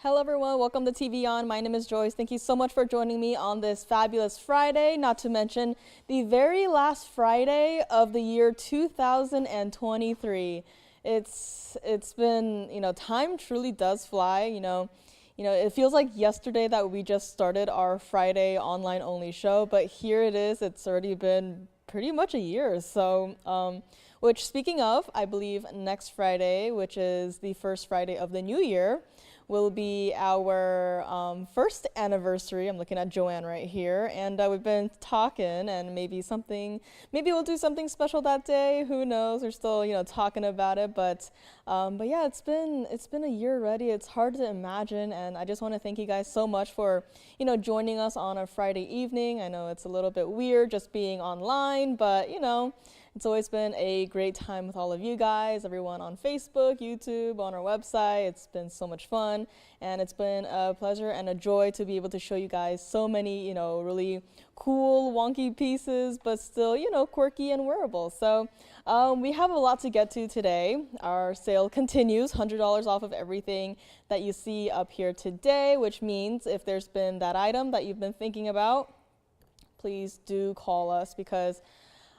Hello everyone, welcome to TVON. My name is Joyce. Thank you so much for joining me on this fabulous Friday, not to mention the very last Friday of the year 2023. It's been, time truly does fly, it feels like yesterday that we just started our Friday online only show, but here it is. It's already been pretty much a year. So, which speaking of, I believe next Friday, which is the first Friday of the new year, will be our first anniversary. I'm looking at Joanne right here, and we've been talking, and maybe we'll do something special that day. Who knows? We're still, talking about it, but yeah, it's been a year already. It's hard to imagine, and I just want to thank you guys so much for, joining us on a Friday evening. I know it's a little bit weird just being online, but it's always been a great time with all of you guys, everyone on Facebook, YouTube, on our website. It's been so much fun, and it's been a pleasure and a joy to be able to show you guys so many, really cool, wonky pieces, but still, quirky and wearable. So we have a lot to get to today. Our sale continues, $100 off of everything that you see up here today, which means if there's been that item that you've been thinking about, please do call us, because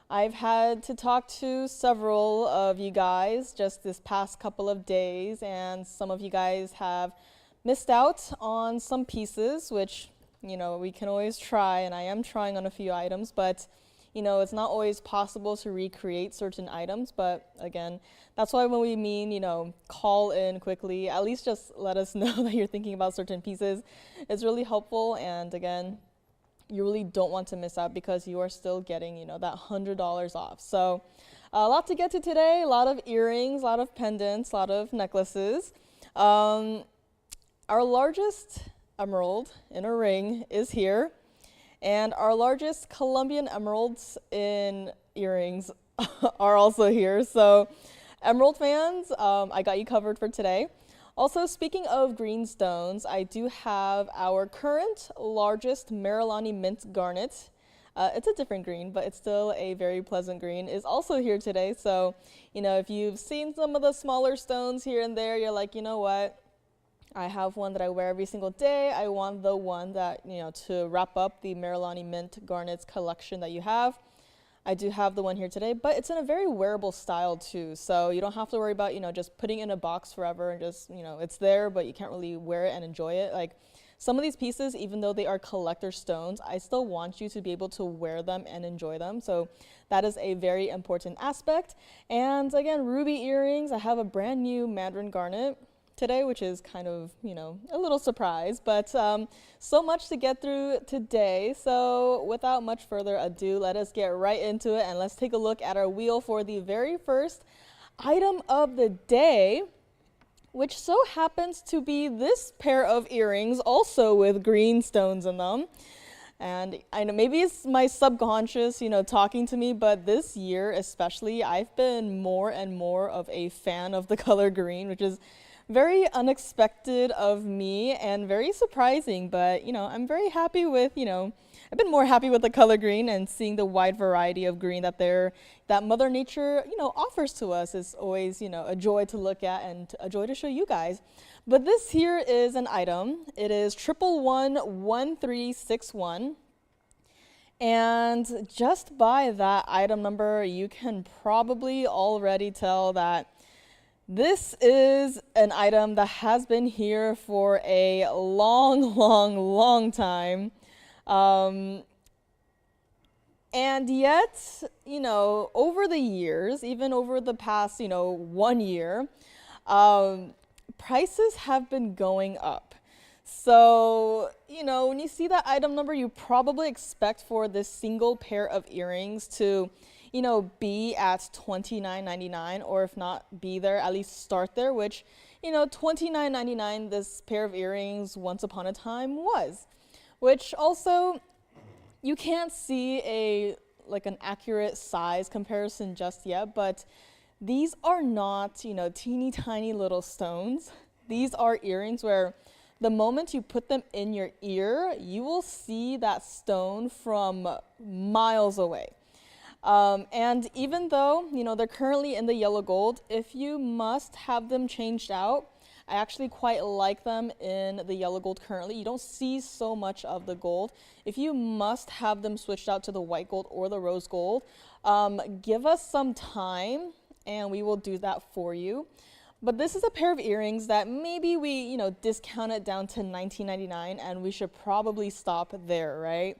I've had to talk to several of you guys just this past couple of days, and some of you guys have missed out on some pieces, which, we can always try, and I am trying on a few items, but, it's not always possible to recreate certain items. But again, that's why when we mean, call in quickly, at least just let us know that you're thinking about certain pieces. It's really helpful, and again, you really don't want to miss out, because you are still getting, that $100 off. So a lot to get to today, a lot of earrings, a lot of pendants, a lot of necklaces. Our largest emerald in a ring is here, and our largest Colombian emeralds in earrings are also here. So emerald fans, I got you covered for today. Also, speaking of green stones, I do have our current largest Marilani Mint Garnet. It's a different green, but it's still a very pleasant green, is also here today. So, if you've seen some of the smaller stones here and there, you're like, you know what? I have one that I wear every single day. I want the one that, to wrap up the Marilani Mint Garnets collection that you have. I do have the one here today, but it's in a very wearable style too. So you don't have to worry about, just putting it in a box forever and just, it's there, but you can't really wear it and enjoy it. Like some of these pieces, even though they are collector stones, I still want you to be able to wear them and enjoy them. So that is a very important aspect. And again, ruby earrings. I have a brand new Mandarin Garnet today, which is kind of, a little surprise, but so much to get through today. So without much further ado, let us get right into it, and let's take a look at our wheel for the very first item of the day, which so happens to be this pair of earrings, also with green stones in them. And I know maybe it's my subconscious, talking to me, but this year especially, I've been more and more of a fan of the color green, which is very unexpected of me and very surprising, but I'm very happy with, I've been more happy with the color green, and seeing the wide variety of green that Mother Nature, offers to us is always, a joy to look at and a joy to show you guys. But this here is an item. It is 1111361. And just by that item number, you can probably already tell that this is an item that has been here for a long, long, long time. And yet, over the years, even over the past, 1 year, prices have been going up. So, when you see that item number, you probably expect for this single pair of earrings to be at $29.99, or if not be there, at least start there, which, $29.99, this pair of earrings once upon a time was. Which also, you can't see an accurate size comparison just yet, but these are not, teeny tiny little stones. These are earrings where the moment you put them in your ear, you will see that stone from miles away. And even though, they're currently in the yellow gold, if you must have them changed out, I actually quite like them in the yellow gold currently. You don't see so much of the gold. If you must have them switched out to the white gold or the rose gold, give us some time and we will do that for you. But this is a pair of earrings that maybe we, discount it down to $19.99 and we should probably stop there, right?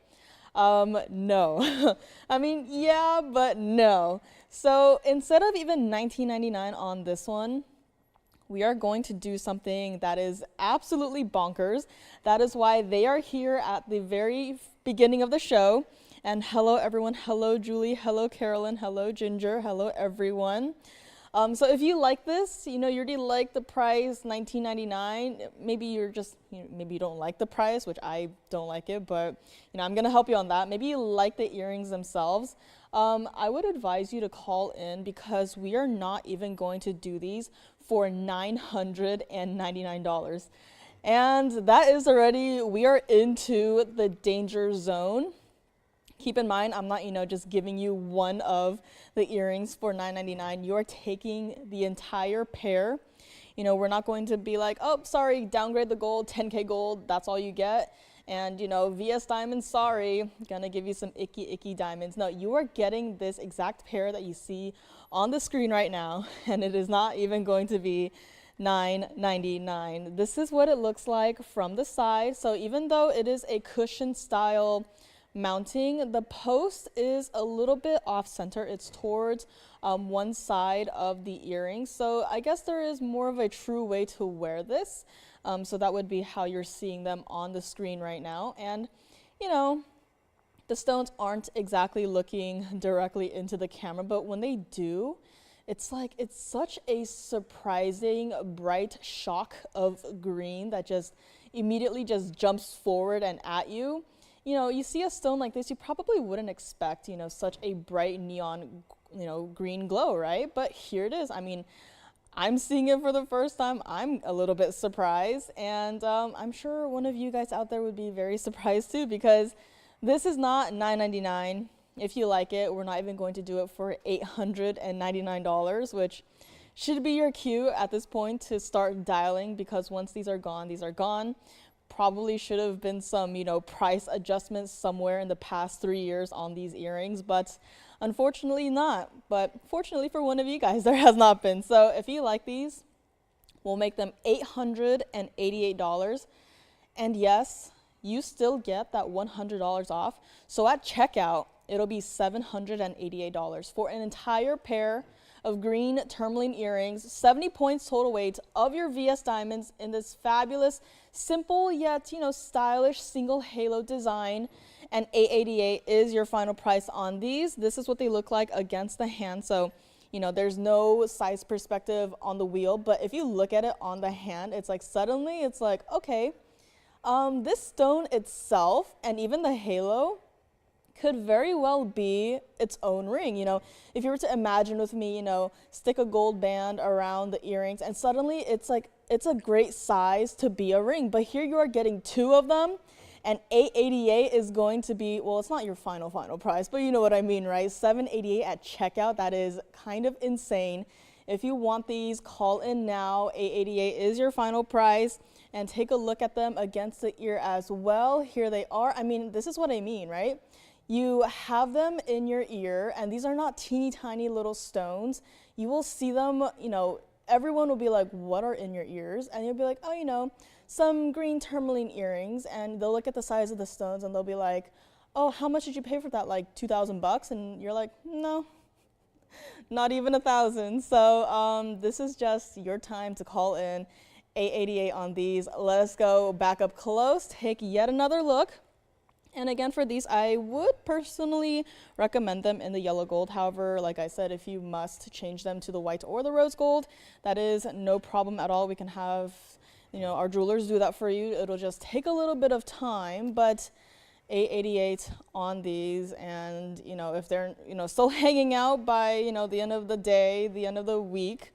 No. I mean, yeah, but no. So instead of even $19.99 on this one, we are going to do something that is absolutely bonkers. That is why they are here at the very beginning of the show. And hello, everyone. Hello, Julie. Hello, Carolyn. Hello, Ginger. Hello, everyone. So if you like this, you already like the price, $19.99. Maybe maybe you don't like the price, which I don't like it, but I'm gonna help you on that. Maybe you like the earrings themselves. I would advise you to call in because we are not even going to do these for $999. And that is already, we are into the danger zone. Keep in mind, I'm not, just giving you one of the earrings for $9.99. You're taking the entire pair. We're not going to be like, oh, sorry, downgrade the gold, 10K gold, that's all you get. And, VS Diamonds, sorry, gonna give you some icky diamonds. No, you are getting this exact pair that you see on the screen right now, and it is not even going to be $9.99. This is what it looks like from the side. So even though it is a cushion style mounting, the post is a little bit off center. It's towards one side of the earring. So I guess there is more of a true way to wear this. So that would be how you're seeing them on the screen right now. And, the stones aren't exactly looking directly into the camera, but when they do, it's such a surprising bright shock of green that just immediately just jumps forward and at you. You see a stone like this, you probably wouldn't expect, such a bright neon, green glow, right? But here it is. I mean, I'm seeing it for the first time. I'm a little bit surprised, and I'm sure one of you guys out there would be very surprised too, because this is not $9.99. If you like it, we're not even going to do it for $899, which should be your cue at this point to start dialing, because once these are gone, these are gone. Probably should have been some, price adjustments somewhere in the past 3 years on these earrings, but unfortunately not. But fortunately for one of you guys, there has not been. So if you like these, we'll make them $888. And yes, you still get that $100 off. So at checkout, it'll be $788 for an entire pair of green tourmaline earrings, 70 points total weight of your VS Diamonds in this fabulous, simple yet, stylish single halo design. And $888 is your final price on these. This is what they look like against the hand. So, there's no size perspective on the wheel, but if you look at it on the hand, it's suddenly it's okay, this stone itself and even the halo could very well be its own ring. If you were to imagine with me, stick a gold band around the earrings and suddenly it's a great size to be a ring. But here you are getting two of them, and $888 is going to be, well, it's not your final price, but you know what I mean, right? $788 at checkout. That is kind of insane. If you want these, call in now. $888 is your final price. And take a look at them against the ear as well. Here they are. I mean, this is what I mean, right? You have them in your ear, and these are not teeny tiny little stones. You will see them, everyone will be like, what are in your ears? And you'll be like, oh, some green tourmaline earrings. And they'll look at the size of the stones and they'll be like, oh, how much did you pay for that? Like $2,000? And you're like, no, not even $1,000. So this is just your time to call in. $888 on these. Let us go back up close, take yet another look. And again, for these, I would personally recommend them in the yellow gold. However, like I said, if you must change them to the white or the rose gold, that is no problem at all. We can have, our jewelers do that for you. It'll just take a little bit of time, but $888 on these. And, if they're, still hanging out by, the end of the day, the end of the week,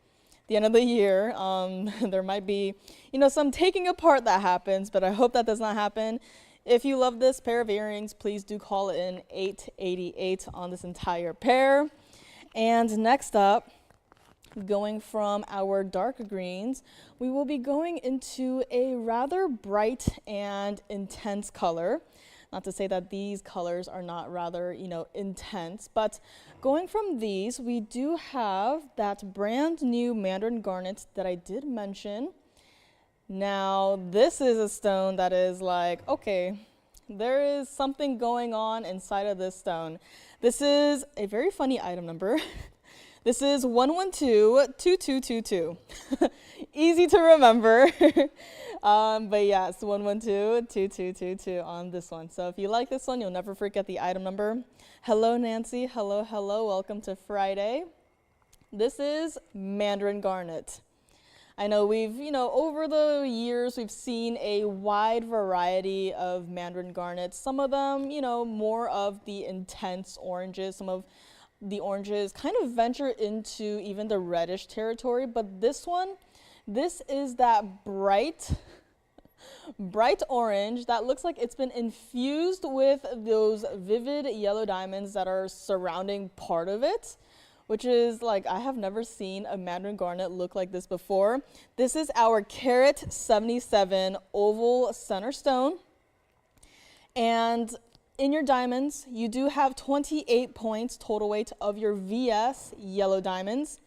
the end of the year, there might be, some taking apart that happens, but I hope that does not happen. If you love this pair of earrings, please do call in $888 on this entire pair. And next up, Going from our dark greens, we will be going into a rather bright and intense color. Not to say that these colors are not rather, intense, but going from these, we do have that brand new Mandarin garnet that I did mention. Now, this is a stone that is like, okay, there is something going on inside of this stone. This is a very funny item number. This is 112-2222. Easy to remember. But yes, 112-2222 on this one. So if you like this one, you'll never forget the item number. Hello, Nancy. Hello, hello. Welcome to Friday. This is Mandarin garnet. I know we've, over the years, we've seen a wide variety of Mandarin garnets. Some of them, more of the intense oranges. Some of the oranges kind of venture into even the reddish territory, but this one, this is that bright orange that looks like it's been infused with those vivid yellow diamonds that are surrounding part of it, which is like, I have never seen a Mandarin garnet look like this before. This is our Carat 77 oval center stone. And in your diamonds, you do have 28 points total weight of your VS yellow diamonds.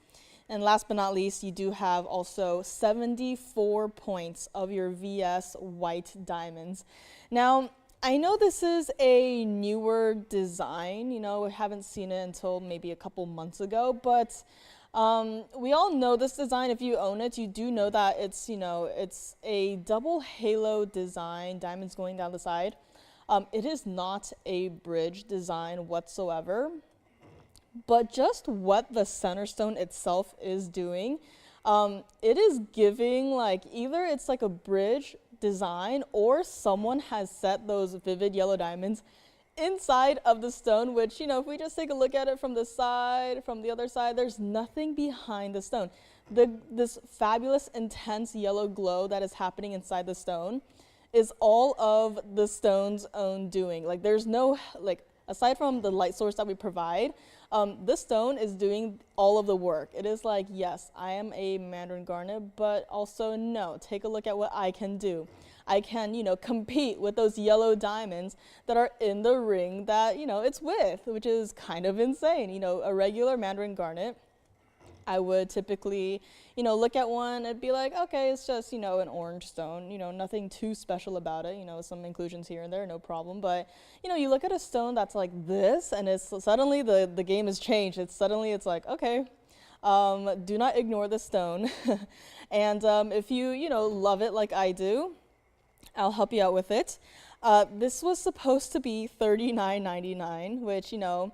And last but not least, you do have also 74 points of your VS white diamonds. Now, I know this is a newer design, we haven't seen it until maybe a couple months ago, but we all know this design. If you own it, you do know that it's, it's a double halo design, diamonds going down the side. It is not a bridge design whatsoever, but just what the center stone itself is doing, it is giving like either it's like a bridge design or someone has set those vivid yellow diamonds inside of the stone, which, if we just take a look at it from the side, from the other side, there's nothing behind the stone. This fabulous, intense yellow glow that is happening inside the stone is all of the stone's own doing. Like there's no, aside from the light source that we provide, this stone is doing all of the work. It is like, yes, I am a Mandarin garnet, but also no, take a look at what I can do. I can, compete with those yellow diamonds that are in the ring that, it's with, which is kind of insane. A regular Mandarin garnet, I would typically, look at one and be like, okay, it's just, an orange stone, nothing too special about it, some inclusions here and there, no problem. But, you look at a stone that's like this and it's suddenly the game has changed. It's like, okay, do not ignore the stone. And if you, love it like I do, I'll help you out with it. This was supposed to be $39.99, which, you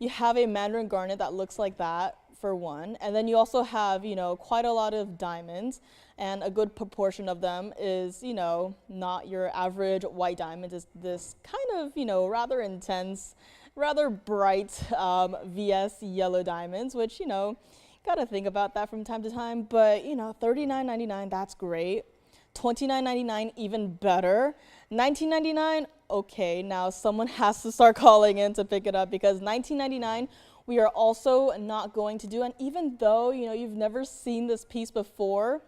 have a Mandarin garnet that looks like that, for one, and then you also have, quite a lot of diamonds, and a good proportion of them is, not your average white diamond. Is this kind of, rather intense, rather bright VS yellow diamonds, which, gotta think about that from time to time, but, $39.99, that's great. $29.99, even better. $19.99, okay, now someone has to start calling in to pick it up, because $19.99, we are also not going to do, and even though, you've never seen this piece before,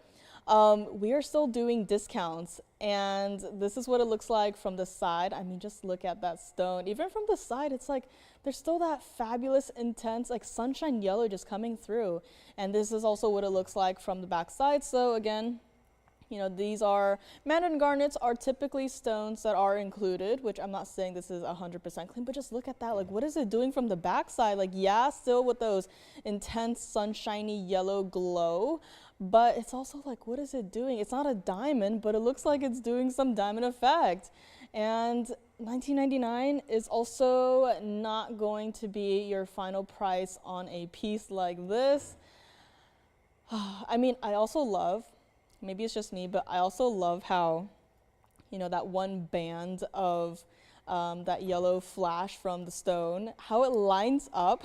we are still doing discounts, and this is what it looks like from the side. I mean, just look at that stone. Even from the side, it's like there's still that fabulous, intense, like sunshine yellow just coming through, and this is also what it looks like from the back side. So again, these are, Mandarin garnets are typically stones that are included, which I'm not saying this is 100% clean, but just look at that. Like, what is it doing from the backside? Like, yeah, still with those intense, sunshiny yellow glow, but it's also like, what is it doing? It's not a diamond, but it looks like it's doing some diamond effect. And $19.99 is also not going to be your final price on a piece like this. I mean, I also love, maybe it's just me, but I also love how, that one band of that yellow flash from the stone, how it lines up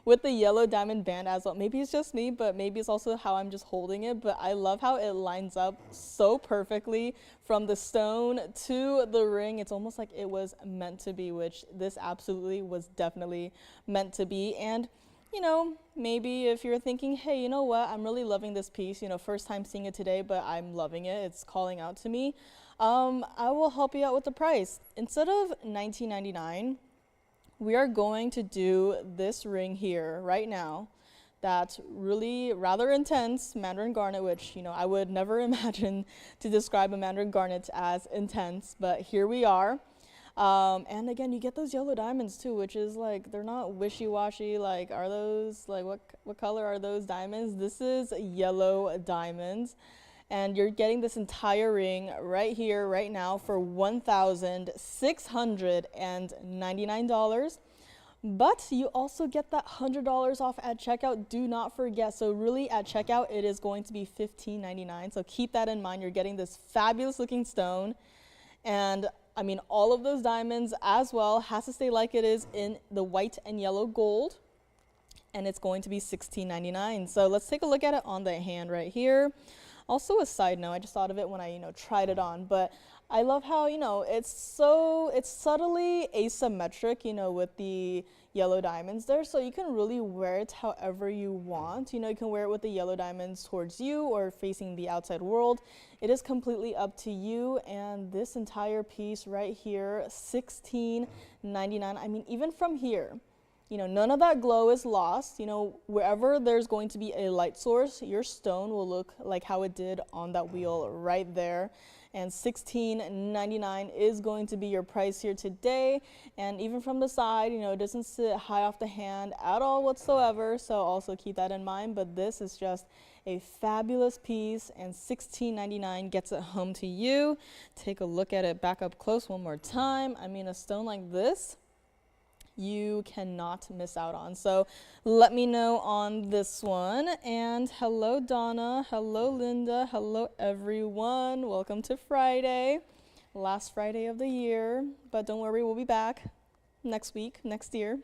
with the yellow diamond band as well. Maybe it's just me, but maybe it's also how I'm just holding it, but I love how it lines up so perfectly from the stone to the ring. It's almost like it was meant to be, which this absolutely was definitely meant to be. And maybe if you're thinking, hey, you know what, I'm really loving this piece, first time seeing it today, but I'm loving it, it's calling out to me, I will help you out with the price. Instead of $19.99, we are going to do this ring here right now. That's really rather intense Mandarin garnet, which, I would never imagine to describe a Mandarin garnet as intense, but here we are. And again, you get those yellow diamonds too, which is like, they're not wishy-washy. Like, are those, like, what color are those diamonds? This is yellow diamonds. And you're getting this entire ring right here, right now for $1,699. But you also get that $100 off at checkout. Do not forget. So really at checkout, it is going to be $15.99. So keep that in mind. You're getting this fabulous looking stone. And I mean, all of those diamonds as well has to stay like it is in the white and yellow gold. And it's going to be $16.99. So let's take a look at it on the hand right here. Also a side note, I just thought of it when I, tried it on, but I love how, it's subtly asymmetric, with the yellow diamonds there. So you can really wear it however you want. You can wear it with the yellow diamonds towards you or facing the outside world. It is completely up to you. And this entire piece right here, $16.99. I mean, even from here, none of that glow is lost. Wherever there's going to be a light source, your stone will look like how it did on that wheel right there. And $16.99 is going to be your price here today. And even from the side, it doesn't sit high off the hand at all whatsoever. So also keep that in mind. But this is just a fabulous piece, and $16.99 gets it home to you. Take a look at it back up close one more time. I mean, a stone like this, you cannot miss out on. So let me know on this one. And hello Donna, hello Linda, hello everyone. Welcome to Friday, last Friday of the year, but don't worry, we'll be back next week, next year.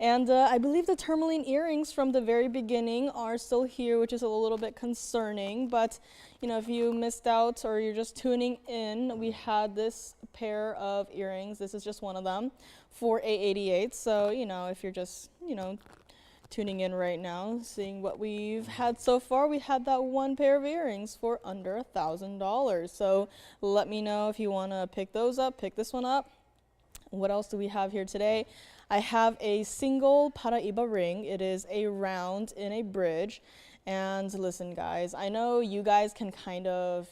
And I believe the tourmaline earrings from the very beginning are still here, which is a little bit concerning, but if you missed out or you're just tuning in, we had this pair of earrings. This is just one of them for $888. So, if you're just, tuning in right now, seeing what we've had so far, we had that one pair of earrings for under $1,000. So let me know if you want to pick those up, pick this one up. What else do we have here today? I have a single Paraiba ring. It is a round in a bridge. And listen, guys, I know you guys can kind of,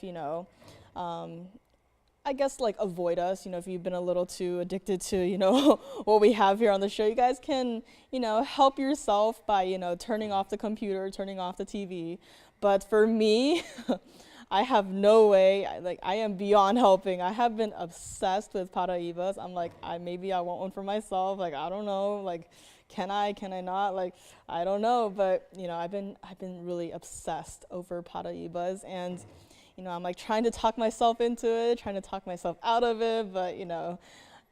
I guess like avoid us, if you've been a little too addicted to, what we have here on the show. You guys can, help yourself by, turning off the computer, turning off the TV. But for me, I have no way, I am beyond helping. I have been obsessed with Paraibas. I'm like, maybe I want one for myself. Like, I don't know, like, can I not? Like, I don't know, but I've been really obsessed over Paraibas, and I'm like trying to talk myself into it, trying to talk myself out of it, but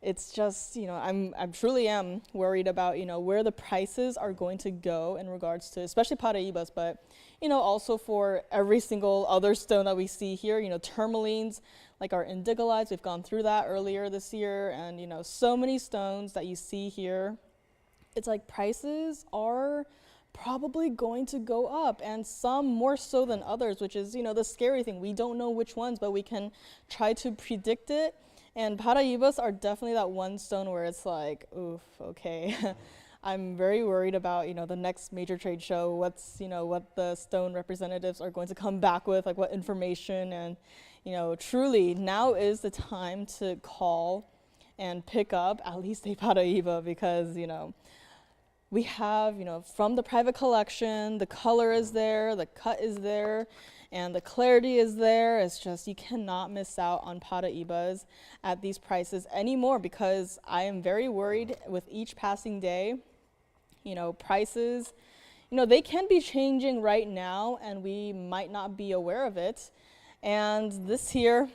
it's just, I'm truly am worried about, where the prices are going to go in regards to, especially Paraibas, but, also for every single other stone that we see here, tourmalines, like our indigalites, we've gone through that earlier this year, and, so many stones that you see here. It's like prices are probably going to go up, and some more so than others, which is, the scary thing. We don't know which ones, but we can try to predict it. And Paraibas are definitely that one stone where it's like, oof, okay. I'm very worried about, the next major trade show, what the stone representatives are going to come back with, like what information, and, truly now is the time to call and pick up at least a Paraiba, because, we have, from the private collection, the color is there, the cut is there, and the clarity is there. It's just, you cannot miss out on Paraibas at these prices anymore, because I am very worried with each passing day. Prices, they can be changing right now, and we might not be aware of it. And this here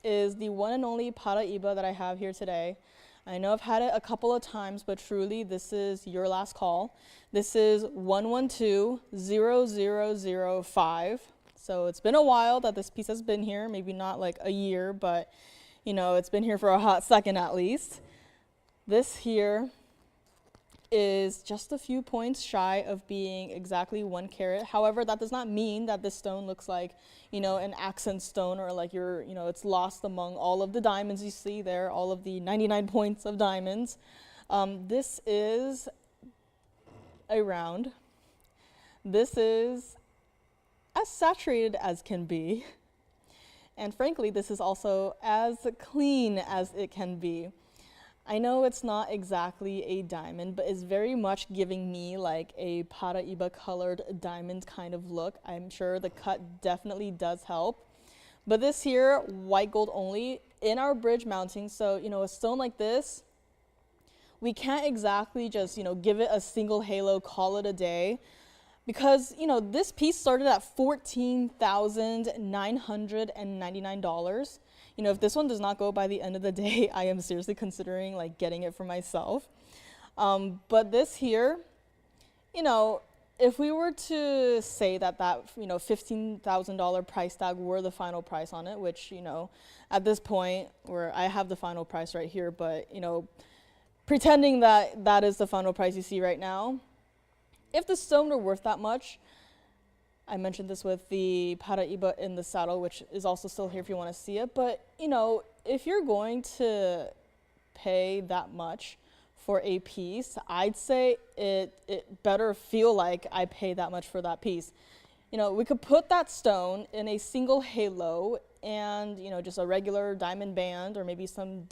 is the one and only Paraiba that I have here today. I know I've had it a couple of times, but truly this is your last call. This is 112-0005. So it's been a while that this piece has been here, maybe not like a year, but it's been here for a hot second at least. This here is just a few points shy of being exactly 1 carat. However, that does not mean that this stone looks like, an accent stone, or like it's lost among all of the diamonds you see there, all of the 99 points of diamonds. This is a round. This is as saturated as can be. And frankly, this is also as clean as it can be. I know it's not exactly a diamond, but it's very much giving me like a Paraiba colored diamond kind of look. I'm sure the cut definitely does help. But this here, white gold only, in our bridge mounting. So, a stone like this, we can't exactly just, give it a single halo, call it a day. Because, this piece started at $14,999. If this one does not go by the end of the day, I am seriously considering like getting it for myself. But this here, if we were to say that $15,000 price tag were the final price on it, which, at this point where I have the final price right here, but, pretending that that is the final price you see right now, if the stone were worth that much, I mentioned this with the Paraiba in the saddle, which is also still here if you want to see it. But, if you're going to pay that much for a piece, I'd say it better feel like I pay that much for that piece. We could put that stone in a single halo and, just a regular diamond band, or maybe some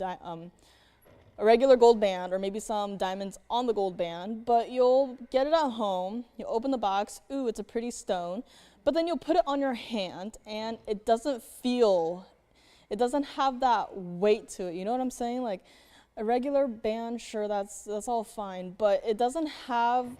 a regular gold band, or maybe some diamonds on the gold band, but you'll get it at home, you'll open the box, ooh, it's a pretty stone, but then you'll put it on your hand and it doesn't have that weight to it, you know what I'm saying? Like a regular band, sure, that's all fine, but it doesn't have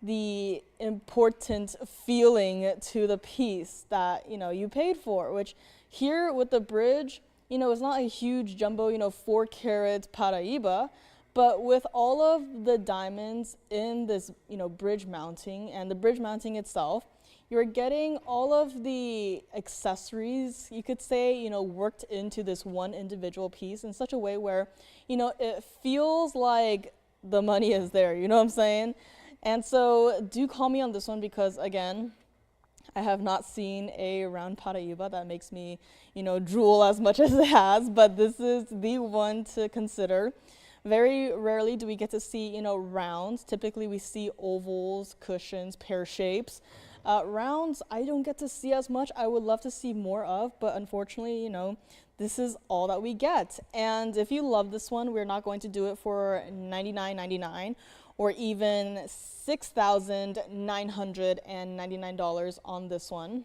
the important feeling to the piece that, you paid for, which here with the bridge, it's not a huge jumbo, 4-carat Paraiba, but with all of the diamonds in this, bridge mounting and the bridge mounting itself, you're getting all of the accessories, you could say, worked into this one individual piece in such a way where, it feels like the money is there, you know what I'm saying? And so do call me on this one because, again, I have not seen a round Paraiba that makes me, drool as much as it has, but this is the one to consider. Very rarely do we get to see, rounds. Typically we see ovals, cushions, pear shapes. Rounds, I don't get to see as much. I would love to see more of, but unfortunately, this is all that we get. And if you love this one, we're not going to do it for $99.99. or even $6,999 on this one.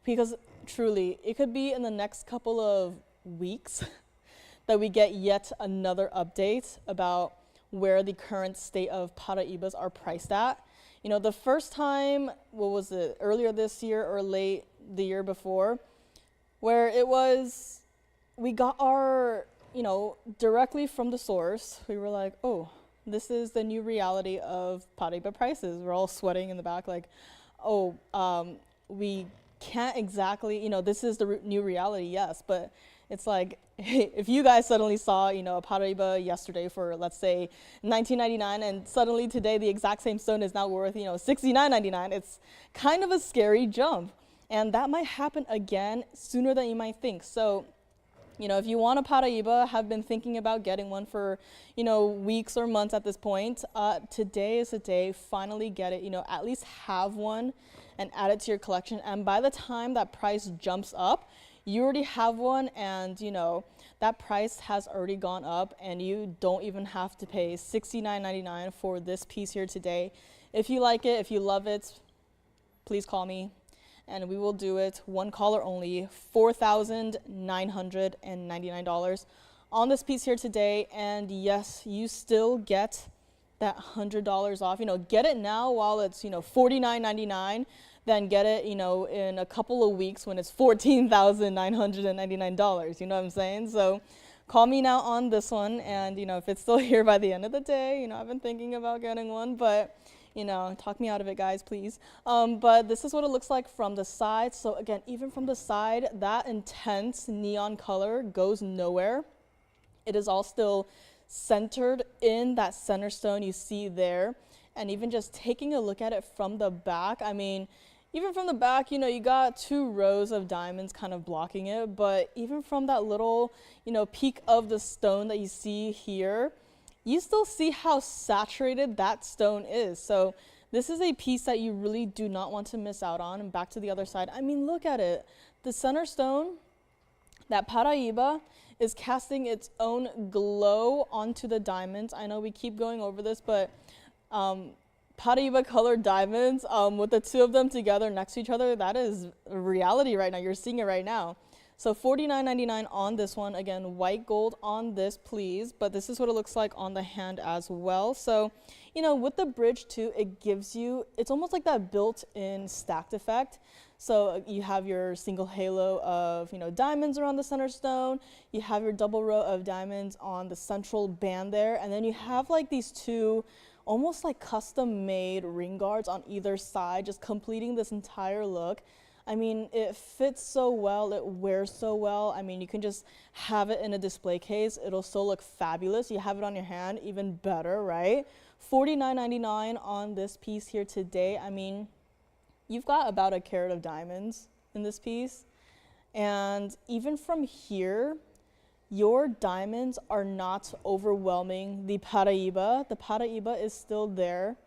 Because truly, it could be in the next couple of weeks that we get yet another update about where the current state of Paraibas are priced at. The first time, what was it, earlier this year or late the year before, where it was, we got our directly from the source, we were like, oh, this is the new reality of Paraiba prices. We're all sweating in the back like, oh, we can't exactly, this is the new reality, yes, but it's like, if you guys suddenly saw, a Paraiba yesterday for, let's say, $19.99, and suddenly today the exact same stone is now worth, $69.99, it's kind of a scary jump. And that might happen again sooner than you might think. So, if you want a Paraiba, have been thinking about getting one for, weeks or months at this point, today is the day, finally get it, at least have one and add it to your collection. And by the time that price jumps up, you already have one and, that price has already gone up and you don't even have to pay $69.99 for this piece here today. If you like it, if you love it, please call me. And we will do it, one caller only, $4,999 on this piece here today. And yes, you still get that $100 off. Get it now while it's, $49.99. Then get it, in a couple of weeks when it's $14,999. You know what I'm saying? So call me now on this one. And, if it's still here by the end of the day, I've been thinking about getting one, but talk me out of it, guys, please. But this is what it looks like from the side. So again, even from the side, that intense neon color goes nowhere. It is all still centered in that center stone you see there. And even just taking a look at it from the back, I mean, even from the back, you know, you got 2 rows of diamonds kind of blocking it, but even from that little, you know, peak of the stone that you see here, you still see how saturated that stone is. So this is a piece that you really do not want to miss out on. And back to the other side, I mean, look at it. The center stone, that Paraíba, is casting its own glow onto the diamonds. I know we keep going over this, but Paraíba colored diamonds, with the 2 of them together next to each other, that is reality right now. You're seeing it right now. So $49.99 on this one. Again, white gold on this, please. But this is what it looks like on the hand as well. So, you know, with the bridge too, it gives you, it's almost like that built-in stacked effect. So you have your single halo of, you know, diamonds around the center stone. You have your double row of diamonds on the central band there. And then you have like these 2 almost like custom made ring guards on either side, just completing this entire look. I mean, it fits so well, it wears so well. I mean, you can just have it in a display case. It'll still look fabulous. You have it on your hand, even better, right? $49.99 on this piece here today. I mean, you've got about a carat of diamonds in this piece. And even from here, your diamonds are not overwhelming the Paraíba. The Paraíba is still there.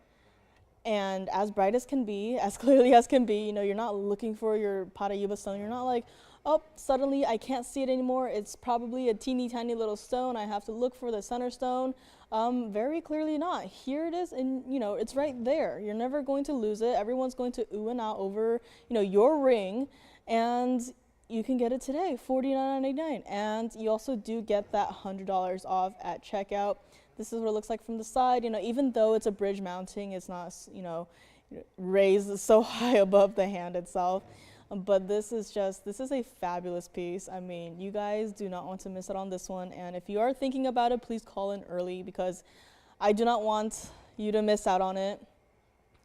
And as bright as can be, as clearly as can be, you know, you're not looking for your Paraíba stone. You're not like, oh, suddenly I can't see it anymore. It's probably a teeny tiny little stone. I have to look for the center stone. Very clearly not. Here it is, and you know, it's right there. You're never going to lose it. Everyone's going to ooh and ah over, you know, your ring, and you can get it today, $49.99. And you also do get that $100 off at checkout. This is what it looks like from the side. You know, even though it's a bridge mounting, it's not, you know, raised so high above the hand itself. But this is a fabulous piece. I mean, you guys do not want to miss out on this one. And if you are thinking about it, please call in early, because I do not want you to miss out on it.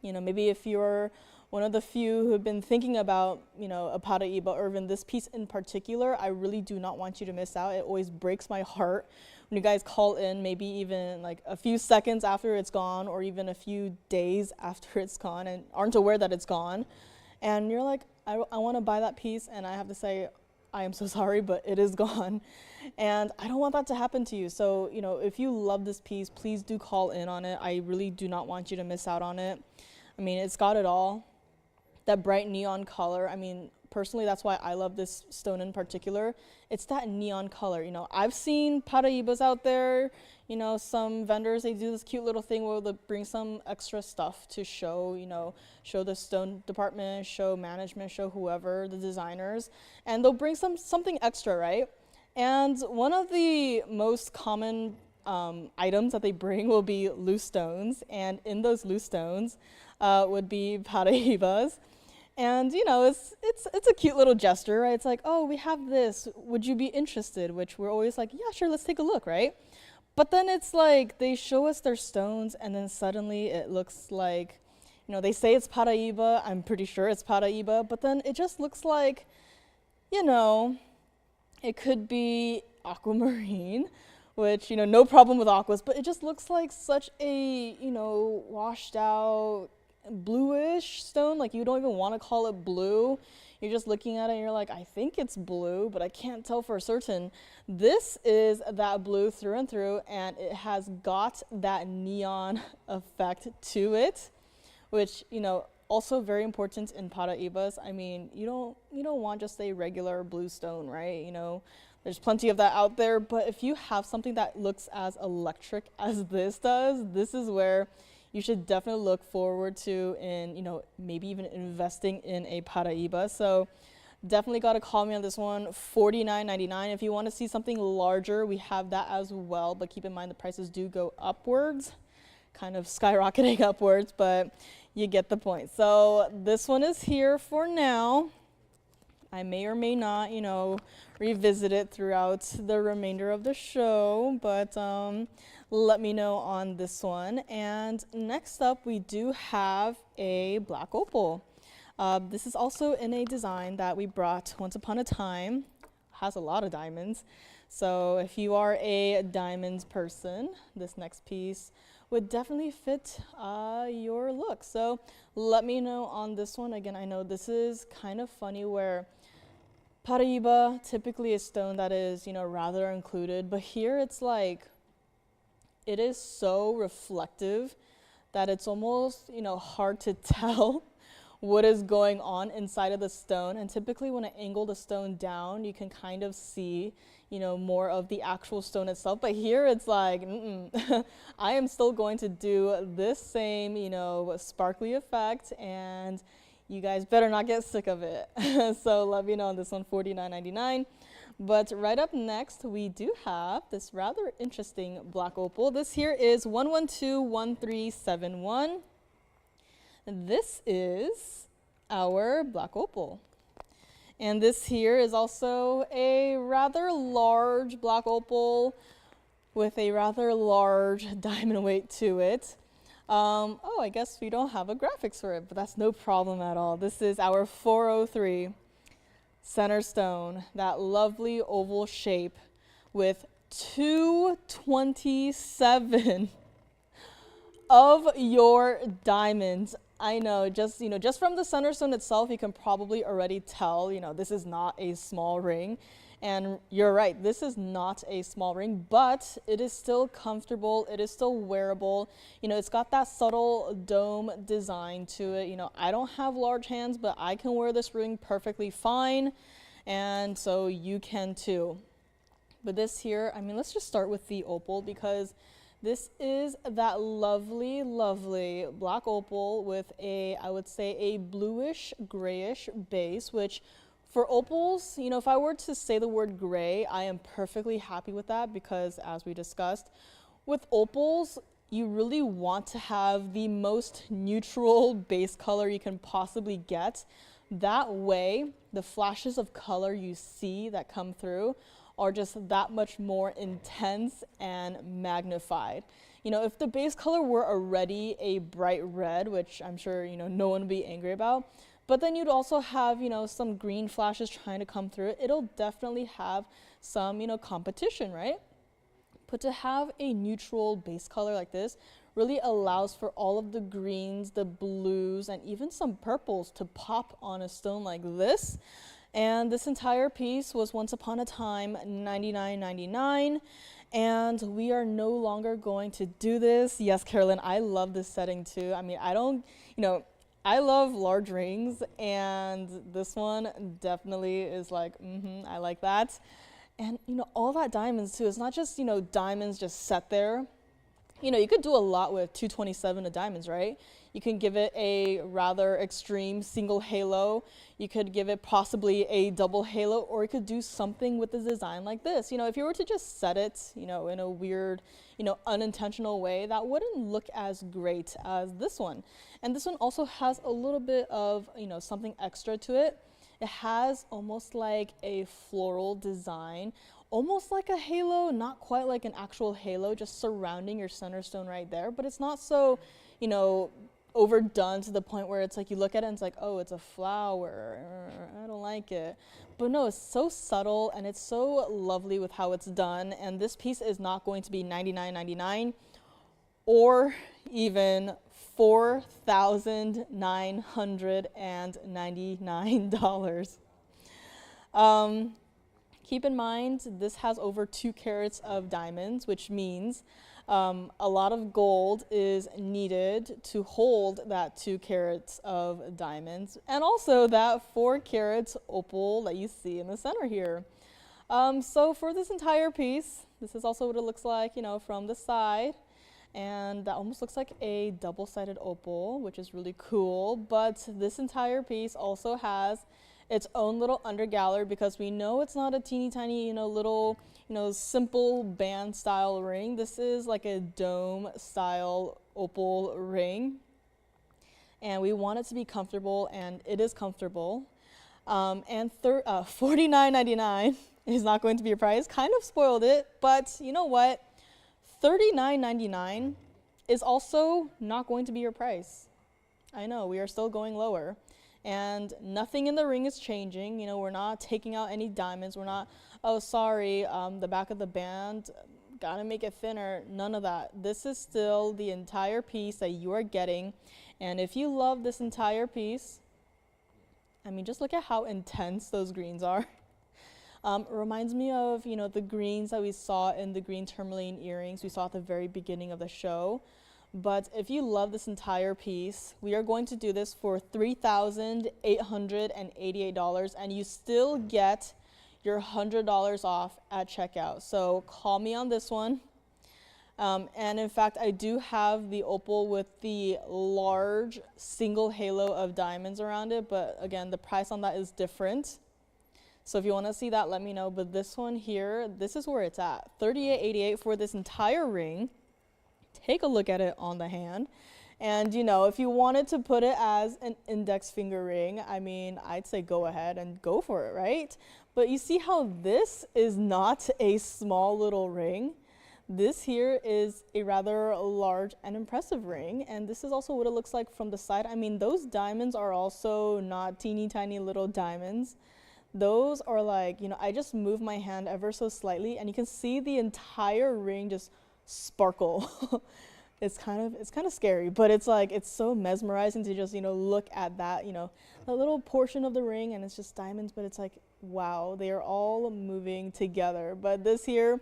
You know, maybe if you're one of the few who've been thinking about, you know, a Paraíba, or even this piece in particular, I really do not want you to miss out. It always breaks my heart when you guys call in, maybe even like a few seconds after it's gone, or even a few days after it's gone, and aren't aware that it's gone. And you're like, I want to buy that piece, and I have to say, I am so sorry, but it is gone. And I don't want that to happen to you. So, you know, if you love this piece, please do call in on it. I really do not want you to miss out on it. I mean, it's got it all. That bright neon color, I mean, personally, that's why I love this stone in particular. It's that neon color. You know, I've seen Paraíbas out there. You know, some vendors, they do this cute little thing where they bring some extra stuff to show, you know, show the stone department, show management, show whoever, the designers, and they'll bring something extra, right? And one of the most common items that they bring will be loose stones, and in those loose stones would be Paraíbas. And you know, it's a cute little gesture, right? It's like, oh, we have this. Would you be interested? Which we're always like, yeah, sure, let's take a look, right? But then it's like they show us their stones, and then suddenly it looks like, you know, they say it's Paraíba. I'm pretty sure it's Paraíba, but then it just looks like, you know, it could be aquamarine, which, you know, no problem with aquas, but it just looks like such a, you know, washed out bluish stone. Like, you don't even want to call it blue. You're just looking at it and you're like, I think it's blue, but I can't tell for certain. This is that blue through and through, and it has got that neon effect to it, which, you know, also very important in Paraíbas. I mean, you don't want just a regular blue stone, right? You know, there's plenty of that out there, but if you have something that looks as electric as this does, this is where you should definitely look forward to in, you know, maybe even investing in a Paraíba. So definitely got to call me on this one, $49.99. If you want to see something larger, we have that as well, but keep in mind the prices do go upwards, kind of skyrocketing upwards, but you get the point. So this one is here for now. I may or may not, you know, revisit it throughout the remainder of the show, but let me know on this one. And next up, we do have a black opal. This is also in a design that we brought once upon a time. has a lot of diamonds. So if you are a diamonds person, this next piece would definitely fit your look. So let me know on this one. Again, I know this is kind of funny where Paraiba typically is stone that is, rather included, but here it's like, it is so reflective that it's almost, hard to tell what is going on inside of the stone. And typically when I angle the stone down, you can kind of see, more of the actual stone itself. But here it's like, I am still going to do this same, sparkly effect, and you guys better not get sick of it. So let me know on this one, $49.99. But right up next, we do have this rather interesting black opal. This here is 1121371. This is our black opal. And this here is also a rather large black opal with a rather large diamond weight to it. I guess we don't have a graphics for it, but that's no problem at all. This is our 403 center stone, that lovely oval shape with 227 of your diamonds. I know, just from the center stone itself, you can probably already tell, this is not a small ring. And you're right, this is not a small ring, but it is still comfortable. It is still wearable. It's got that subtle dome design to it. I don't have large hands, but I can wear this ring perfectly fine. And so you can too. But this here, let's just start with the opal, because this is that lovely, lovely black opal with I would say a bluish grayish base, which for opals, if I were to say the word gray, I am perfectly happy with that, because as we discussed, with opals, you really want to have the most neutral base color you can possibly get. That way, the flashes of color you see that come through are just that much more intense and magnified. If the base color were already a bright red, which I'm sure, no one would be angry about, but then you'd also have, some green flashes trying to come through it, it'll definitely have some, competition, right? But to have a neutral base color like this really allows for all of the greens, the blues, and even some purples to pop on a stone like this. And this entire piece was once upon a time $99.99, and we are no longer going to do this. Yes, Carolyn, I love this setting too. I love large rings, and this one definitely is like, I like that. And all that diamonds too. It's not just, diamonds just set there. You could do a lot with 227 of diamonds, right? You can give it a rather extreme single halo. You could give it possibly a double halo, or you could do something with the design like this. If you were to just set it, in a weird, unintentional way, that wouldn't look as great as this one. And this one also has a little bit of, something extra to it. It has almost like a floral design, almost like a halo, not quite like an actual halo, just surrounding your center stone right there. But it's not so, overdone to the point where it's like you look at it and it's like, oh, it's a flower. I don't like it. But no, it's so subtle and it's so lovely with how it's done. And this piece is not going to be $99.99 or even $4,999. Keep in mind, this has over 2 carats of diamonds, which means a lot of gold is needed to hold that 2 carats of diamonds, and also that 4 carats opal that you see in the center here. So for this entire piece, this is also what it looks like, from the side. And that almost looks like a double-sided opal, which is really cool. But this entire piece also has its own little undergallery, because we know it's not a teeny tiny, little, simple band style ring. This is like a dome style opal ring. And we want it to be comfortable, and it is comfortable. And $49.99 is not going to be your price. Kind of spoiled it, but you know what? $39.99 is also not going to be your price. I know, we are still going lower. and nothing in the ring is changing. You know, we're not taking out any diamonds. We're not, oh, sorry, the back of the band, gotta make it thinner. None of that. This is still the entire piece that you are getting. And if you love this entire piece, I mean, just look at how intense those greens are. It reminds me of, you know, the greens that we saw in the green tourmaline earrings we saw at the very beginning of the show. But if you love this entire piece, we are going to do this for $3,888, and you still get your $100 off at checkout. So call me on this one. And in fact, I do have the opal with the large single halo of diamonds around it, but again, the price on that is different. So if you want to see that, let me know. But this one here, this is where it's at. $38.88 for this entire ring. Take a look at it on the hand. And you know, if you wanted to put it as an index finger ring, I mean, I'd say go ahead and go for it, right? But you see how this is not a small little ring? This here is a rather large and impressive ring, and this is also what it looks like from the side. I mean, those diamonds are also not teeny tiny little diamonds. Those are like, you know, I just move my hand ever so slightly and you can see the entire ring just sparkle. It's kind of scary, but it's like, it's so mesmerizing to just, you know, look at that, you know, a little portion of the ring and it's just diamonds, but it's like, wow, they are all moving together. But this here,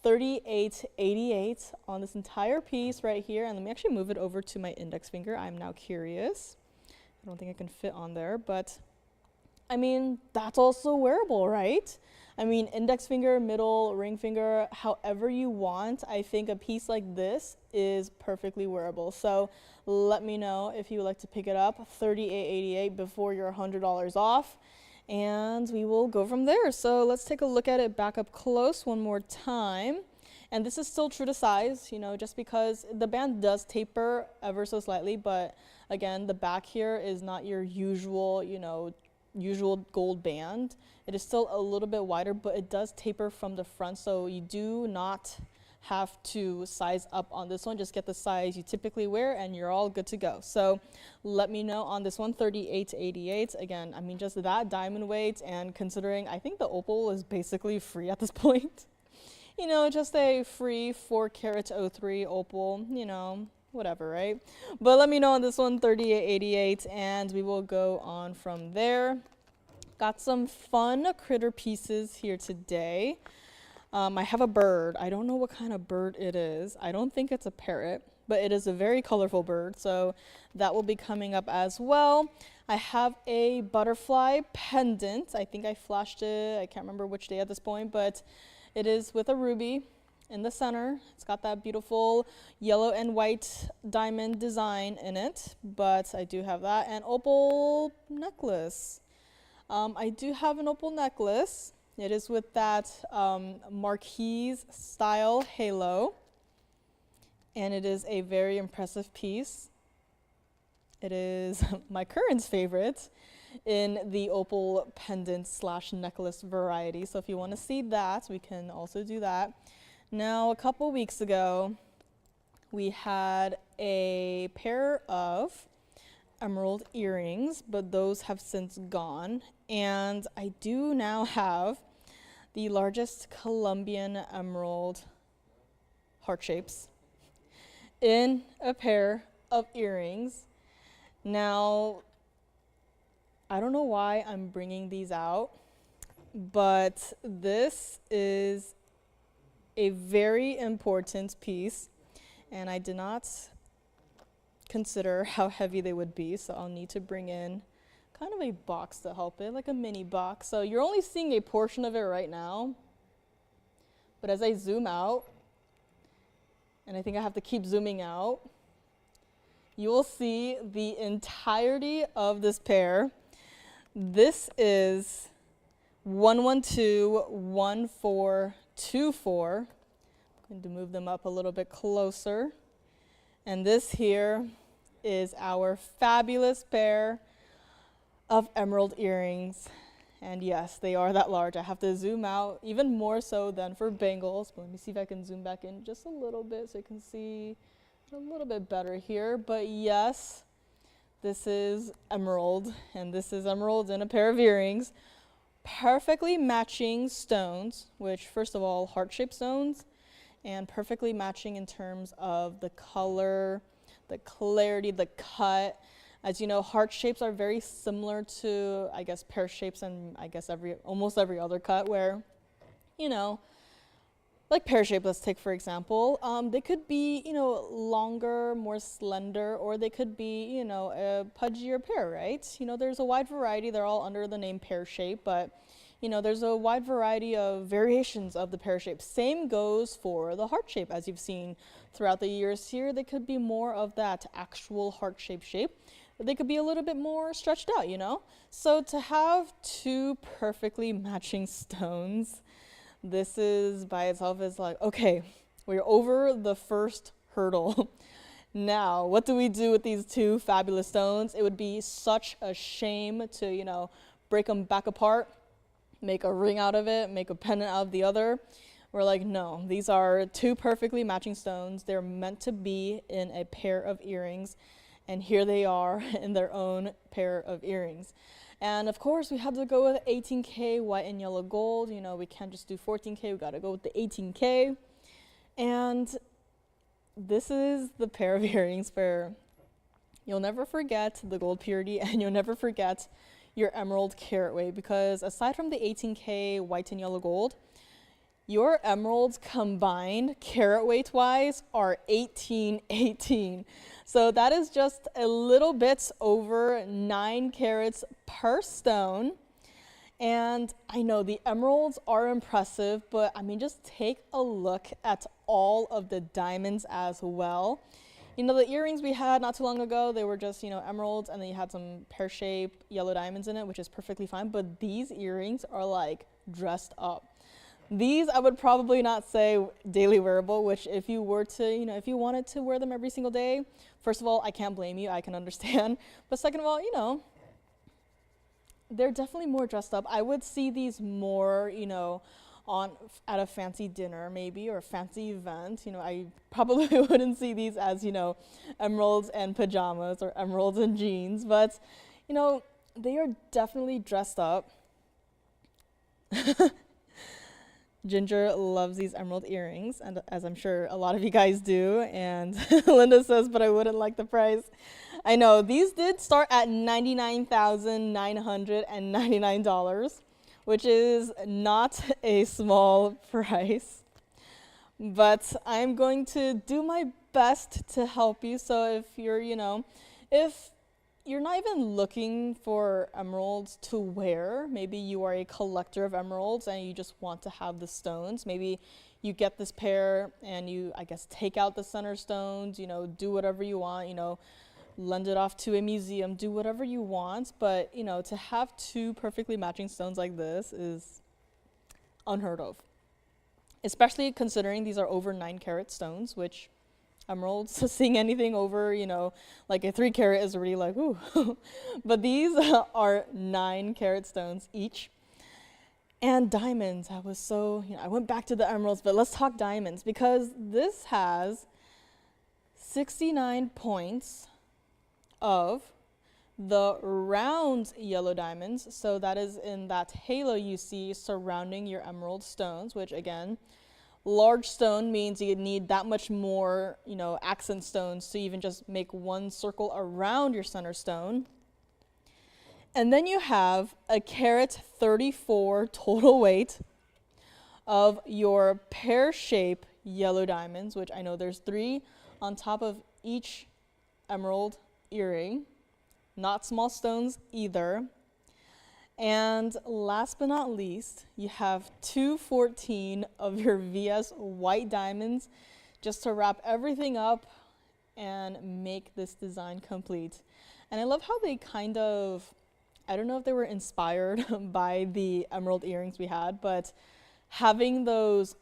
$38.88 on this entire piece right here. And let me actually move it over to my index finger. I'm now curious. I don't think I can fit on there, but I mean, that's also wearable, right? I mean, index finger, middle, ring finger, however you want. I think a piece like this is perfectly wearable. So let me know if you would like to pick it up, $38.88 before your $100 off. And we will go from there. So let's take a look at it back up close one more time. And this is still true to size, you know, just because the band does taper ever so slightly. But again, the back here is not your usual, you know, usual gold band. It is still a little bit wider, but it does taper from the front. So you do not have to size up on this one. Just get the size you typically wear and you're all good to go. So let me know on this one, $38.88. Again, I mean, just that diamond weight, and considering I think the opal is basically free at this point. You know, just a free 4-carat 03 opal, you know, whatever, right? But let me know on this one, $38.88, and we will go on from there. Got some fun critter pieces here today. I have a bird. I don't know what kind of bird it is. I don't think it's a parrot, but it is a very colorful bird, so that will be coming up as well. I have a butterfly pendant. I think I flashed it. I can't remember which day at this point, but it is with a ruby in the center. It's got that beautiful yellow and white diamond design in it, but I do have that. And opal necklace. I do have an opal necklace. It is with that marquise style halo, and it is a very impressive piece. It is my current favorite in the opal pendant / necklace variety. So if you want to see that, we can also do that. Now, a couple weeks ago, we had a pair of emerald earrings, but those have since gone. And I do now have the largest Colombian emerald heart shapes in a pair of earrings. Now, I don't know why I'm bringing these out, but this is a very important piece, and I did not consider how heavy they would be, so I'll need to bring in kind of a box to help it, like a mini box. So you're only seeing a portion of it right now, but as I zoom out, and I think I have to keep zooming out, you will see the entirety of this pair. This is 1121424. I'm going to move them up a little bit closer. And this here is our fabulous pair of emerald earrings. And yes, they are that large. I have to zoom out even more so than for bangles. But let me see if I can zoom back in just a little bit so you can see a little bit better here. But yes, This is emerald, and this is emerald in a pair of earrings. Perfectly matching stones, which first of all, heart-shaped stones, and perfectly matching in terms of the color, the clarity, the cut. As you know, heart shapes are very similar to, I guess, pear shapes and I guess almost every other cut where, you know, like pear shape, let's take for example, they could be, longer, more slender, or they could be, a pudgier pear, right? There's a wide variety. They're all under the name pear shape, but, there's a wide variety of variations of the pear shape. Same goes for the heart shape, as you've seen throughout the years here. They could be more of that actual heart-shaped shape. They could be a little bit more stretched out, So to have two perfectly matching stones, this is by itself is like, okay, we're over the first hurdle. Now, what do we do with these two fabulous stones? It would be such a shame to, break them back apart, make a ring out of it, make a pendant out of the other. We're like, no, these are two perfectly matching stones. They're meant to be in a pair of earrings, and here they are in their own pair of earrings. And of course, we had to go with 18K white and yellow gold. We can't just do 14K. We got to go with the 18K. And this is the pair of earrings where you'll never forget the gold purity and you'll never forget your emerald carat weight, because aside from the 18K white and yellow gold, your emeralds combined carat weight wise are 1818. So that is just a little bit over 9 carats per stone. And I know the emeralds are impressive, but I mean, just take a look at all of the diamonds as well. The earrings we had not too long ago, they were just, emeralds, and then you had some pear-shaped yellow diamonds in it, which is perfectly fine. But these earrings are like dressed up. These I would probably not say daily wearable, which if you were to, if you wanted to wear them every single day, first of all, I can't blame you, I can understand. But second of all, they're definitely more dressed up. I would see these more, at a fancy dinner maybe, or a fancy event. I probably wouldn't see these as, emeralds and pajamas or emeralds and jeans, but, they are definitely dressed up. Ginger loves these emerald earrings, and as I'm sure a lot of you guys do. And Linda says, but I wouldn't like the price. I know, these did start at $99,999, which is not a small price. But I'm going to do my best to help you. So if you're, if you're not even looking for emeralds to wear, maybe you are a collector of emeralds and you just want to have the stones. Maybe you get this pair and you, I guess, take out the center stones, do whatever you want, lend it off to a museum, do whatever you want. But, to have two perfectly matching stones like this is unheard of, especially considering these are over 9 carat stones, which emeralds, seeing anything over, like a 3 carat is already like, ooh. But these are 9 carat stones each. And diamonds, I was so, I went back to the emeralds, but let's talk diamonds, because this has 69 points of the round yellow diamonds. So that is in that halo you see surrounding your emerald stones, which again, large stone means you need that much more, accent stones to even just make one circle around your center stone. And then you have a carat 34 total weight of your pear-shaped yellow diamonds, which I know there's 3 on top of each emerald earring. Not small stones either. And last but not least, you have 214 of your VS white diamonds just to wrap everything up and make this design complete. And I love how they kind of, I don't know if they were inspired by the emerald earrings we had, but having those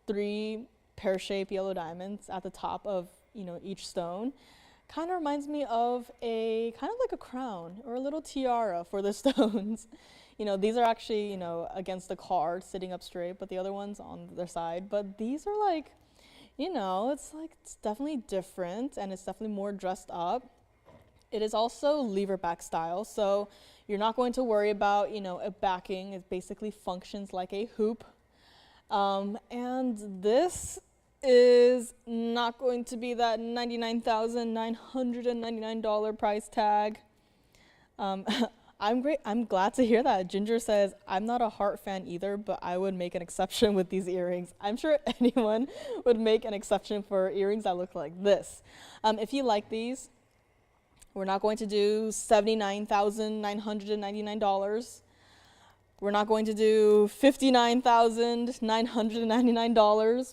3 pear-shaped yellow diamonds at the top of, each stone kind of reminds me of a kind of like a crown or a little tiara for the stones. These are actually, against the card sitting up straight, but the other one's on their side. But these are like, it's definitely different, and it's definitely more dressed up. It is also lever back style, so you're not going to worry about, a backing. It basically functions like a hoop. And this is not going to be that $99,999 price tag. Um, I'm glad to hear that. Ginger says, I'm not a Heart fan either, but I would make an exception with these earrings. I'm sure anyone would make an exception for earrings that look like this. If you like these, we're not going to do $79,999. We're not going to do $59,999.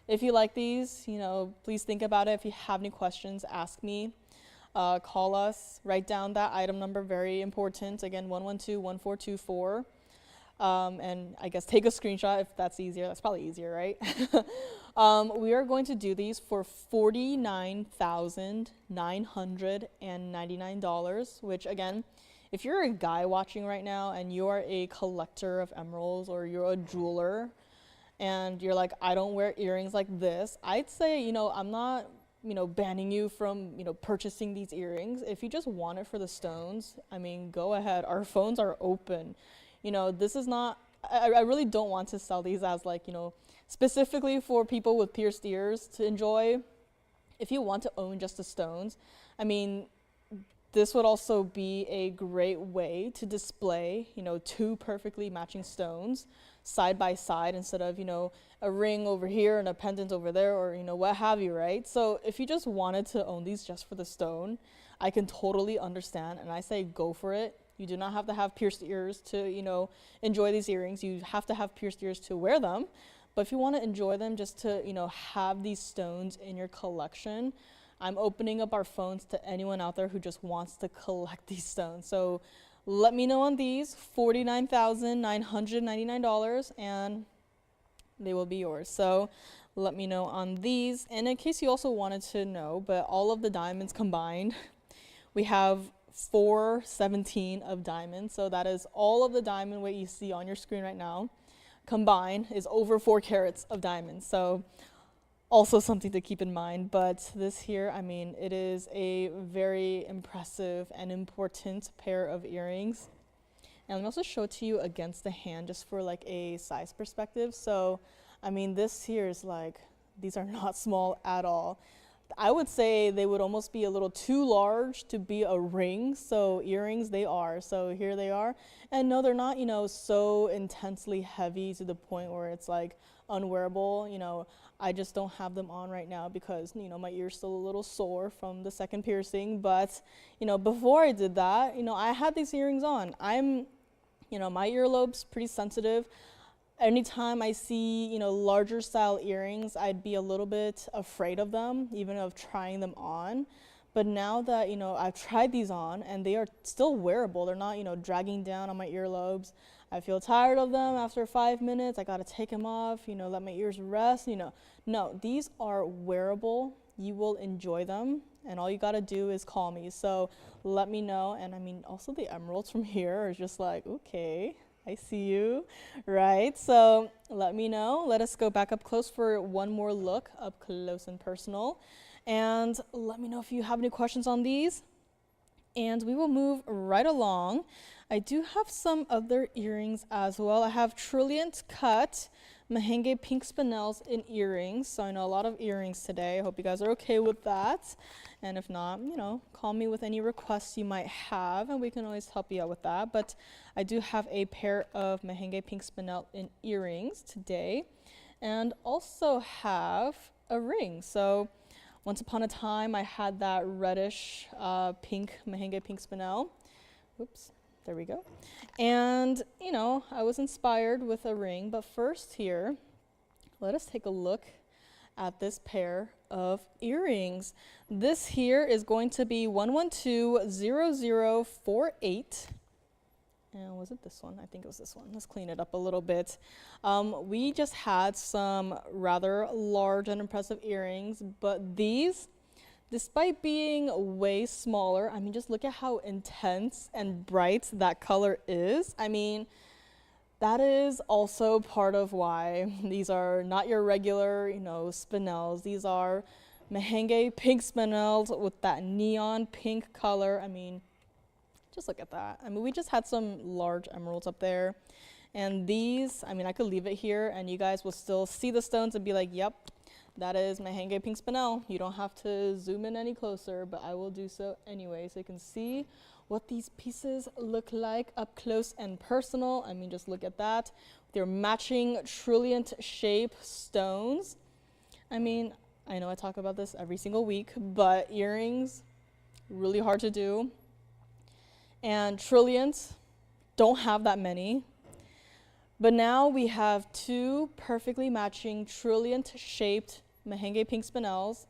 If you like these, please think about it. If you have any questions, ask me. Call us, write down that item number, very important. Again, 112-1424. And I guess take a screenshot if that's easier. That's probably easier, right? We are going to do these for $49,999, which again, if you're a guy watching right now and you are a collector of emeralds or you're a jeweler and you're like, I don't wear earrings like this, I'd say, I'm not banning you from, purchasing these earrings. If you just want it for the stones, go ahead. Our phones are open. This is not, I really don't want to sell these as specifically for people with pierced ears to enjoy. If you want to own just the stones, this would also be a great way to display, two perfectly matching stones side by side instead of, a ring over here and a pendant over there or, what have you, right? So if you just wanted to own these just for the stone, I can totally understand. And I say go for it. You do not have to have pierced ears to, enjoy these earrings. You have to have pierced ears to wear them. But if you want to enjoy them just to, have these stones in your collection, I'm opening up our phones to anyone out there who just wants to collect these stones. So let me know on these, $49,999, and they will be yours. So let me know on these. And in case you also wanted to know, but all of the diamonds combined, we have 417 of diamonds. So that is all of the diamond weight you see on your screen right now combined is over 4 carats of diamonds. So also something to keep in mind. But this here, it is a very impressive and important pair of earrings. And let me also show it to you against the hand just for like a size perspective. So, this here is these are not small at all. I would say they would almost be a little too large to be a ring. So earrings, they are. So here they are. And no, they're not, so intensely heavy to the point where it's unwearable. I just don't have them on right now because, my ear's still a little sore from the second piercing. But, before I did that, I had these earrings on. My earlobe's pretty sensitive. Anytime I see, larger style earrings, I'd be a little bit afraid of them, even of trying them on. But now that, I've tried these on and they are still wearable, they're not, dragging down on my earlobes. I feel tired of them after 5 minutes. I got to take them off, let my ears rest, No, these are wearable. You will enjoy them. And all you got to do is call me. So let me know. And also the emeralds from here are just okay, I see you, right? So let me know. Let us go back up close for one more look, up close and personal. And let me know if you have any questions on these. And we will move right along. I do have some other earrings as well. I have Trilliant Cut Mahenge Pink Spinels in earrings. So I know a lot of earrings today. I hope you guys are okay with that. And if not, call me with any requests you might have, and we can always help you out with that. But I do have a pair of Mahenge Pink Spinel in earrings today, and also have a ring. So once upon a time, I had that reddish pink Mahenge Pink Spinel. Oops. There we go. And, I was inspired with a ring. But first here, let us take a look at this pair of earrings. This here is going to be 1120048. And was it this one? I think it was this one. Let's clean it up a little bit. We just had some rather large and impressive earrings, but these, despite being way smaller, just look at how intense and bright that color is. That is also part of why these are not your regular, spinels. These are Merengue pink spinels with that neon pink color. I mean, just look at that. I mean, we just had some large emeralds up there. And these, I mean, I could leave it here and you guys will still see the stones and be like, yep, that is Merengue pink spinel. You don't have to zoom in any closer, but I will do so anyway. So you can see what these pieces look like up close and personal. I mean, just look at that. They're matching trilliant shape stones. I mean, I know I talk about this every single week, but earrings, really hard to do. And trilliants don't have that many. But now we have two perfectly matching trilliant shaped Merengue pink spinels,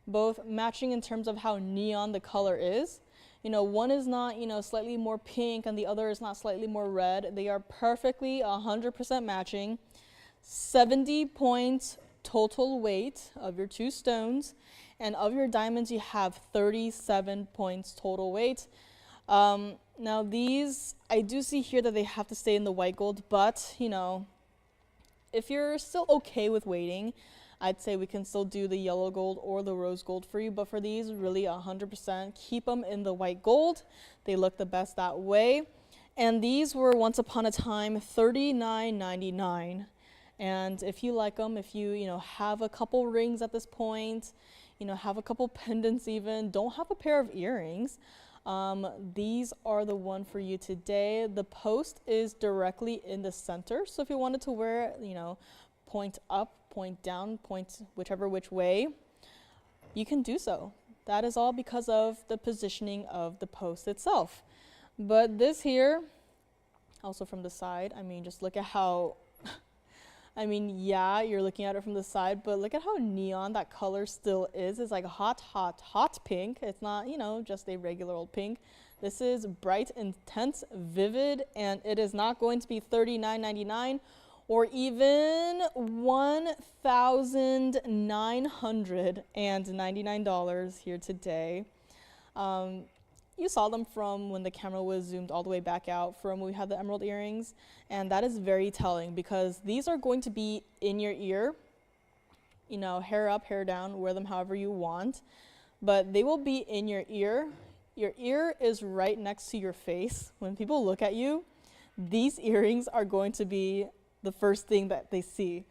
both matching in terms of how neon the color is. You know, one is not, you know, slightly more pink and the other is not slightly more red. They are perfectly 100% matching. 70 points total weight of your two stones, and of your diamonds you have 37 points total weight. Now these, I do see here that they have to stay in the white gold, but you know, if you're still okay with waiting, I'd say we can still do the yellow gold or the rose gold for you, but for these, really 100% keep them in the white gold. They look the best that way. And these were once upon a time $39.99. And if you like them, if you know, have a couple rings at this point, you know, have a couple pendants even, don't have a pair of earrings, these are the one for you today. The post is directly in the center, so if you wanted to wear it, you know, point up, point down, point which way, you can do so. That is all because of the positioning of the post itself. But this here, also from the side, I mean, just look at how I mean, yeah, you're looking at it from the side, but look at how neon that color still is. It's like hot, hot, hot pink. It's not, you know, just a regular old pink. This is bright, intense, vivid, and it is not going to be $39.99 or even $1,999 here today. You saw them from when the camera was zoomed all the way back out from when we had the emerald earrings, and that is very telling because these are going to be in your ear, you know, hair up, hair down, wear them however you want, but they will be in your ear. Your ear is right next to your face. When people look at you, these earrings are going to be the first thing that they see.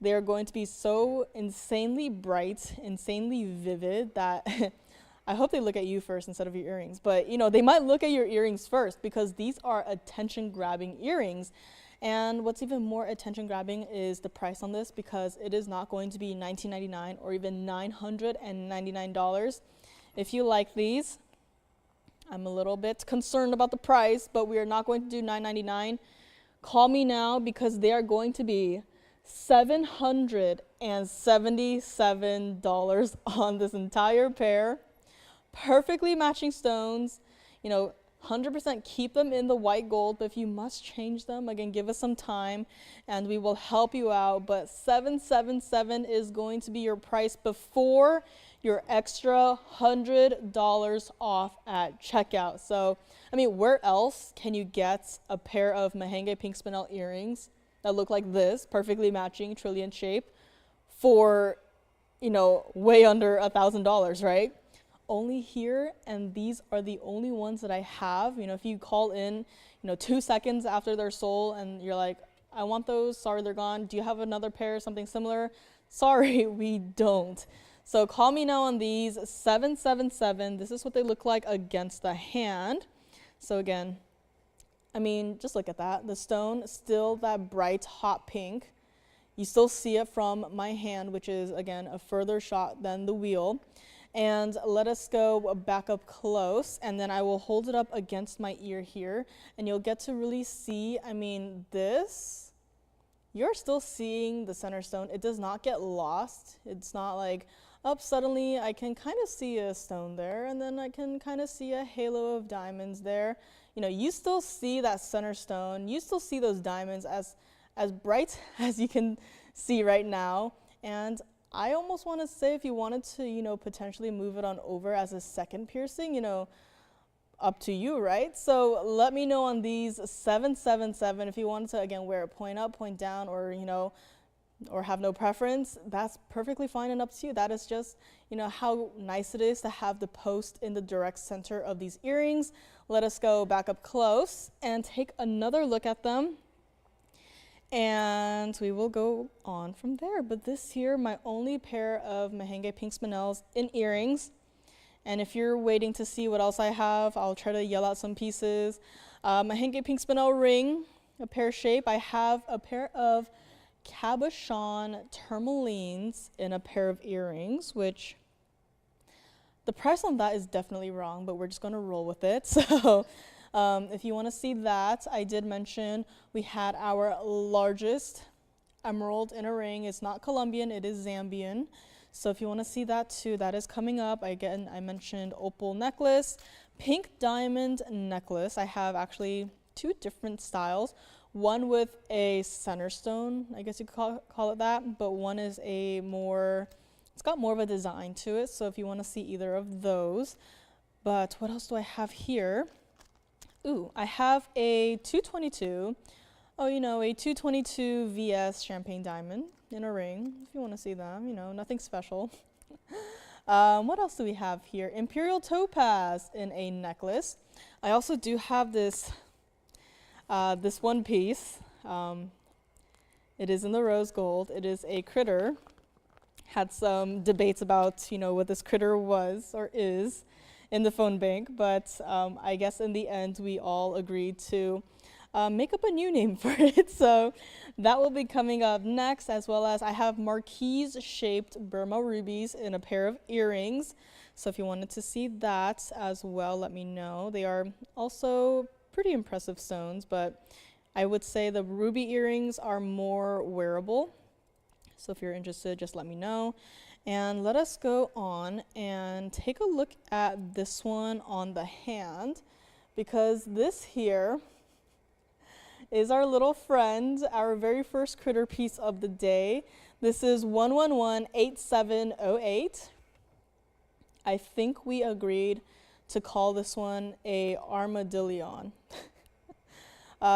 They are going to be so insanely bright, insanely vivid that I hope they look at you first instead of your earrings, but you know, they might look at your earrings first because these are attention grabbing earrings. And what's even more attention grabbing is the price on this, because it is not going to be $19.99 or even $999. If you like these, I'm a little bit concerned about the price, but we are not going to do $9.99. Call me now because they are going to be $777 on this entire pair. Perfectly matching stones, you know, 100% keep them in the white gold, but if you must change them, again, give us some time and we will help you out. But $777 is going to be your price before your extra $100 off at checkout. So, I mean, where else can you get a pair of Merengue pink spinel earrings that look like this, perfectly matching, trillion shape, for, you know, way under $1,000, right? Only here, and these are the only ones that I have. You know, if you call in, you know, 2 seconds after they're sold and you're like, I want those, sorry, they're gone. Do you have another pair, something similar? Sorry, we don't. So call me now on these, 777. This is what they look like against the hand. So again, I mean, just look at that. The stone, still that bright, hot pink. You still see it from my hand, which is, again, a further shot than the wheel. And let us go back up close, and then I will hold it up against my ear here, and you'll get to really see, I mean, this, you're still seeing the center stone. It does not get lost. It's not like, oh, suddenly I can kind of see a stone there, and then I can kind of see a halo of diamonds there. You know, you still see that center stone. You still see those diamonds as bright as you can see right now. And I almost want to say, if you wanted to, you know, potentially move it on over as a second piercing, you know, up to you, right? So let me know on these 777 if you wanted to, again, wear it point up, point down, or, you know, or have no preference, that's perfectly fine and up to you. That is just, how nice it is to have the post in the direct center of these earrings. Let us go back up close and take another look at them. And we will go on from there. But this here, my only pair of Mahenge Pink Spinels in earrings. And if you're waiting to see what else I have, I'll try to yell out some pieces. Mahenge Pink Spinel ring, a pear shape. I have a pair of cabochon tourmalines in a pair of earrings, which the price on that is definitely wrong, but we're just going to roll with it. So if you want to see that, I did mention we had our largest emerald in a ring. It's not Colombian, it is Zambian. So if you want to see that too, that is coming up. Again, I mentioned opal necklace, pink diamond necklace. I have actually two different styles. One with a center stone, I guess you could call it that, but one is it's got more of a design to it. So if you want to see either of those. But what else do I have here? Ooh, I have a 222. A 222 VS champagne diamond in a ring, if you want to see them, nothing special. What else do we have here? Imperial topaz in a necklace. I also do have this one piece. It is in the rose gold. It is a critter. Had some debates about, what this critter was or is in the phone bank, but I guess in the end we all agreed to make up a new name for it. So that will be coming up next, as well as I have marquise-shaped Burma rubies in a pair of earrings. So if you wanted to see that as well, let me know. They are also pretty impressive stones, but I would say the ruby earrings are more wearable. So if you're interested, just let me know. And let us go on and take a look at this one on the hand, because this here is our little friend, our very first critter piece of the day. This is 1118708. I think we agreed to call this one a armadillion.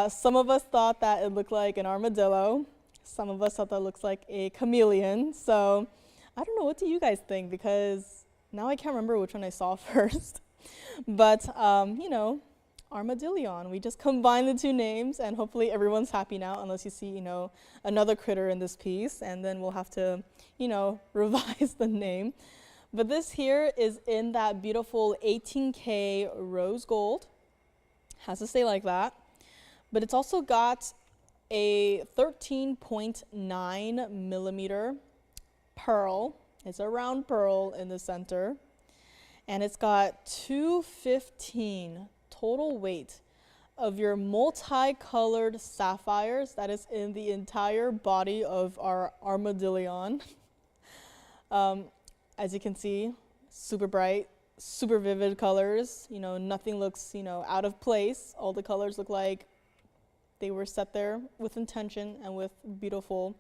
Some of us thought that it looked like an armadillo. Some of us thought that looks like a chameleon. So I don't know, what do you guys think? Because now I can't remember which one I saw first. But, armadillion. We just combined the two names, and hopefully everyone's happy now, unless you see, another critter in this piece, and then we'll have to, revise the name. But this here is in that beautiful 18K rose gold. Has to stay like that. But it's also got a 13.9 millimeter pearl. It's a round pearl in the center. And it's got 215 total weight of your multicolored sapphires that is in the entire body of our armadillion. As you can see, super bright, super vivid colors. Nothing looks, out of place. All the colors look like they were set there with intention and with beautiful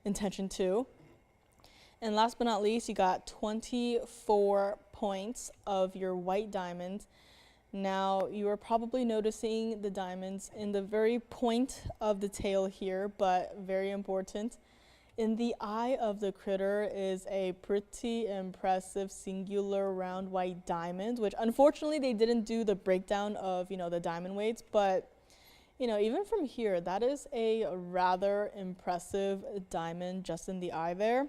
intention too. And last but not least, you got 24 points of your white diamond. Now, you are probably noticing the diamonds in the very point of the tail here, but very important. In the eye of the critter is a pretty impressive singular round white diamond, which unfortunately they didn't do the breakdown of, the diamond weights, but even from here, that is a rather impressive diamond just in the eye there.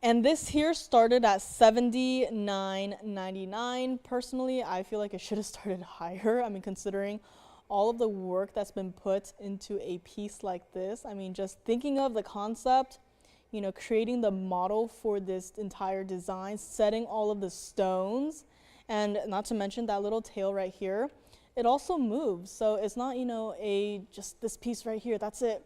And this here started at $79.99. Personally, I feel like it should have started higher. I mean, considering all of the work that's been put into a piece like this. I mean, just thinking of the concept, creating the model for this entire design, setting all of the stones, and not to mention that little tail right here. It also moves, so it's not, just this piece right here, that's it.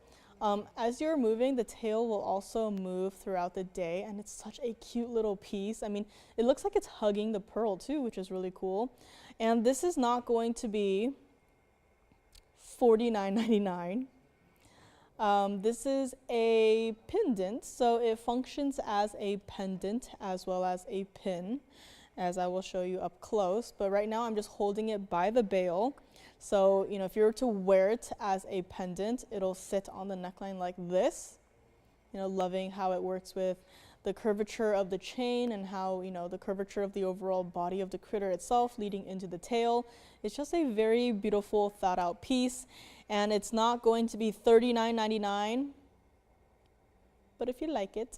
As you're moving, the tail will also move throughout the day, and it's such a cute little piece. I mean, it looks like it's hugging the pearl too, which is really cool. And this is not going to be $49.99. This is a pendant, so it functions as a pendant as well as a pin, as I will show you up close. But right now I'm just holding it by the bail. So, if you were to wear it as a pendant, it'll sit on the neckline like this. loving how it works with the curvature of the chain and how, the curvature of the overall body of the critter itself leading into the tail. It's just a very beautiful thought out piece, and it's not going to be $39.99, but if you like it,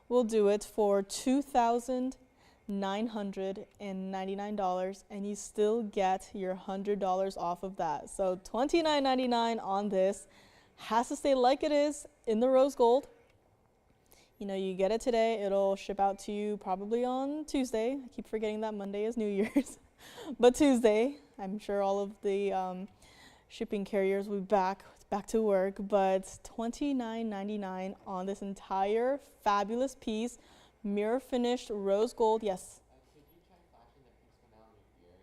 we'll do it for $2,999, and you still get your $100 off of that. So $29.99 on this. Has to stay like it is in the rose gold. You get it today, it'll ship out to you probably on Tuesday. I keep forgetting that Monday is New Year's. But Tuesday, I'm sure all of the shipping carriers will be back to work. But $29.99 on this entire fabulous piece, mirror finished rose gold. Yes? Could you try flashing the pink spinel on the ear?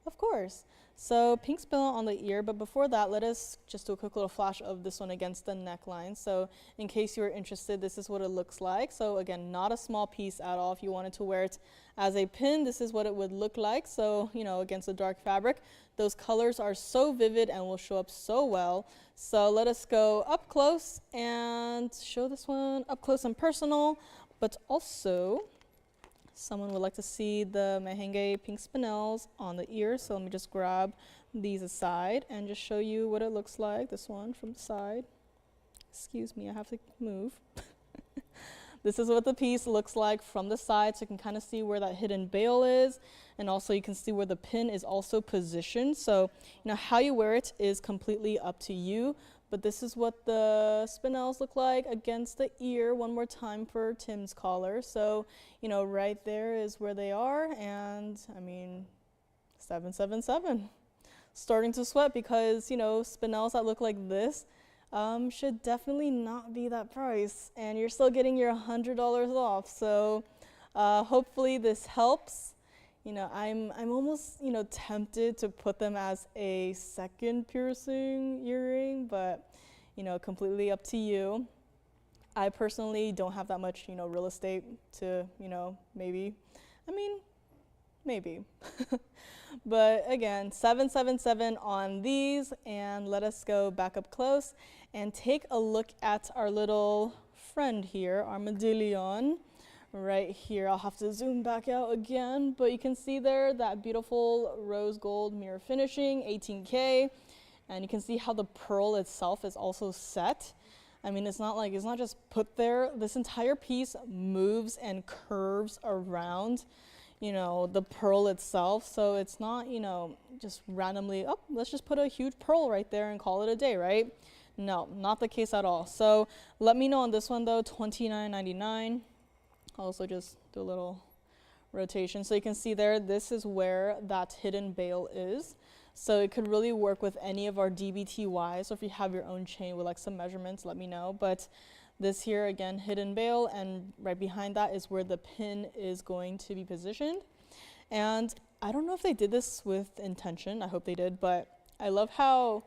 Of course. So pink spinel on the ear, but before that, let us just do a quick little flash of this one against the neckline. So in case you are interested, this is what it looks like. So again, not a small piece at all. If you wanted to wear it as a pin, this is what it would look like. So, against the dark fabric, those colors are so vivid and will show up so well. So let us go up close and show this one up close and personal, but also someone would like to see the merengue pink spinels on the ear. So let me just grab these aside and just show you what it looks like. This one from the side. Excuse me, I have to move. This is what the piece looks like from the side, so you can kind of see where that hidden bail is, and also you can see where the pin is also positioned. So, how you wear it is completely up to you, but this is what the spinels look like against the ear one more time for Tim's collar. So, right there is where they are, and 777. Starting to sweat because, spinels that look like this should definitely not be that price, and you're still getting your $100 off. So hopefully this helps. I'm almost tempted to put them as a second piercing earring, but completely up to you. I personally don't have that much real estate to maybe. But again, 777 on these, and let us go back up close and take a look at our little friend here, armadillo, right here. I'll have to zoom back out again, but you can see there that beautiful rose gold mirror finishing, 18K, and you can see how the pearl itself is also set. It's not just put there. This entire piece moves and curves around the pearl itself. So it's not, just randomly, let's just put a huge pearl right there and call it a day, right? No, not the case at all. So let me know on this one though, $29.99. I'll also just do a little rotation. So you can see there, this is where that hidden bail is. So it could really work with any of our DBTYs. So if you have your own chain with some measurements, let me know. But this here, again, hidden bail, and right behind that is where the pin is going to be positioned. And I don't know if they did this with intention. I hope they did, but I love how,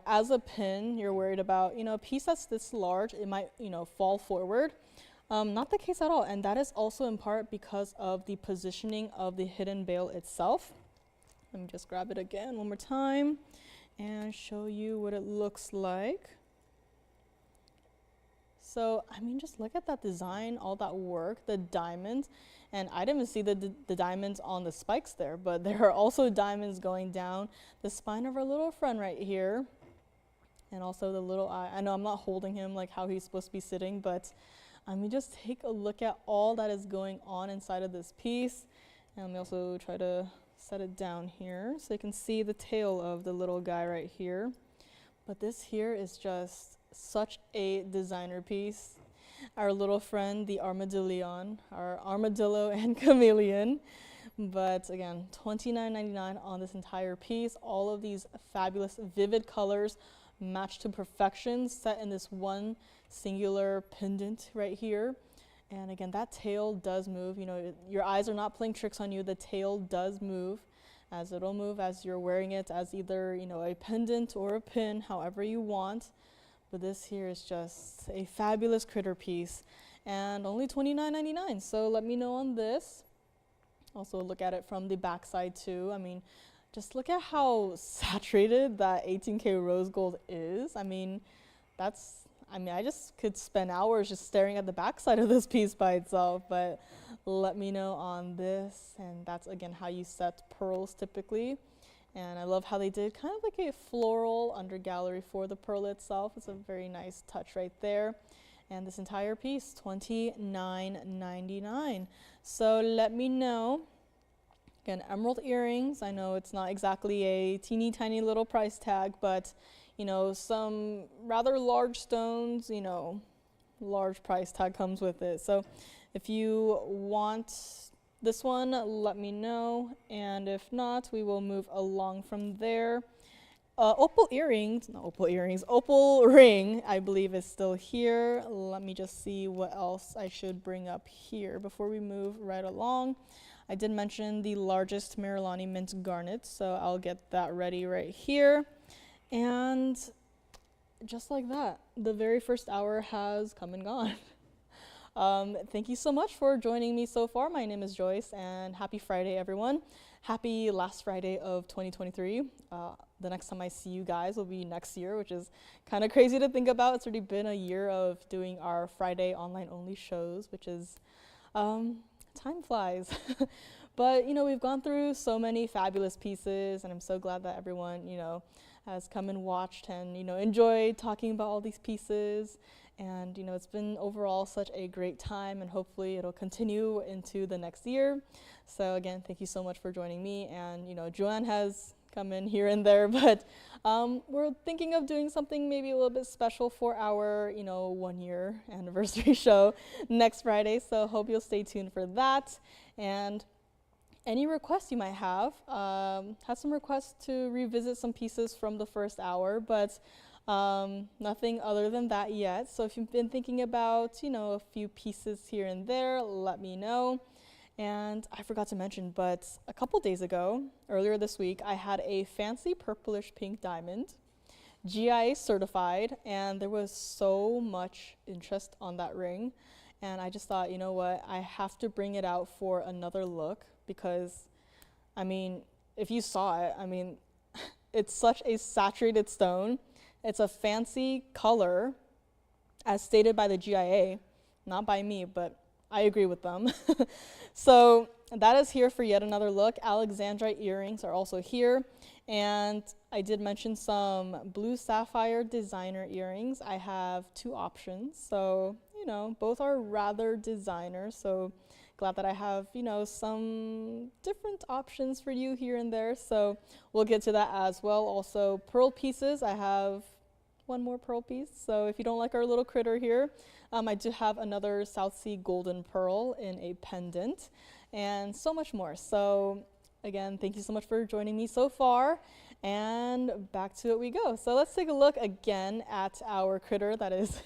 as a pin, you're worried about, a piece that's this large, it might, fall forward. Not the case at all, and that is also in part because of the positioning of the hidden bail itself. Let me just grab it again one more time and show you what it looks like. So, just look at that design, all that work, the diamonds. And I didn't even see the diamonds on the spikes there, but there are also diamonds going down the spine of our little friend right here. And also the little eye. I know I'm not holding him like how he's supposed to be sitting, but just take a look at all that is going on inside of this piece. And let me also try to set it down here so you can see the tail of the little guy right here. But this here is just such a designer piece. Our little friend, the armadillo, our armadillo and chameleon. But again, $29.99 on this entire piece. All of these fabulous, vivid colors matched to perfection, set in this one singular pendant right here. And again, that tail does move. Your eyes are not playing tricks on you. The tail does move, as it'll move as you're wearing it as either, a pendant or a pin, however you want. But this here is just a fabulous critter piece, and only $29.99. So let me know on this. Also look at it from the back side too. Just look at how saturated that 18K rose gold is. That's I mean, I just could spend hours just staring at the backside of this piece by itself, but let me know on this. And that's again how you set pearls typically. And I love how they did kind of like a floral under gallery for the pearl itself. It's a very nice touch right there. And this entire piece, $29.99. So let me know. Again, emerald earrings. I know it's not exactly a teeny tiny little price tag, but you know, some rather large stones, you know, large price tag comes with it. So if you want this one, let me know. And if not, we will move along from there. Opal earrings, not opal earrings, opal ring, I believe is still here. Let me just see what else I should bring up here before we move right along. I did mention the largest Marilani mint garnet, so I'll get that ready right here. And just like that, the very first hour has come and gone. Thank you so much for joining me so far. My name is Joyce, and happy Friday, everyone. Happy last Friday of 2023. The next time I see you guys will be next year, which is kind of crazy to think about. It's already been a year of doing our Friday online only shows, which is, time flies. But, you know, we've gone through so many fabulous pieces, and I'm so glad that everyone, you know, has come and watched and, you know, enjoyed talking about all these pieces. And, you know, it's been overall such a great time, and hopefully it'll continue into the next year. So again, thank you so much for joining me. And, you know, Joanne has come in here and there, but we're thinking of doing something maybe a little bit special for our, you know, 1-year anniversary show next Friday. So hope you'll stay tuned for that. And any requests you might have, had some requests to revisit some pieces from the first hour, but nothing other than that yet. So if you've been thinking about, you know, a few pieces here and there, let me know. And I forgot to mention, but a couple days ago, earlier this week, I had a fancy purplish pink diamond, GIA certified, and there was so much interest on that ring. And I just thought, you know what, I have to bring it out for another look because, I mean, if you saw it, I mean, it's such a saturated stone. It's a fancy color, as stated by the GIA, not by me, but I agree with them. So that is here for yet another look. Alexandrite earrings are also here. And I did mention some blue sapphire designer earrings. I have 2 options. So, you know, both are rather designer. So glad that I have, you know, some different options for you here and there. So we'll get to that as well. Also, pearl pieces. I have 1 more pearl piece. So if you don't like our little critter here, I do have another South Sea golden pearl in a pendant and so much more. So again, thank you so much for joining me so far, and back to it we go. So let's take a look again at our critter that is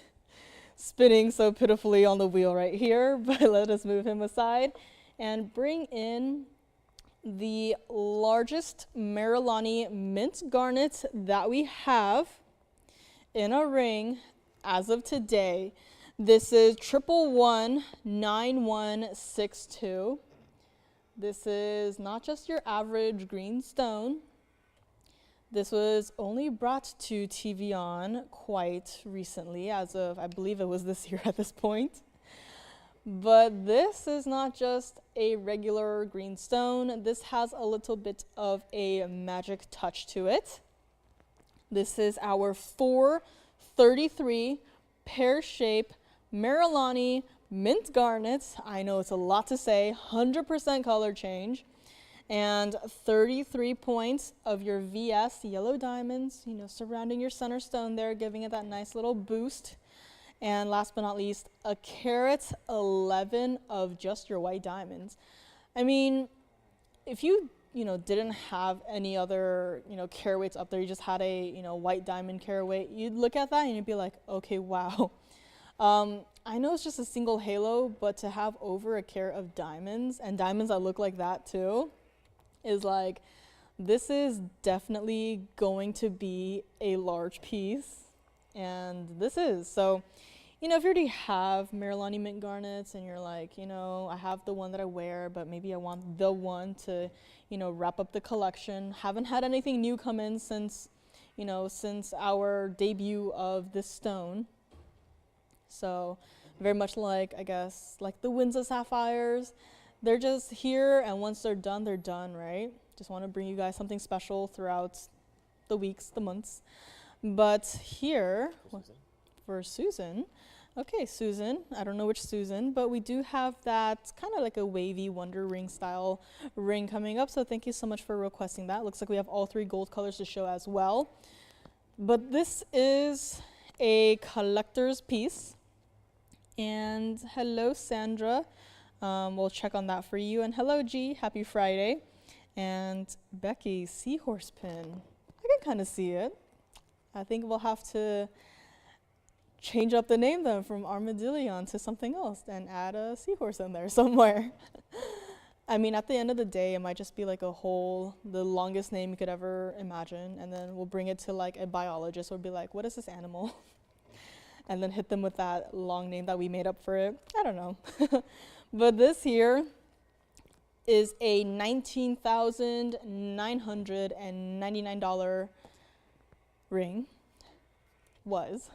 spinning so pitifully on the wheel right here, but let us move him aside and bring in the largest Marilani mint garnet that we have in a ring as of today. This is 1119162. This is not just your average green stone. This was only brought to TVON quite recently, as of, I believe it was this year at this point. But this is not just a regular green stone. This has a little bit of a magic touch to it. This is our 433 pear-shaped Marilani mint garnet. I know it's a lot to say, 100% color change, and 33 points of your VS yellow diamonds, you know, surrounding your center stone there, giving it that nice little boost. And last but not least, a carat 11 of just your white diamonds. I mean, if you know, didn't have any other, you know, carat weights up there, you just had a, you know, white diamond carat weight, you'd look at that and you'd be like, okay, wow. I know it's just a single halo, but to have over a carat of diamonds, and diamonds that look like that too, is like, this is definitely going to be a large piece. And this is. So, you know, if you already have Marilani mint garnets and you're like, you know, I have the one that I wear, but maybe I want the one to, you know, wrap up the collection. Haven't had anything new come in since, you know, since our debut of this stone. So very much like, I guess, like the Windsor Sapphires. They're just here, and once they're done, right? Just want to bring you guys something special throughout the weeks, the months. But here, for Susan, okay, Susan, I don't know which Susan, but we do have that kind of like a wavy Wonder Ring style ring coming up. So thank you so much for requesting that. Looks like we have all three gold colors to show as well. But this is a collector's piece. And hello, Sandra. We'll check on that for you. And hello, G. Happy Friday. And Becky, seahorse pin. I can kind of see it. I think we'll have to change up the name then from Armadillion to something else and add a seahorse in there somewhere. I mean, at the end of the day, it might just be like the longest name you could ever imagine. And then we'll bring it to like a biologist. We'll be like, what is this animal? And then hit them with that long name that we made up for it. I don't know. But this here is a $19,999 ring. Was.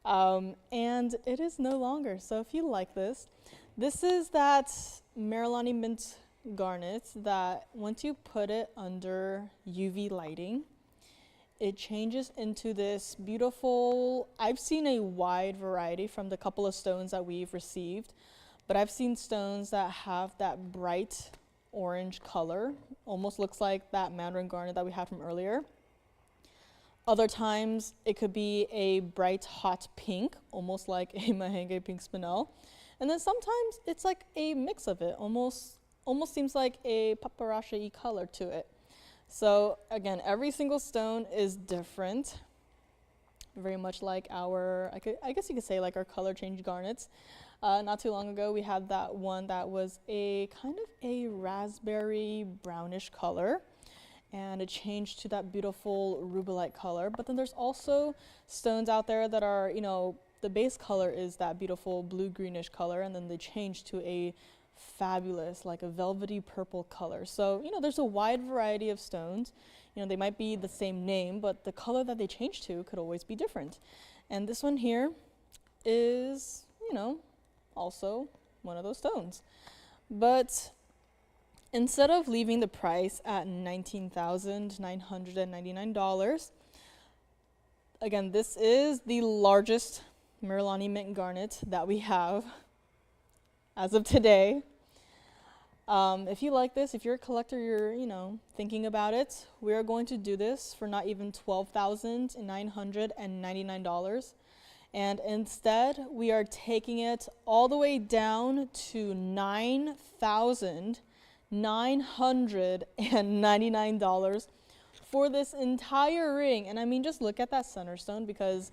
And it is no longer. So if you like this is that Marilani Mint garnet that once you put it under UV lighting, it changes into this beautiful, I've seen a wide variety from the couple of stones that we've received, but I've seen stones that have that bright orange color, almost looks like that Mandarin garnet that we had from earlier. Other times it could be a bright hot pink, almost like a Mahenge pink spinel. And then sometimes it's like a mix of it, almost seems like a paparacha-y color to it. So again, every single stone is different, very much like I guess you could say like our color change garnets. Not too long ago, we had that one that was a kind of a raspberry brownish color, and it changed to that beautiful rubellite color. But then there's also stones out there that are, the base color is that beautiful blue-greenish color, and then they change to a fabulous, like a velvety purple color. So, there's a wide variety of stones. They might be the same name, but the color that they change to could always be different. And this one here is, also one of those stones. But instead of leaving the price at $19,999, again, this is the largest Marilani Mint garnet that we have as of today. If you like this, if you're a collector, you're, thinking about it, we are going to do this for not even $12,999. And instead, we are taking it all the way down to $9,999 for this entire ring. And I mean, just look at that center stone, because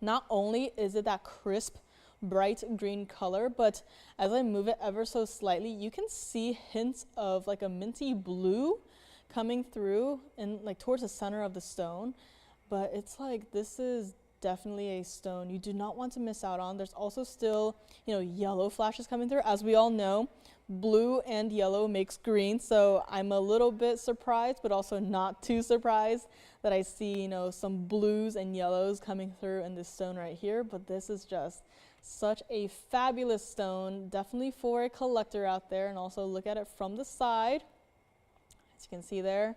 not only is it that crisp, bright green color, but as I move it ever so slightly, you can see hints of like a minty blue coming through and like towards the center of the stone. But it's like, this is definitely a stone you do not want to miss out on. There's also still, yellow flashes coming through. As we all know, blue and yellow makes green, so I'm a little bit surprised, but also not too surprised that I see, some blues and yellows coming through in this stone right here. But this is just such a fabulous stone, definitely for a collector out there. And also look at it from the side. As you can see there,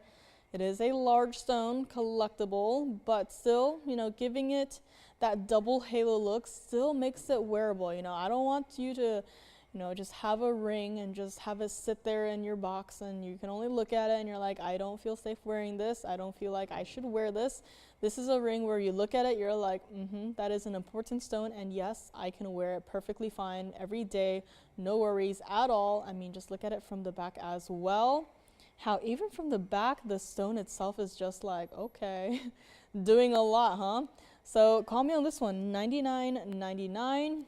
it is a large stone, collectible, but still, giving it that double halo look still makes it wearable. I don't want you to, just have a ring and just have it sit there in your box and you can only look at it and you're like, I don't feel safe wearing this. I don't feel like I should wear this. This is a ring where you look at it, you're like, that is an important stone, and yes, I can wear it perfectly fine every day, no worries at all. I mean, just look at it from the back as well. How even from the back, the stone itself is just like, okay, doing a lot, huh? So call me on this one, $99.99.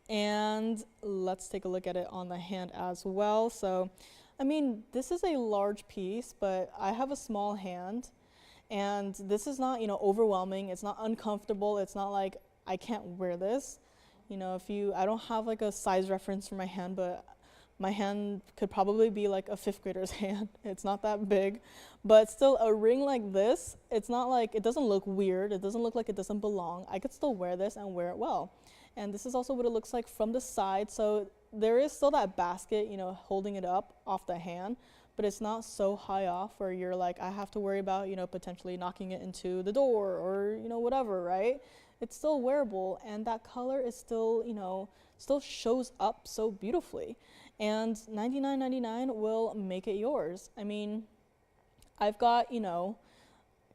And let's take a look at it on the hand as well. So, I mean, this is a large piece, but I have a small hand. And this is not, overwhelming. It's not uncomfortable. It's not like I can't wear this. I don't have like a size reference for my hand, but my hand could probably be like a fifth grader's hand. It's not that big, but still a ring like this, it's not like, it doesn't look weird. It doesn't look like it doesn't belong. I could still wear this and wear it well. And this is also what it looks like from the side. So there is still that basket, you know, holding it up off the hand, but it's not so high off where you're like, I have to worry about, you know, potentially knocking it into the door or, you know, whatever, right? It's still wearable, and that color is still, you know, still shows up so beautifully. And $99.99 will make it yours. I mean, I've got, you know,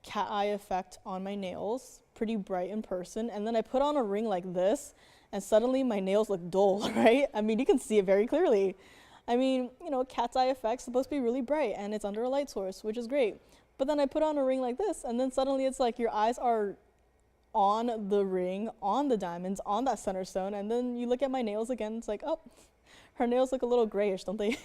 cat eye effect on my nails, pretty bright in person, and then I put on a ring like this, and suddenly my nails look dull, right? I mean, you can see it very clearly. I mean, you know, cat's eye effect's supposed to be really bright, and it's under a light source, which is great. But then I put on a ring like this, and then suddenly it's like your eyes are on the ring, on the diamonds, on that center stone, and then you look at my nails again, it's like, oh, her nails look a little grayish, don't they?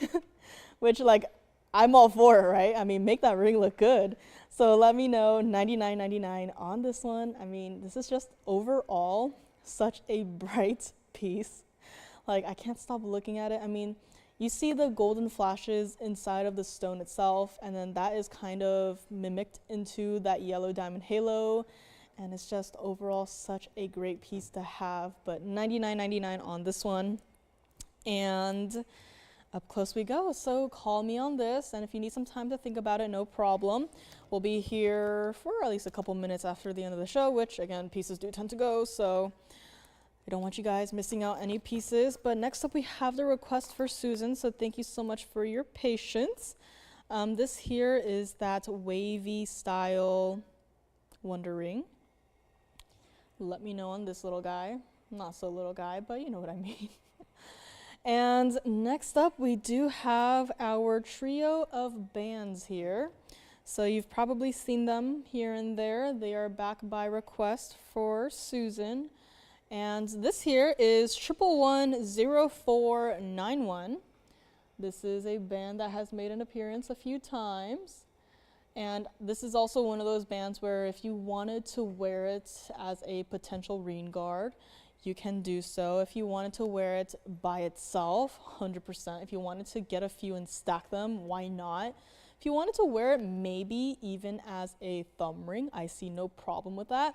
Which, like, I'm all for it, right? I mean, make that ring look good. So let me know, $99.99 on this one. I mean, this is just overall such a bright piece. Like, I can't stop looking at it. I mean, you see the golden flashes inside of the stone itself, and then that is kind of mimicked into that yellow diamond halo. And it's just overall such a great piece to have. But $99.99 on this one. And up close we go. So call me on this, and if you need some time to think about it, no problem. We'll be here for at least a couple minutes after the end of the show, which again, pieces do tend to go, so I don't want you guys missing out any pieces. But next up we have the request for Susan, so thank you so much for your patience. This here is that wavy style Wonder Ring. Let me know on this little guy. Not so little guy, but you know what I mean. And next up, we do have our trio of bands here. So you've probably seen them here and there. They are back by request for Susan. And this here is 1110491. This is a band that has made an appearance a few times. And this is also one of those bands where if you wanted to wear it as a potential rain guard, you can do so. If you wanted to wear it by itself, 100%. If you wanted to get a few and stack them, why not? If you wanted to wear it maybe even as a thumb ring, I see no problem with that.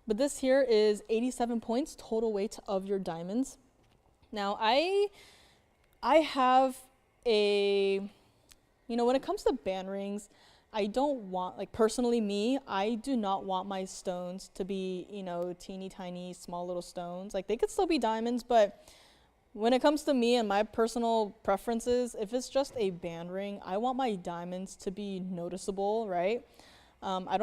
But this here is 87 points total weight of your diamonds. Now I have a, you know, when it comes to band rings, I don't want, like personally me, I do not want my stones to be, you know, teeny tiny, small little stones. Like they could still be diamonds, but when it comes to me and my personal preferences, if it's just a band ring, I want my diamonds to be noticeable, right? I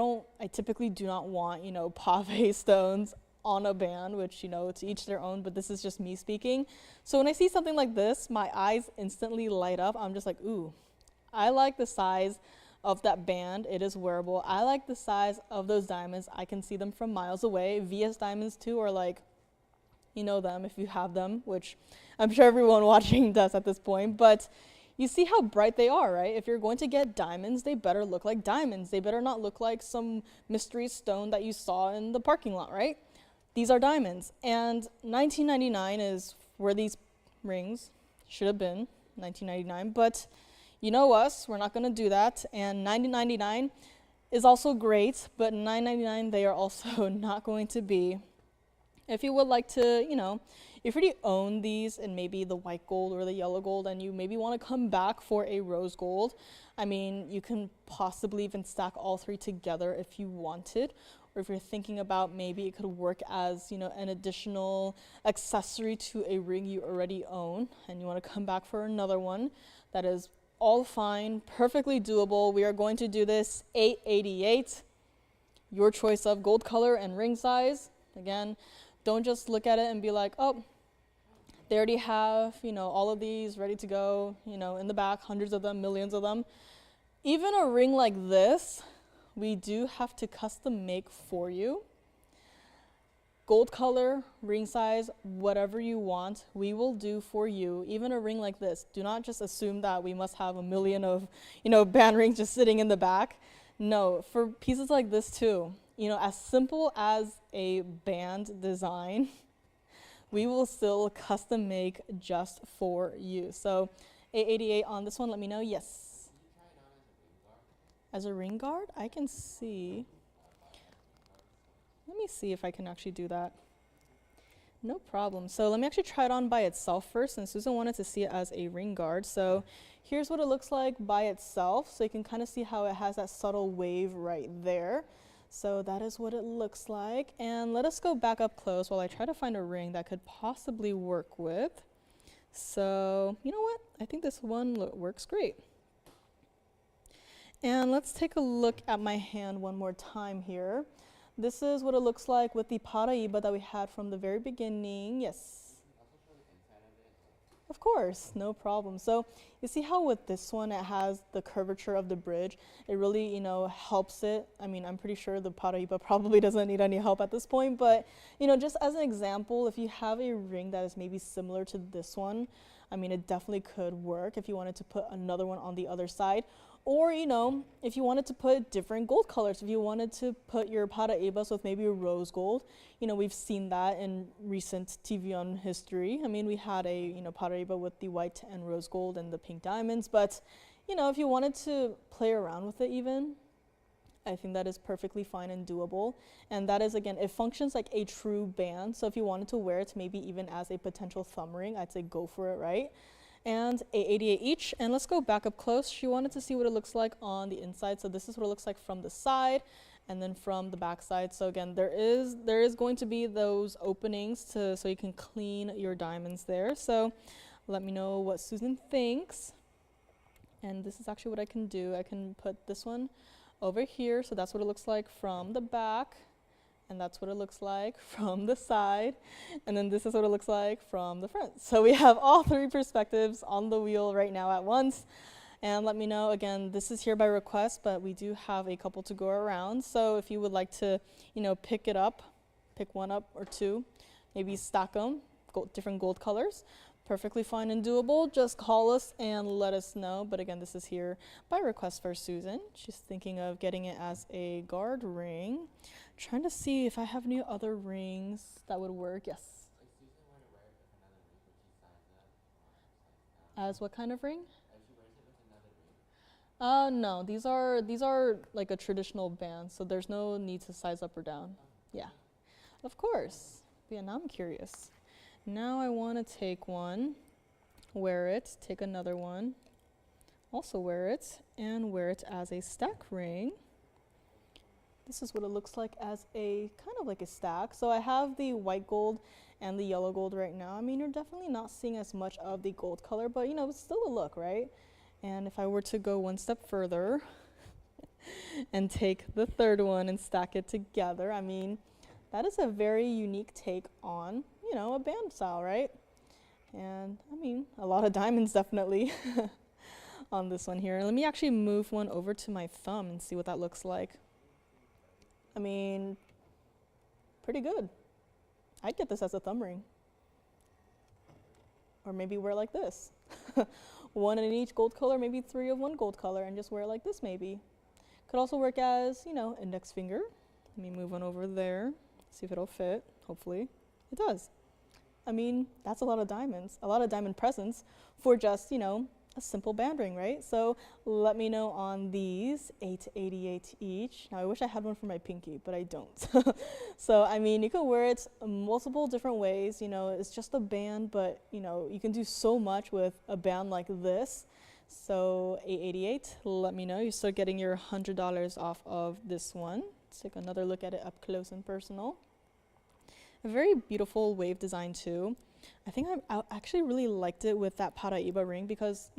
typically do not want, you know, pave stones on a band, which, you know, to each their own, but this is just me speaking. So when I see something like this, my eyes instantly light up. I'm just like, ooh, I like the size of that band. It is wearable. I like the size of those diamonds. I can see them from miles away. VS diamonds too are like, you know them if you have them, which I'm sure everyone watching does at this point, but you see how bright they are, right? If you're going to get diamonds, they better look like diamonds. They better not look like some mystery stone that you saw in the parking lot, right? These are diamonds. And $19.99 is where these rings should have been, $19.99, but you know us, we're not going to do that. And $90.99 is also great, but $9.99 they are also not going to be. If you would like to, you know, if you already own these in maybe the white gold or the yellow gold and you maybe want to come back for a rose gold, I mean, you can possibly even stack all three together if you wanted. Or if you're thinking about maybe it could work as, you know, an additional accessory to a ring you already own and you want to come back for another one, that is all fine, perfectly doable. We are going to do this $888. Your choice of gold color and ring size. Again, don't just look at it and be like, oh, they already have, you know, all of these ready to go, you know, in the back, hundreds of them, millions of them. Even a ring like this, we do have to custom make for you. Gold color, ring size, whatever you want, we will do for you. Even a ring like this, do not just assume that we must have a million of, you know, band rings just sitting in the back. No, for pieces like this too, you know, as simple as a band design, we will still custom make just for you. So 888 on this one, let me know. Yes. Could you try it on as a ring guard? As a ring guard, I can see. Let me see if I can actually do that. No problem. So let me actually try it on by itself first, and Susan wanted to see it as a ring guard. So here's what it looks like by itself. So you can kind of see how it has that subtle wave right there. So that is what it looks like. And let us go back up close while I try to find a ring that could possibly work with. So you know what? I think this one works great. And let's take a look at my hand one more time here. This is what it looks like with the Paraiba that we had from the very beginning. Yes. Also show the inside of it. Of course, no problem. So you see how with this one it has the curvature of the bridge. It really, helps it. I mean, I'm pretty sure the Paraiba probably doesn't need any help at this point, but just as an example, if you have a ring that is maybe similar to this one, I mean, it definitely could work if you wanted to put another one on the other side. Or, if you wanted to put different gold colors, if you wanted to put your paraibas with maybe a rose gold, we've seen that in recent TVON history. I mean, we had a, paraiba with the white and rose gold and the pink diamonds, but, if you wanted to play around with it even, I think that is perfectly fine and doable. And that is, again, it functions like a true band. So if you wanted to wear it maybe even as a potential thumb ring, I'd say go for it, right? And $888 each. And let's go back up close. She wanted to see what it looks like on the inside. So this is what it looks like from the side and then from the back side. So again, there is going to be those openings so you can clean your diamonds there. So let me know what Susan thinks. And this is actually what I can do. I can put this one over here. So that's what it looks like from the back. And that's what it looks like from the side. And then this is what it looks like from the front. So we have all three perspectives on the wheel right now at once. And let me know, again, this is here by request, but we do have a couple to go around. So if you would like to, pick it up, pick one up or two, maybe stack them, different gold colors. Perfectly fine and doable. Just call us and let us know. But again, this is here by request for Susan. She's thinking of getting it as a guard ring. Trying to see if I have any other rings that would work. Yes. If Susan were to wear it with another ring, would she size up or size down? As what kind of ring? If she wears it with another ring. No. These are like a traditional band, so there's no need to size up or down. Yeah. Of course. But yeah, now I'm curious. Now I want to take one, wear it, take another one, also wear it, and wear it as a stack ring. This is what it looks like as a kind of like a stack. So I have the white gold and the yellow gold right now. I mean, you're definitely not seeing as much of the gold color, but it's still a look, right? And if I were to go one step further and take the third one and stack it together, I mean, that is a very unique take on a band style, right? And I mean, a lot of diamonds definitely on this one here. Let me actually move one over to my thumb and see what that looks like. I mean, pretty good. I'd get this as a thumb ring. Or maybe wear like this. One in each gold color, maybe three of one gold color, and just wear like this maybe. Could also work as, index finger. Let me move one over there, see if it'll fit. Hopefully it does. I mean, that's a lot of diamonds, a lot of diamond presents for just, a simple band ring, right? So let me know on these, $888 each. Now I wish I had one for my pinky, but I don't. So, I mean, you can wear it multiple different ways, it's just a band, but you can do so much with a band like this. So $888, let me know. You're still getting your $100 off of this one. Let's take another look at it up close and personal. A very beautiful wave design too. I think I actually really liked it with that Paraiba ring because,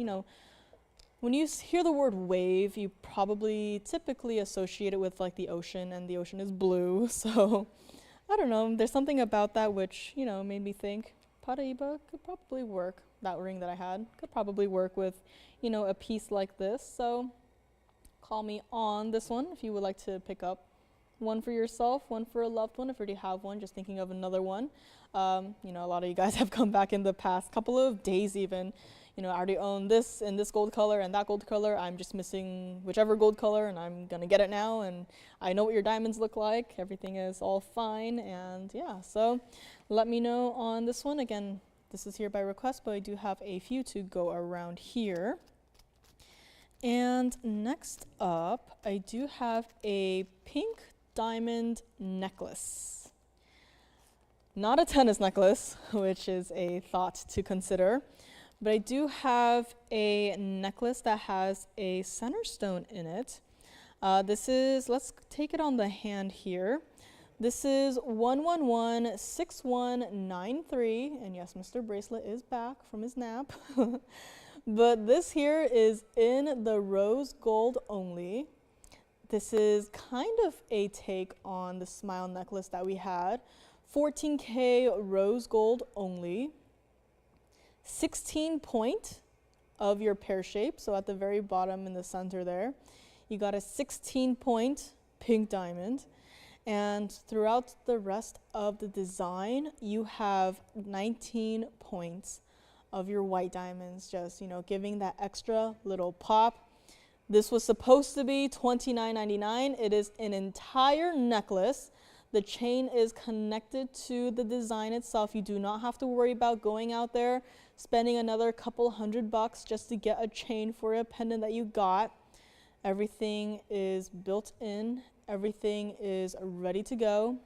when you hear the word wave, you probably typically associate it with like the ocean, and the ocean is blue. So I don't know, there's something about that which, made me think Paraiba could probably work. That ring that I had could probably work with, a piece like this. So call me on this one if you would like to pick up one for yourself, one for a loved one. If you already have one, just thinking of another one. A lot of you guys have come back in the past couple of days even. I already own this in this gold color and that gold color. I'm just missing whichever gold color, and I'm gonna get it now. And I know what your diamonds look like. Everything is all fine, and yeah. So let me know on this one. Again, This is here by request, but I do have a few to go around here. And next up, I do have a pink diamond necklace. Not a tennis necklace, which is a thought to consider, but I do have a necklace that has a center stone in it. This is, let's take it on the hand here. This is 1116193, and yes, Mr. Bracelet is back from his nap. But this here is in the rose gold only. This is kind of a take on the smile necklace that we had. 14K rose gold only. 16 point of your pear shape, so at the very bottom in the center there, you got a 16 point pink diamond. And throughout the rest of the design, you have 19 points of your white diamonds, just, you know, giving that extra little pop. This was supposed to be $29.99. It is an entire necklace. The chain is connected to the design itself. You do not have to worry about going out there, spending another couple $100 just to get a chain for a pendant that you got. Everything is built in. Everything is ready to go.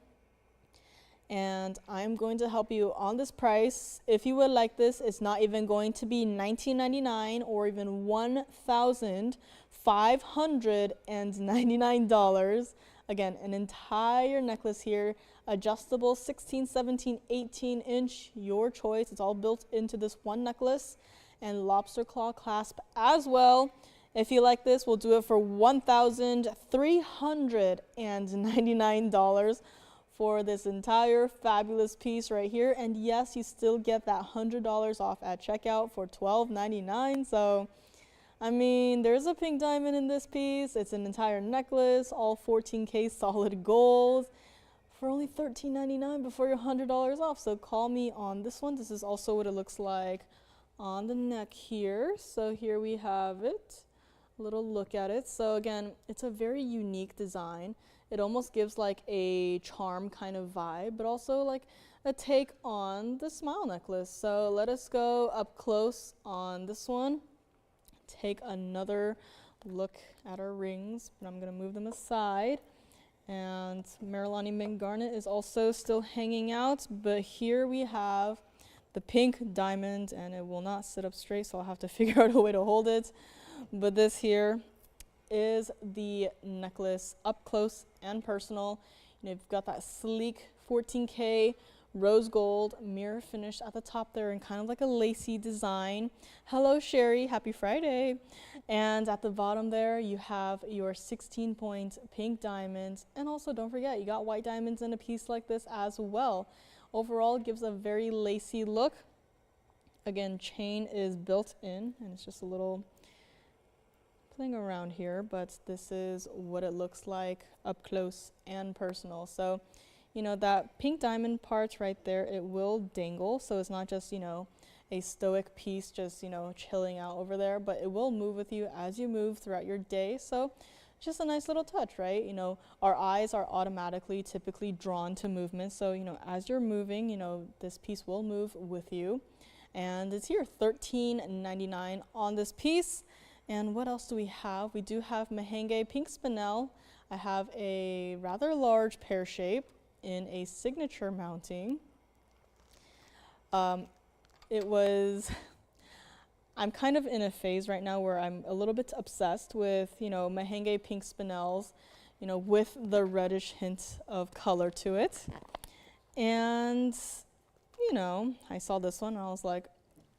And I'm going to help you on this price. If you would like this, it's not even going to be $19.99 or even $1,599. Again, an entire necklace here, adjustable 16, 17, 18 inch, your choice. It's all built into this one necklace, and lobster claw clasp as well. If you like this, we'll do it for $1,399 for this entire fabulous piece right here. And yes, you still get that $100 off at checkout for $12.99. So, I mean, there's a pink diamond in this piece. It's an entire necklace, all 14K solid gold for only $13.99 before your $100 off. So call me on this one. This is also what it looks like on the neck here. So here we have it. A little look at it. So again, it's a very unique design. It almost gives like a charm kind of vibe, but also like a take on the smile necklace. So let us go up close on this one. Take another look at our rings, but I'm going to move them aside. And Marilani Mint Garnet is also still hanging out, but here we have the pink diamond, and it will not sit up straight, so I'll have to figure out a way to hold it. But this here is the necklace up close and personal. You've got that sleek 14K rose gold mirror finish at the top there and kind of like a lacy design. Hello Sherry, happy Friday. And at the bottom there you have your 16 point pink diamonds, and also don't forget you got white diamonds in a piece like this as well. Overall it gives a very lacy look. Again, chain is built in and it's just a little thing around here, but this is what it looks like up close and personal. So you know, that pink diamond part right there, it will dangle. So it's not just, you know, a stoic piece just, you know, chilling out over there, but it will move with you as you move throughout your day. So just a nice little touch, right? You know, our eyes are automatically typically drawn to movement. So, you know, as you're moving, you know, this piece will move with you. And it's here, $13.99 on this piece. And what else do we have? We do have Mahenge Pink Spinel. I have a rather large pear shape in a signature mounting. I'm kind of in a phase right now where I'm a little bit obsessed with, you know, Mahenge Pink Spinels, you know, with the reddish hint of color to it. And, you know, I saw this one and I was like,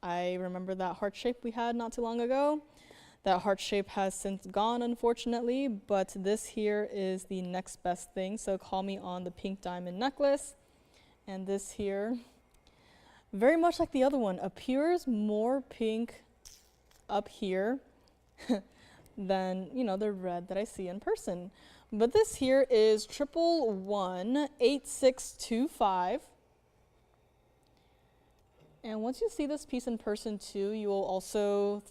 I remember that heart shape we had not too long ago. That heart shape has since gone, unfortunately, but this here is the next best thing. So call me on the pink diamond necklace. And this here, very much like the other one, appears more pink up here than, you know, the red that I see in person. But this here is 1118625. And once you see this piece in person too, you will also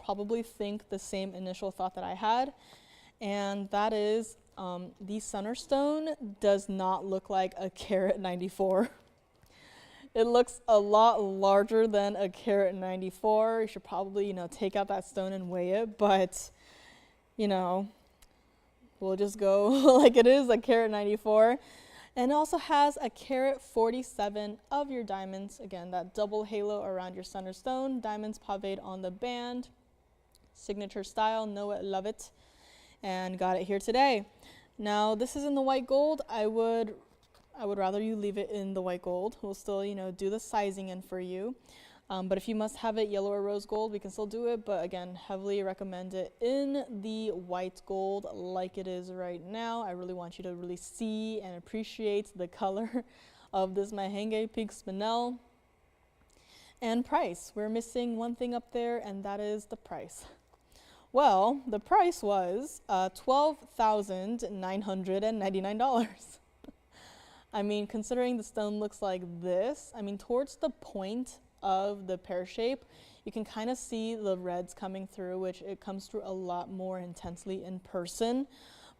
probably think the same initial thought that I had, and that is the center stone does not look like a carat 94. It looks a lot larger than a carat 94. You should probably, take out that stone and weigh it, but, you know, we'll just go like it is, a carat 94. And it also has a carat 47 of your diamonds. Again, that double halo around your center stone. Diamonds paved on the band. Signature style, know it, love it. And got it here today. Now, this is in the white gold. I would rather you leave it in the white gold. We'll still, do the sizing in for you. But if you must have it yellow or rose gold, we can still do it. But again, heavily recommend it in the white gold like it is right now. I really want you to really see and appreciate the color of this Mahenge Pink Spinel. And price. We're missing one thing up there, and that is the price. Well, the price was $12,999. I mean, considering the stone looks like this, towards the point of the pear shape, you can kind of see the reds coming through, which it comes through a lot more intensely in person.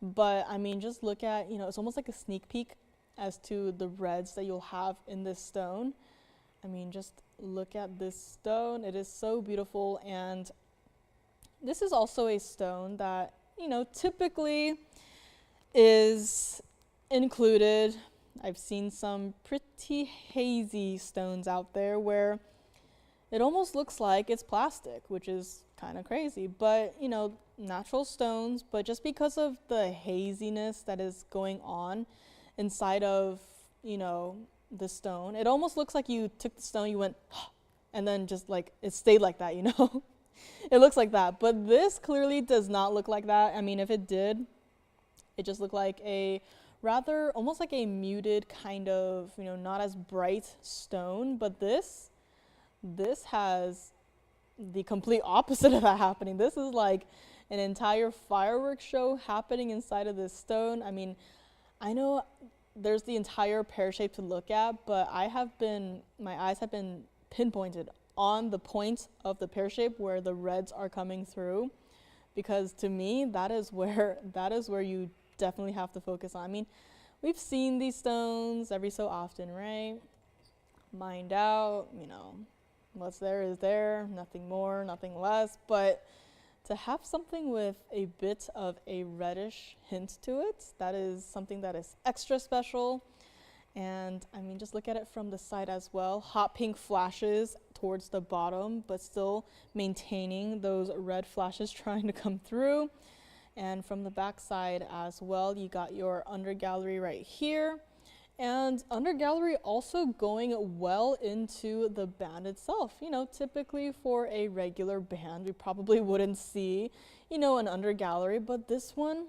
But just look at, it's almost like a sneak peek as to the reds that you'll have in this stone. Just look at this stone. It is so beautiful. And this is also a stone that, typically is included. I've seen some pretty hazy stones out there where it almost looks like it's plastic, which is kind of crazy. But, natural stones, but just because of the haziness that is going on inside of, the stone, it almost looks like you took the stone, you went, and then just like it stayed like that, It looks like that. But this clearly does not look like that. If it did, it just looked like a rather almost like a muted kind of, not as bright stone. But this has the complete opposite of that happening. This is like an entire fireworks show happening inside of this stone. I know there's the entire pear shape to look at, but my eyes have been pinpointed on the point of the pear shape where the reds are coming through, because to me, that is where you definitely have to focus on. We've seen these stones every so often, right? Mined out, what's there is there, nothing more, nothing less. But to have something with a bit of a reddish hint to it, that is something that is extra special. And just look at it from the side as well. Hot pink flashes towards the bottom, but still maintaining those red flashes trying to come through. And from the back side as well, you got your under gallery right here. And under gallery also going well into the band itself. Typically for a regular band, we probably wouldn't see, an under gallery, but this one,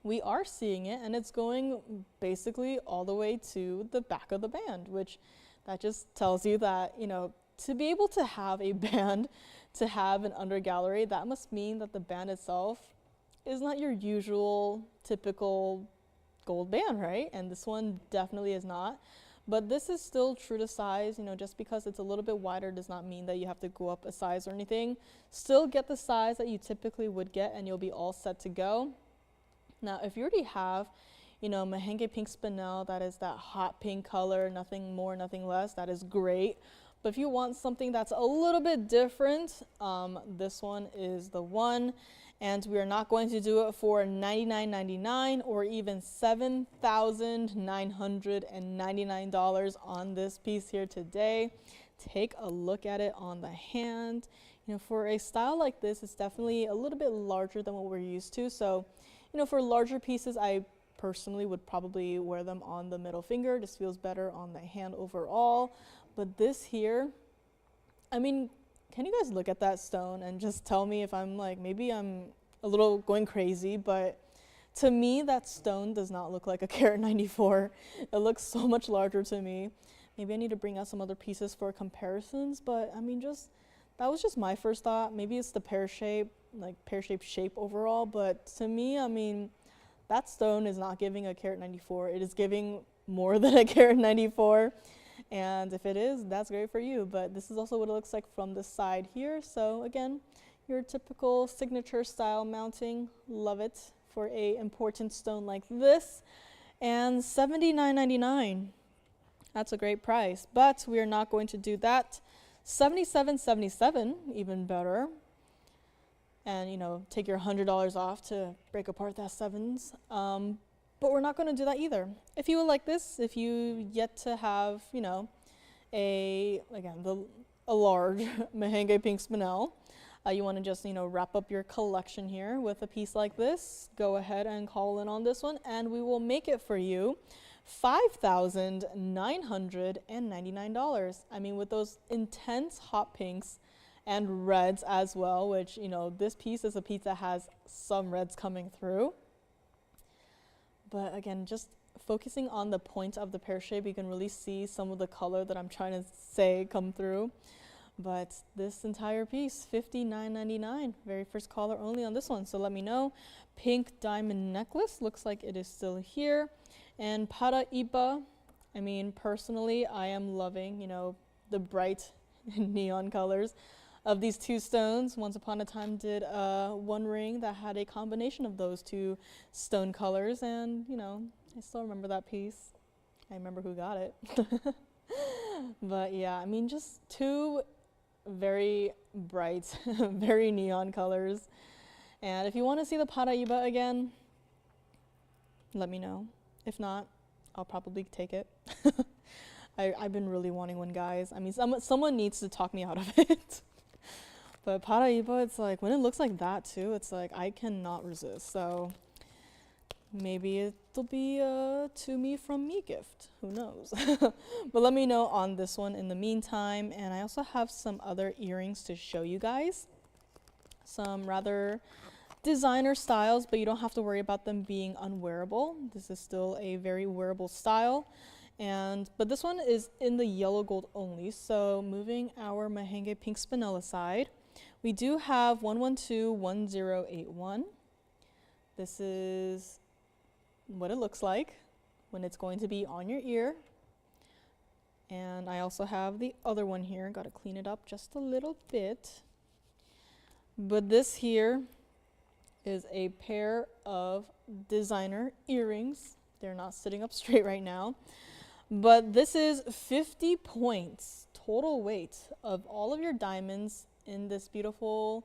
we are seeing it, and it's going basically all the way to the back of the band, which that just tells you that, to be able to have a band, to have an under gallery, that must mean that the band itself is not your usual typical gold band, right? And this one definitely is not. But this is still true to size. Just because it's a little bit wider does not mean that you have to go up a size or anything. Still get the size that you typically would get, and you'll be all set to go. Now, if you already have, Mahenge Pink Spinel, that is that hot pink color, nothing more, nothing less, that is great. But if you want something that's a little bit different, this one is the one. And we are not going to do it for $99.99 or even $7,999 on this piece here today. Take a look at it on the hand. For a style like this, it's definitely a little bit larger than what we're used to. So, for larger pieces, I personally would probably wear them on the middle finger. Just feels better on the hand overall. But this here, can you guys look at that stone and just tell me if maybe I'm a little going crazy, but to me, that stone does not look like a carat 94. It looks so much larger to me. Maybe I need to bring out some other pieces for comparisons, but that was just my first thought. Maybe it's the pear-shaped shape overall, but to me, that stone is not giving a carat 94. It is giving more than a carat 94. And if it is, that's great for you. But this is also what it looks like from the side here. So again, your typical signature style mounting. Love it for a important stone like this. And $79.99. That's a great price, but we are not going to do that. 77.77, even better. And take your $100 off to break apart that sevens. But we're not going to do that either. If you would like this, if you yet to have, a large Mahenge pink spinel, you want to just, wrap up your collection here with a piece like this, go ahead and call in on this one, and we will make it for you $5,999. I mean, with those intense hot pinks and reds as well, which, this piece is a piece that has some reds coming through. But again, just focusing on the point of the pear shape, you can really see some of the color that I'm trying to say come through. But this entire piece, $59.99. Very first caller only on this one, so let me know. Pink diamond necklace, looks like it is still here. And Paraiba, I mean, personally, I am loving, the bright neon colors of these two stones. Once upon a time did one ring that had a combination of those two stone colors, and I still remember that piece. I remember who got it. But yeah, I mean, just two very bright, very neon colors. And if you want to see the Paraiba again, let me know. If not, I'll probably take it. I've been really wanting one, guys. I mean, someone needs to talk me out of it. But Paraiba, it's like, when it looks like that too, it's like, I cannot resist. So maybe it'll be a to me from me gift. Who knows? But let me know on this one in the meantime. And I also have some other earrings to show you guys. Some rather designer styles, but you don't have to worry about them being unwearable. This is still a very wearable style. But this one is in the yellow gold only. So moving our Mahenge pink spinel aside, we do have 1121081. This is what it looks like when it's going to be on your ear. And I also have the other one here. Got to clean it up just a little bit. But this here is a pair of designer earrings. They're not sitting up straight right now. But this is 50 points total weight of all of your diamonds in this beautiful,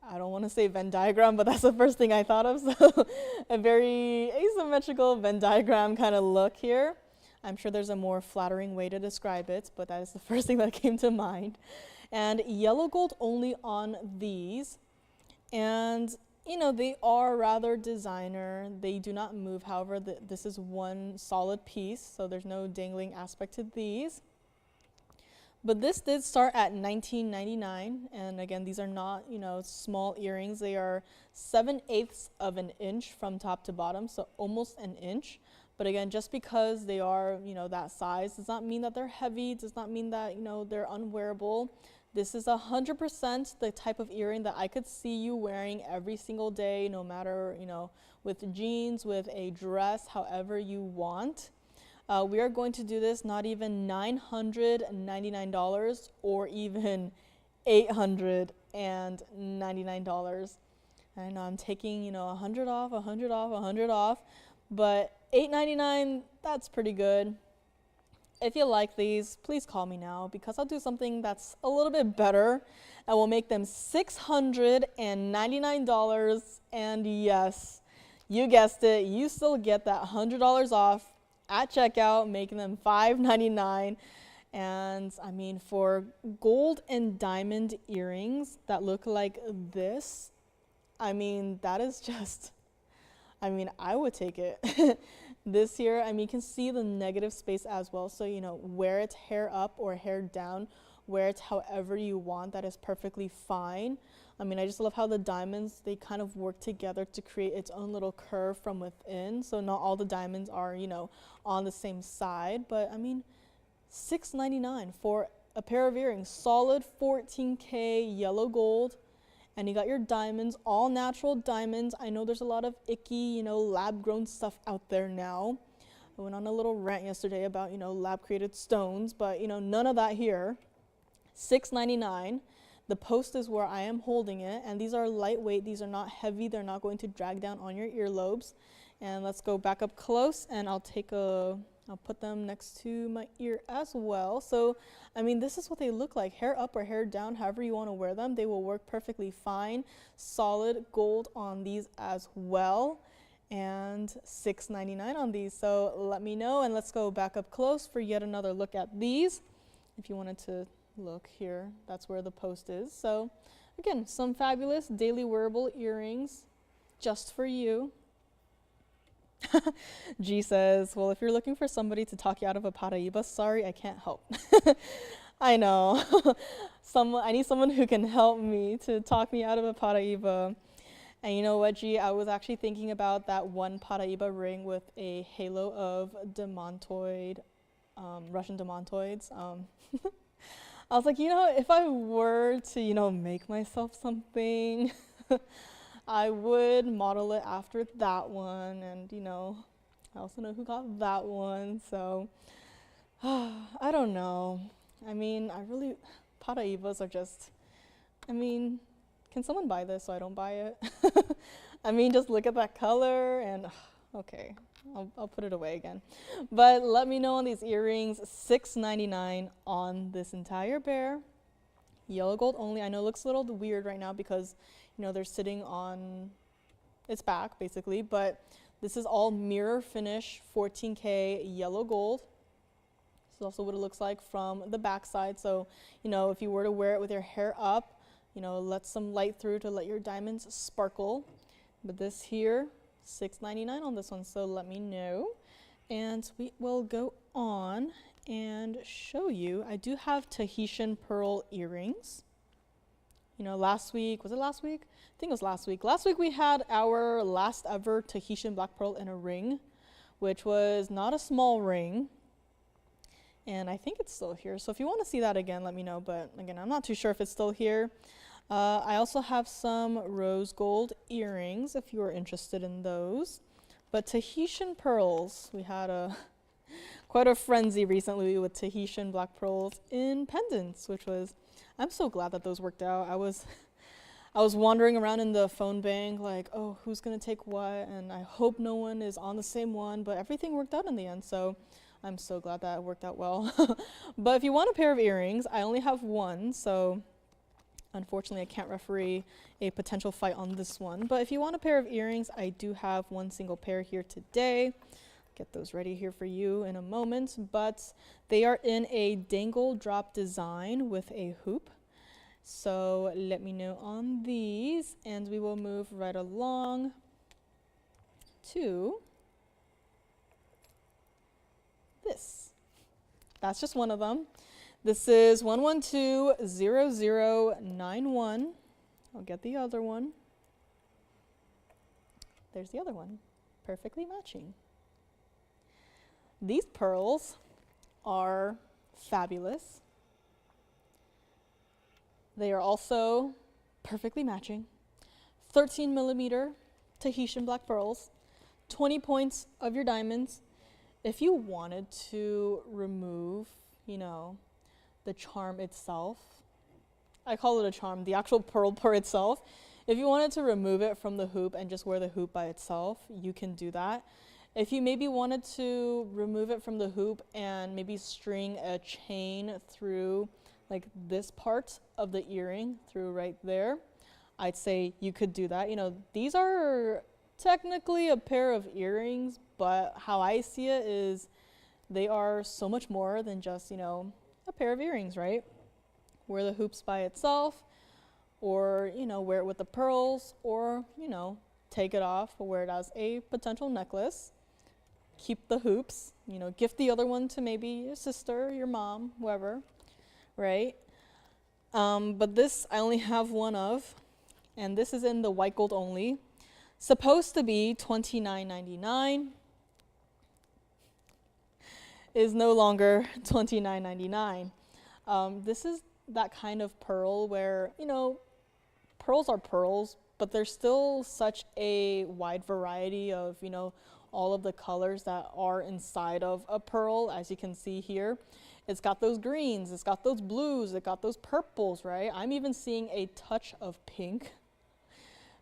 I don't want to say Venn diagram, but that's the first thing I thought of. So a very asymmetrical Venn diagram kind of look here. I'm sure there's a more flattering way to describe it, but that is the first thing that came to mind. And yellow gold only on these. And they are rather designer. They do not move. However, this is one solid piece, so there's no dangling aspect to these. But this did start at $19.99, and again, these are not, small earrings. They are 7/8 of an inch from top to bottom, so almost an inch. But again, just because they are, that size does not mean that they're heavy, does not mean that, they're unwearable. This is 100% the type of earring that I could see you wearing every single day, no matter, with jeans, with a dress, however you want. We are going to do this not even $999 or even $899. I know I'm taking, 100 off, 100 off, 100 off, but $899, that's pretty good. If you like these, please call me now because I'll do something that's a little bit better and we'll make them $699. And yes, you guessed it, you still get that $100 off at checkout, making them $599. And I mean, for gold and diamond earrings that look like this, I mean, that is just, I mean, I would take it. This here, I mean, you can see the negative space as well. So, wear it hair up or hair down, wear it however you want. That is perfectly fine. I mean, I just love how the diamonds, they kind of work together to create its own little curve from within. So not all the diamonds are, on the same side. But I mean, $699 for a pair of earrings, solid 14K yellow gold. And you got your diamonds, all natural diamonds. I know there's a lot of icky, lab-grown stuff out there now. I went on a little rant yesterday about, lab-created stones, but, none of that here. $699. The post is where I am holding it, and these are lightweight. These are not heavy. They're not going to drag down on your earlobes. And let's go back up close, and I'll take a I'll put them next to my ear as well. So, I mean, this is what they look like. Hair up or hair down, however you want to wear them. They will work perfectly fine. Solid gold on these as well. And $6.99 on these. So let me know, and let's go back up close for yet another look at these. If you wanted to look here, that's where the post is. So again, some fabulous daily wearable earrings just for you. G says, well, if you're looking for somebody to talk you out of a Paraiba, sorry, I can't help. I know. I need someone who can help me to talk me out of a Paraiba. And you know what, G? I was actually thinking about that one Paraiba ring with a halo of demontoid, Russian demontoids. I was like, if I were to, make myself something, I would model it after that one. And, I also know who got that one. So, I don't know. I mean, Paraibas are just, can someone buy this so I don't buy it? Just look at that color and, okay, I'll put it away again. But let me know on these earrings, $6.99 on this entire pair. Yellow gold only. I know it looks a little weird right now because, they're sitting on its back, basically. But this is all mirror finish, 14K yellow gold. This is also what it looks like from the back side. So, if you were to wear it with your hair up, let some light through to let your diamonds sparkle. But this here, $6.99 on this one, so let me know. And we will go on and show you. I do have Tahitian pearl earrings. Last week, was it last week? I think it was last week. Last week we had our last ever Tahitian black pearl in a ring, which was not a small ring. And I think it's still here. So if you want to see that again, let me know. But again, I'm not too sure if it's still here. I also have some rose gold earrings if you are interested in those. But Tahitian pearls, we had quite a frenzy recently with Tahitian black pearls in pendants, which was, I'm so glad that those worked out. I was wandering around in the phone bank like, oh, who's going to take what? And I hope no one is on the same one, but everything worked out in the end. So I'm so glad that it worked out well. But if you want a pair of earrings, I only have one, so unfortunately I can't referee a potential fight on this one. But if you want a pair of earrings, I do have one single pair here today. Get those ready here for you in a moment. But they are in a dangle drop design with a hoop. So let me know on these, and we will move right along to this. That's just one of them. This is 1120091. I'll get the other one. There's the other one. Perfectly matching. These pearls are fabulous. They are also perfectly matching. 13 millimeter Tahitian black pearls. 20 points of your diamonds. If you wanted to remove, the charm itself, I call it a charm, the actual pearl itself. If you wanted to remove it from the hoop and just wear the hoop by itself, you can do that. If you maybe wanted to remove it from the hoop and maybe string a chain through like this part of the earring through right there, I'd say you could do that. These are technically a pair of earrings, but how I see it is they are so much more than just, a pair of earrings, right? Wear the hoops by itself, or, wear it with the pearls, or, take it off or wear it as a potential necklace. Keep the hoops, gift the other one to maybe your sister, your mom, whoever, right? But this I only have one of, and this is in the white gold only. Supposed to be $29.99. Is no longer $29.99. This is that kind of pearl where, pearls are pearls, but there's still such a wide variety of, all of the colors that are inside of a pearl, as you can see here. It's got those greens, it's got those blues, it got those purples, right? I'm even seeing a touch of pink.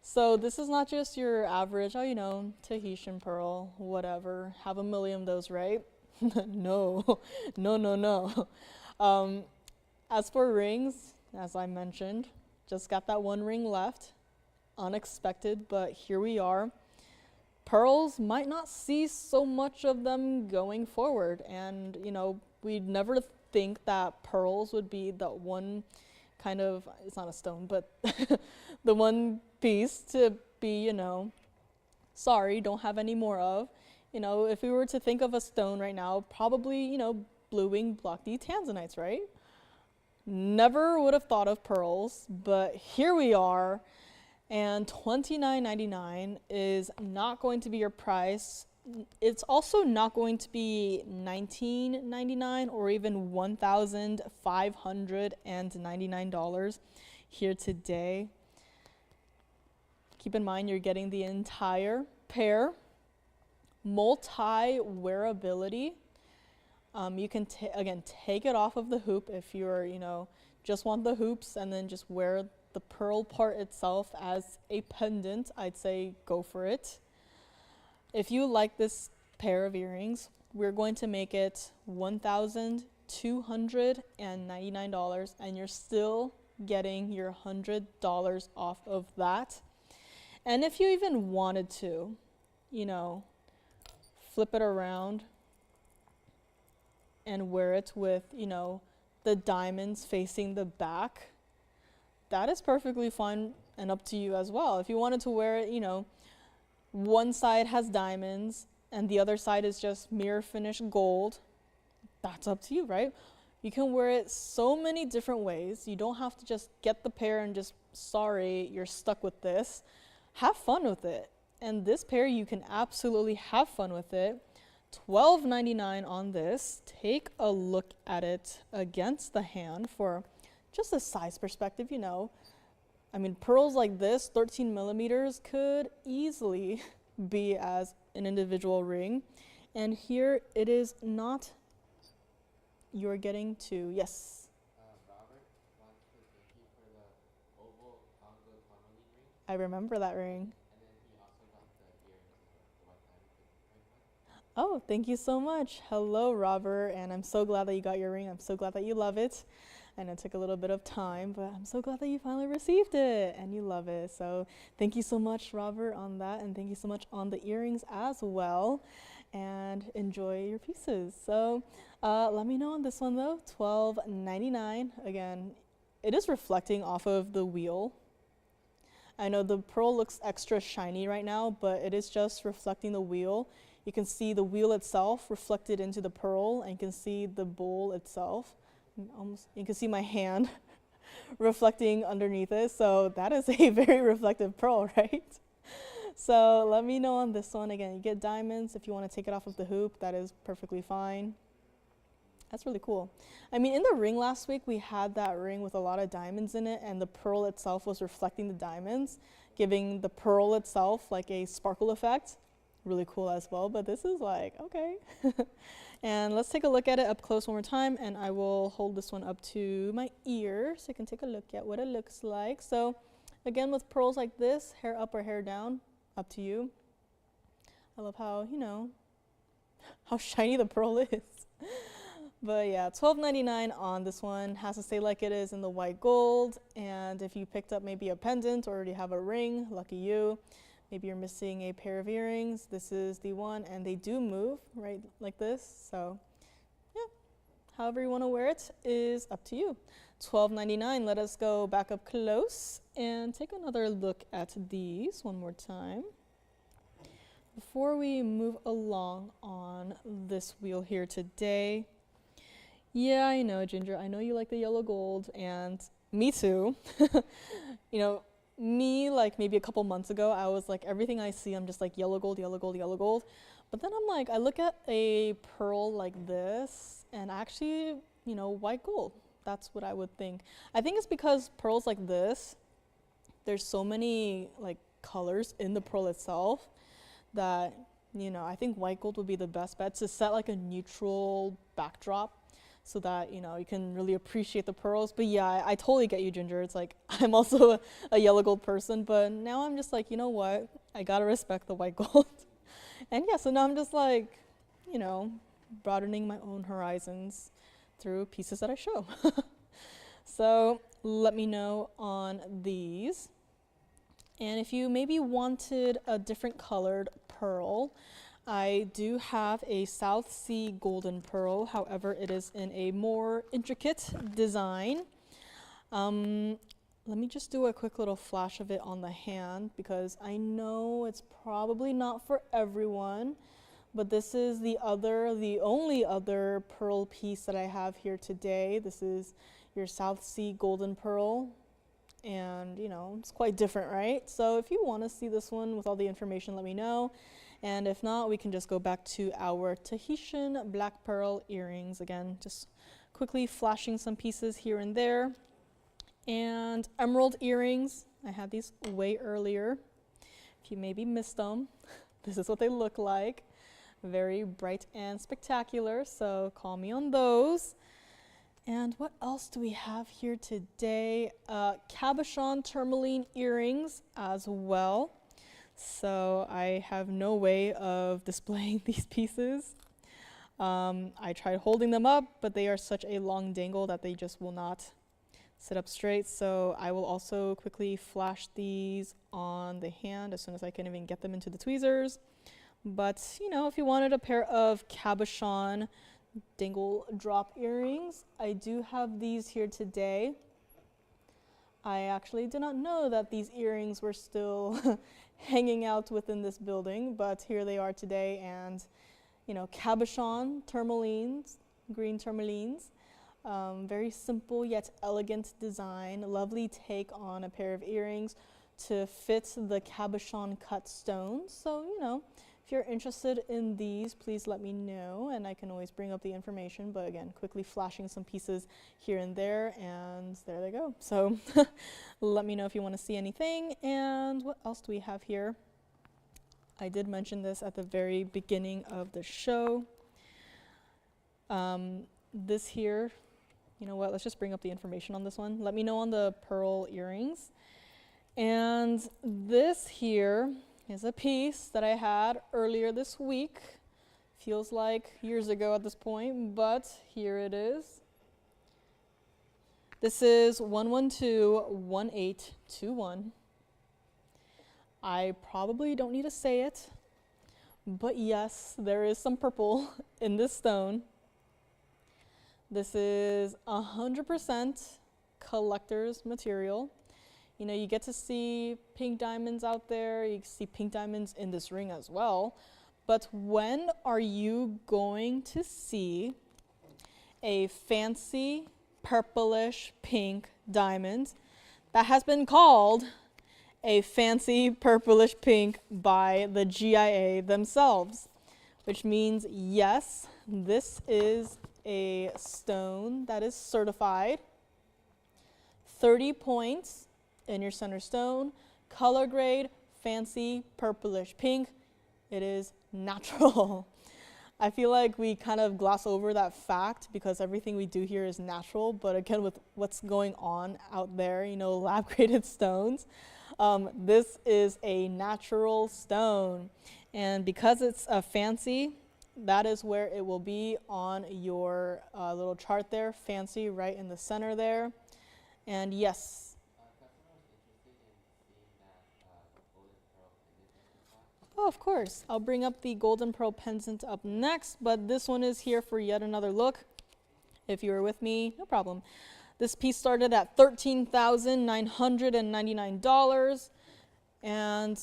So this is not just your average, Tahitian pearl, whatever, have a million of those, right? No, no, no, no. Um, as for rings, as I mentioned, just got that one ring left. Unexpected, but here we are. Pearls might not see so much of them going forward, and we'd never think that pearls would be the one kind of, it's not a stone, but the one piece to be, sorry, don't have any more of. If we were to think of a stone right now, probably, blue wing block D tanzanites, right? Never would have thought of pearls, but here we are. And $29.99 is not going to be your price. It's also not going to be $19.99 or even $1,599 here today. Keep in mind you're getting the entire pair. Multi-wearability. You can, again, take it off of the hoop if you're, just want the hoops and then just wear the pearl part itself as a pendant. I'd say go for it. If you like this pair of earrings, we're going to make it $1,299 and you're still getting your $100 off of that. And if you even wanted to, flip it around and wear it with, the diamonds facing the back, that is perfectly fine and up to you as well. If you wanted to wear it, one side has diamonds and the other side is just mirror finish gold, that's up to you, right? You can wear it so many different ways. You don't have to just get the pair and just, sorry, you're stuck with this. Have fun with it. And this pair, you can absolutely have fun with it. $12.99 on this. Take a look at it against the hand for just a size perspective, pearls like this, 13 millimeters, could easily be as an individual ring. And here it is not. You're getting to, yes. Robert wants to thank you for the oval Congo tourmaline ring, I remember that ring. and then he also got the earrings as well, the white diamond. Oh, thank you so much. Hello, Robert, and I'm so glad that you got your ring. I'm so glad that you love it. And it took a little bit of time, but I'm so glad that you finally received it and you love it. So thank you so much, Robert, on that, and thank you so much on the earrings as well. And enjoy your pieces. So let me know on this one though. $12.99. Again, it is reflecting off of the wheel. I know the pearl looks extra shiny right now, but it is just reflecting the wheel. You can see the wheel itself reflected into the pearl, and you can see the bowl itself. You can see my hand reflecting underneath it. So that is a very reflective pearl, right? So let me know on this one. Again, you get diamonds. If you want to take it off of the hoop, that is perfectly fine. That's really cool. In the ring last week, we had that ring with a lot of diamonds in it, and the pearl itself was reflecting the diamonds, giving the pearl itself like a sparkle effect. Really cool as well, but this is like, okay. And let's take a look at it up close one more time, and I will hold this one up to my ear so you can take a look at what it looks like. So again, with pearls like this, hair up or hair down, up to you. I love how, how shiny the pearl is. But yeah, $12.99 on this one. Has to stay like it is in the white gold. And if you picked up maybe a pendant or already have a ring, lucky you. Maybe you're missing a pair of earrings. This is the one, and they do move, right, like this. So, yeah, however you want to wear it is up to you. $12.99. Let us go back up close and take another look at these one more time. Before we move along on this wheel here today, yeah, I know, Ginger. I know you like the yellow gold, and me too. Me, like maybe a couple months ago, I was like, everything I see, I'm just like yellow gold, yellow gold, yellow gold. But then I'm like, I look at a pearl like this, and actually, white gold. That's what I would think. I think it's because pearls like this, there's so many like colors in the pearl itself that, I think white gold would be the best bet to set like a neutral backdrop, so that, you can really appreciate the pearls. But yeah, I totally get you, Ginger. It's like, I'm also a yellow gold person, but now I'm just like, you know what? I gotta respect the white gold. And yeah, so now I'm just like, broadening my own horizons through pieces that I show. So let me know on these. And if you maybe wanted a different colored pearl, I do have a South Sea golden pearl. However, it is in a more intricate design. Let me just do a quick little flash of it on the hand because I know it's probably not for everyone, but this is the only other pearl piece that I have here today. This is your South Sea golden pearl. And you know, it's quite different, right? So if you want to see this one with all the information, let me know. And if not, we can just go back to our Tahitian black pearl earrings. Again, just quickly flashing some pieces here and there. And emerald earrings. I had these way earlier. If you maybe missed them, this is what they look like. Very bright and spectacular, so call me on those. And what else do we have here today? Cabochon tourmaline earrings as well. So I have no way of displaying these pieces. I tried holding them up, but they are such a long dangle that they just will not sit up straight. So I will also quickly flash these on the hand as soon as I can even get them into the tweezers. But you know, if you wanted a pair of cabochon dangle drop earrings, I do have these here today. I actually did not know that these earrings were still hanging out within this building, but here they are today. And you know, cabochon tourmalines, green tourmalines, very simple yet elegant design, lovely take on a pair of earrings to fit the cabochon cut stones. So you know, if you're interested in these, please let me know, and I can always bring up the information. But again, quickly flashing some pieces here and there, and there they go. So let me know if you want to see anything. And what else do we have here? I did mention this at the very beginning of the show. This here, you know what, let's just bring up the information on this one. Let me know on the pearl earrings. And this here is a piece that I had earlier this week. Feels like years ago at this point, but here it is. This is 1121821. I probably don't need to say it, but yes, there is some purple in this stone. This is 100% collector's material. You know, you get to see pink diamonds out there. You see pink diamonds in this ring as well. But when are you going to see a fancy purplish pink diamond that has been called a fancy purplish pink by the GIA themselves? Which means, yes, this is a stone that is certified. 30 points in your center stone, color grade, fancy purplish pink. It is natural. I feel like we kind of gloss over that fact because everything we do here is natural, but again, with what's going on out there, you know, lab graded stones, this is a natural stone. And because it's a fancy, that is where it will be on your little chart there, fancy right in the center there. And yes, oh, of course. I'll bring up the golden pearl pendant up next, but this one is here for yet another look. If you were with me, no problem. This piece started at $13,999, and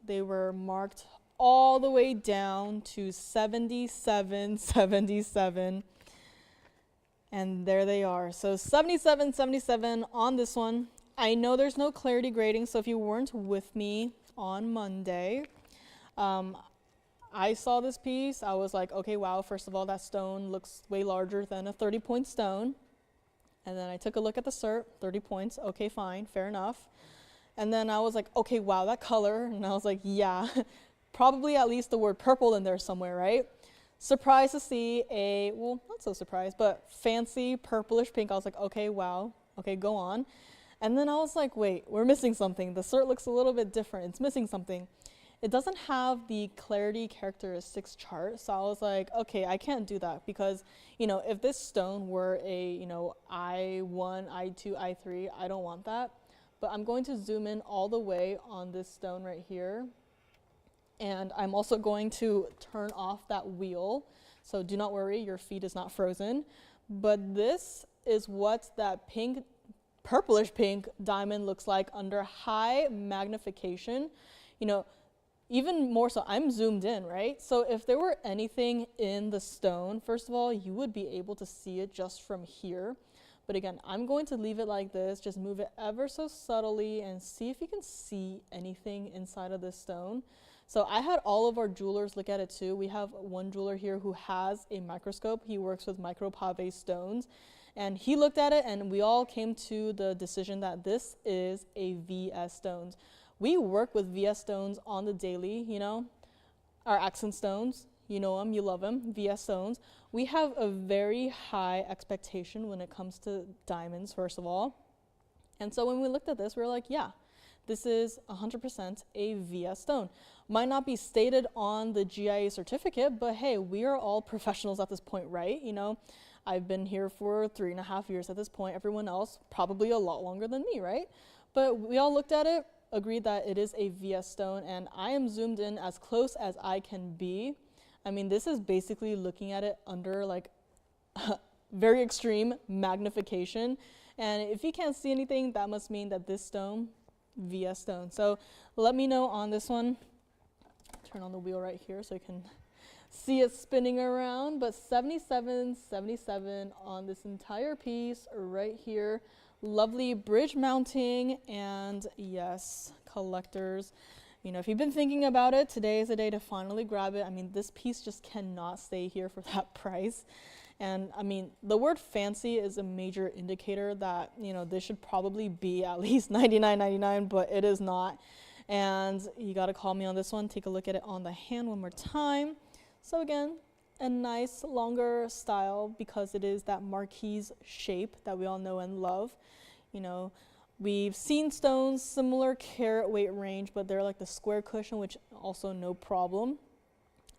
they were marked all the way down to $77.77. And there they are. So $77.77 on this one. I know there's no clarity grading, so if you weren't with me on Monday, I saw this piece. I was like, okay, wow, first of all, that stone looks way larger than a 30-point stone. And then I took a look at the cert, 30 points. Okay, fine, fair enough. And then I was like, okay, wow, that color. And I was like, yeah, probably at least the word purple in there somewhere, right? Surprised to see a, well, not so surprised, but fancy purplish pink. I was like, okay, wow, okay, go on. And then I was like, wait, we're missing something. The cert looks a little bit different. It's missing something. it doesn't have the clarity characteristics chart. So I was like, okay, I can't do that because, if this stone were a, I1, I2, I3, I don't want that. But I'm going to zoom in all the way on this stone right here. And I'm also going to turn off that wheel. So do not worry, your feet is not frozen. But this is what that pink, purplish pink diamond looks like under high magnification. Even more so, I'm zoomed in, right? So if there were anything in the stone, first of all, you would be able to see it just from here. But again, I'm going to leave it like this, just move it ever so subtly and see if you can see anything inside of this stone. So I had all of our jewelers look at it too. We have one jeweler here who has a microscope. He works with micropave stones. And he looked at it and we all came to the decision that this is a VS stones. We work with VS stones on the daily, our accent stones. You know them, you love them, VS stones. We have a very high expectation when it comes to diamonds, first of all. And so when we looked at this, we were like, yeah, this is 100% a VS stone. Might not be stated on the GIA certificate, but hey, we are all professionals at this point, right? I've been here for 3.5 years at this point. Everyone else probably a lot longer than me, right? But we all looked at it, agreed that it is a VS stone, and I am zoomed in as close as I can be. I mean, this is basically looking at it under like very extreme magnification. And if you can't see anything, that must mean that this stone, VS stone. So let me know on this one. Turn on the wheel right here so you can see it spinning around. But 77, 77 on this entire piece right here. Lovely bridge mounting, and yes, collectors. If you've been thinking about it, today is the day to finally grab it. I mean, this piece just cannot stay here for that price. And I mean, the word fancy is a major indicator that, this should probably be at least $99.99, but it is not. And you got to call me on this one. Take a look at it on the hand one more time. So again, a nice longer style because it is that marquise shape that we all know and love. We've seen stones similar carat weight range, but they're like the square cushion, which also no problem.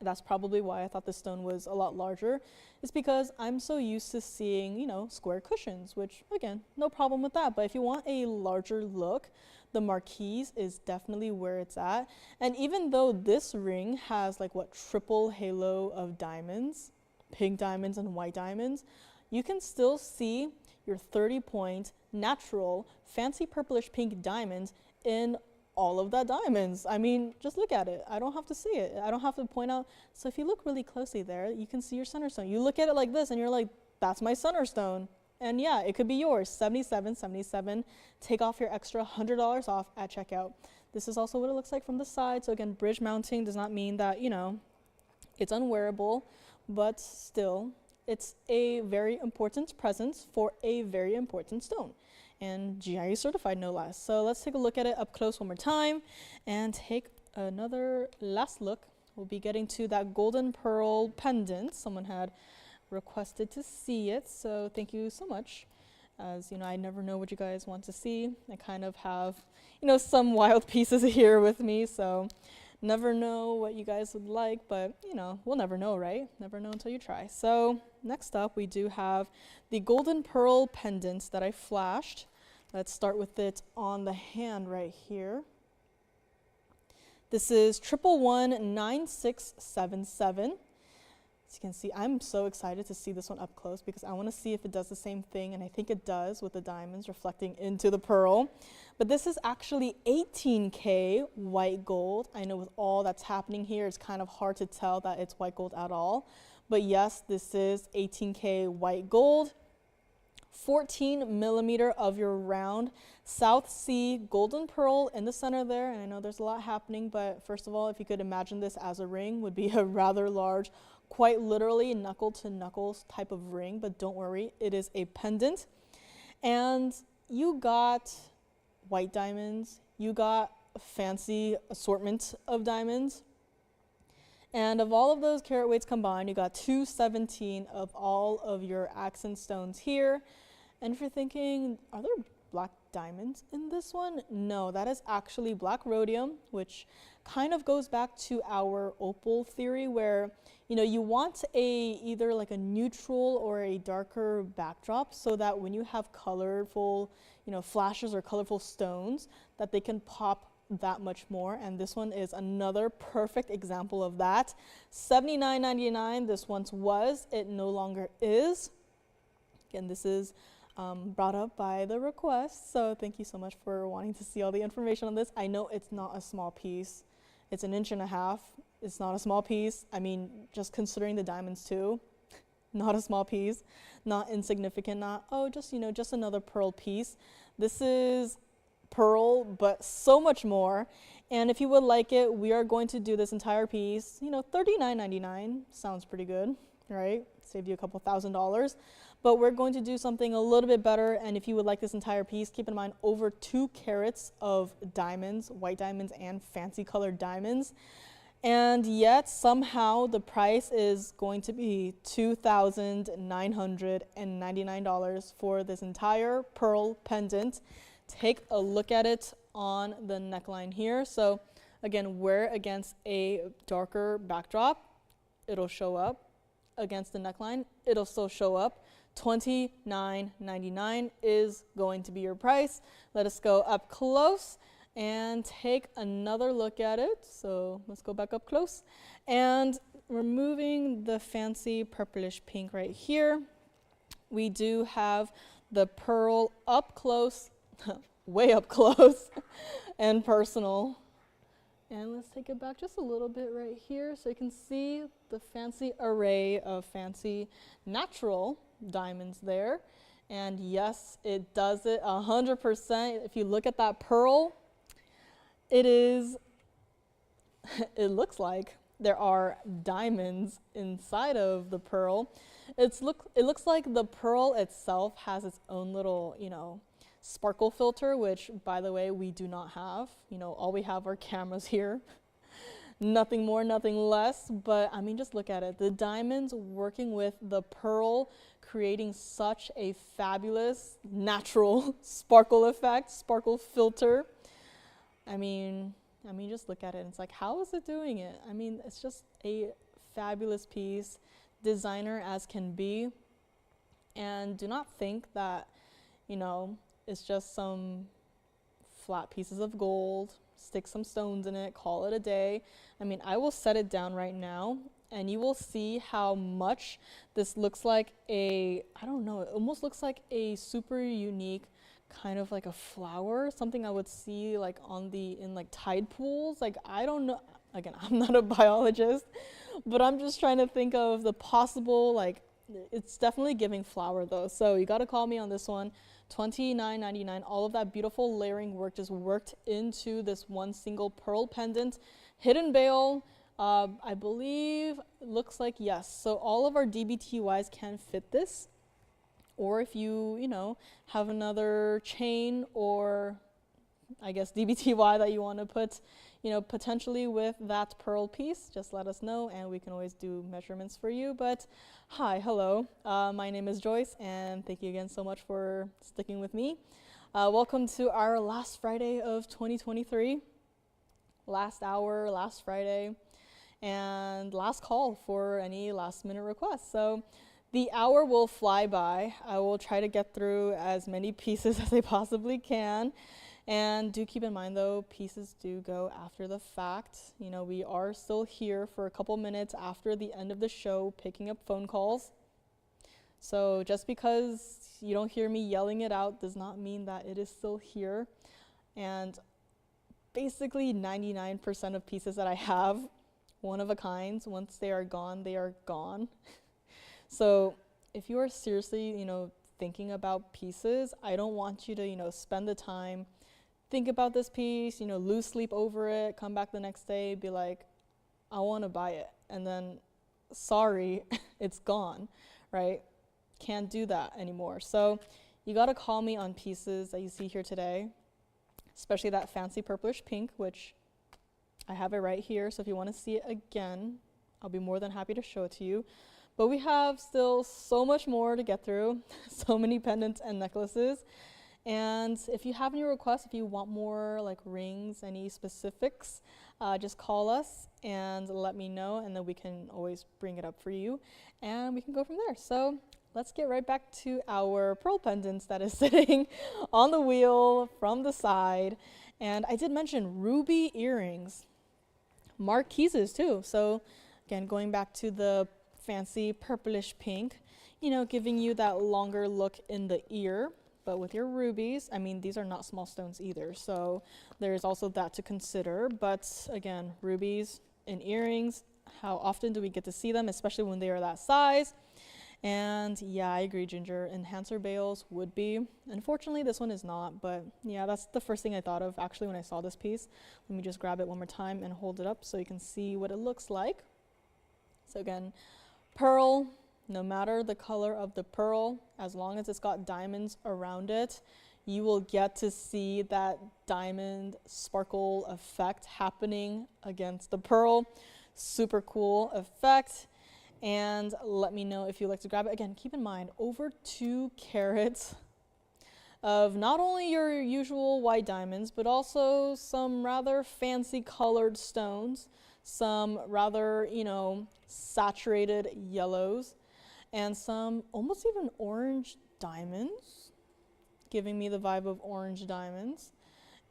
That's probably why I thought this stone was a lot larger. It's because I'm so used to seeing, square cushions, which again, no problem with that. But if you want a larger look, the marquise is definitely where it's at. And even though this ring has like triple halo of diamonds, pink diamonds and white diamonds, you can still see your 30-point natural fancy purplish pink diamonds in all of that diamonds. I mean, just look at it. I don't have to see it. I don't have to point out. So if you look really closely there, you can see your center stone. You look at it like this and you're like, that's my center stone. And yeah, it could be yours. 77, 77. Take off your extra $100 off at checkout. This is also what it looks like from the side. So again, bridge mounting does not mean that, it's unwearable, but still, it's a very important presence for a very important stone. And GIA certified, no less. So let's take a look at it up close one more time and take another last look. We'll be getting to that golden pearl pendant. Someone had requested to see it, so thank you so much. As I never know what you guys want to see. I kind of have, some wild pieces here with me, so never know what you guys would like, but we'll never know, right? Never know until you try. So next up, we do have the golden pearl pendants that I flashed. Let's start with it on the hand right here. This is 1119677. As you can see, I'm so excited to see this one up close because I want to see if it does the same thing, and I think it does with the diamonds reflecting into the pearl. But this is actually 18K white gold. I know with all that's happening here, it's kind of hard to tell that it's white gold at all. But yes, this is 18K white gold. 14 millimeter of your round South Sea golden pearl in the center there. And I know there's a lot happening, but first of all, if you could imagine this as a ring, would be a rather large, quite literally knuckle to knuckles type of ring, but don't worry, it is a pendant. And you got white diamonds, you got a fancy assortment of diamonds. And of all of those carat weights combined, you got 217 of all of your accent stones here. And if you're thinking, are there black diamonds in this one. No, that is actually black rhodium, which kind of goes back to our opal theory where, you want either like a neutral or a darker backdrop so that when you have colorful, flashes or colorful stones, that they can pop that much more. And this one is another perfect example of that. $79.99 this once was, it no longer is. Again, this is brought up by the request, so thank you so much for wanting to see all the information on this. I know it's not a small piece. It's 1.5 inches. It's not a small piece. I mean, just considering the diamonds too, not a small piece, not insignificant, just another pearl piece. This is pearl, but so much more. And if you would like it, we are going to do this entire piece. $39.99 sounds pretty good, right? Saved you a couple $1,000s. But we're going to do something a little bit better. And if you would like this entire piece, keep in mind over 2 carats of diamonds, white diamonds and fancy colored diamonds. And yet somehow the price is going to be $2,999 for this entire pearl pendant. Take a look at it on the neckline here. So again, wear against a darker backdrop, it'll show up. Against the neckline, it'll still show up. $29.99 is going to be your price. Let us go up close and take another look at it. So let's go back up close. And removing the fancy purplish pink right here, we do have the pearl up close, way up close and personal. And let's take it back just a little bit right here so you can see the fancy array of fancy natural diamonds there. And yes, it does it 100%. If you look at that pearl, it looks like there are diamonds inside of the pearl. It looks like the pearl itself has its own little, sparkle filter, which by the way, we do not have. All we have are cameras here. Nothing more, nothing less. But I mean, just look at it. The diamonds working with the pearl, creating such a fabulous natural sparkle effect, sparkle filter. I mean, just look at it. It's like, how is it doing it? I mean, it's just a fabulous piece, designer as can be. And do not think that, it's just some flat pieces of gold, stick some stones in it, call it a day. I mean, I will set it down right now and you will see how much this looks like it almost looks like a super unique kind of like a flower, something I would see like in like tide pools. Like, I don't know, again, I'm not a biologist, but I'm just trying to think of the possible, it's definitely giving flower though. So you got to call me on this one. $29.99. All of that beautiful layering work just worked into this one single pearl pendant. Hidden bail, I believe, looks like yes. So all of our DBTYs can fit this. Or if you, have another chain or I guess DBTY that you want to put, potentially with that pearl piece, just let us know and we can always do measurements for you. But hi, hello, my name is Joyce and thank you again so much for sticking with me. Welcome to our last Friday of 2023, last hour, last Friday, and last call for any last minute requests. So the hour will fly by. I will try to get through as many pieces as I possibly can. And do keep in mind though, pieces do go after the fact. We are still here for a couple minutes after the end of the show, picking up phone calls. So just because you don't hear me yelling it out does not mean that it is still here. And basically 99% of pieces that I have, one of a kind, once they are gone, they are gone. So if you are seriously, thinking about pieces, I don't want you to, spend the time, think about this piece, lose sleep over it, come back the next day, be like, I want to buy it. And then, sorry, it's gone, right? Can't do that anymore. So you got to call me on pieces that you see here today, especially that fancy purplish pink, which I have it right here. So if you want to see it again, I'll be more than happy to show it to you. But we have still so much more to get through, so many pendants and necklaces. And if you have any requests, if you want more like rings, any specifics, just call us and let me know, and then we can always bring it up for you, and we can go from there. So let's get right back to our pearl pendants that is sitting on the wheel from the side. And I did mention ruby earrings, marquises too. So again, going back to the fancy purplish pink, you know, giving you that longer look in the ear. But with your rubies, I mean, these are not small stones either, so there's also that to consider. But again, rubies in earrings, how often do we get to see them, especially when they are that size? And yeah, I agree, Ginger. Enhancer bales would be. Unfortunately, this one is not, but yeah, that's the first thing I thought of actually when I saw this piece. Let me just grab it one more time and hold it up so you can see what it looks like. So again, pearl. No matter the color of the pearl, as long as it's got diamonds around it, you will get to see that diamond sparkle effect happening against the pearl. Super cool effect. And let me know if you'd like to grab it. Again, keep in mind, over 2 carats of not only your usual white diamonds, but also some rather fancy colored stones, some rather, you know, saturated yellows, and some almost even orange diamonds, giving me the vibe of orange diamonds,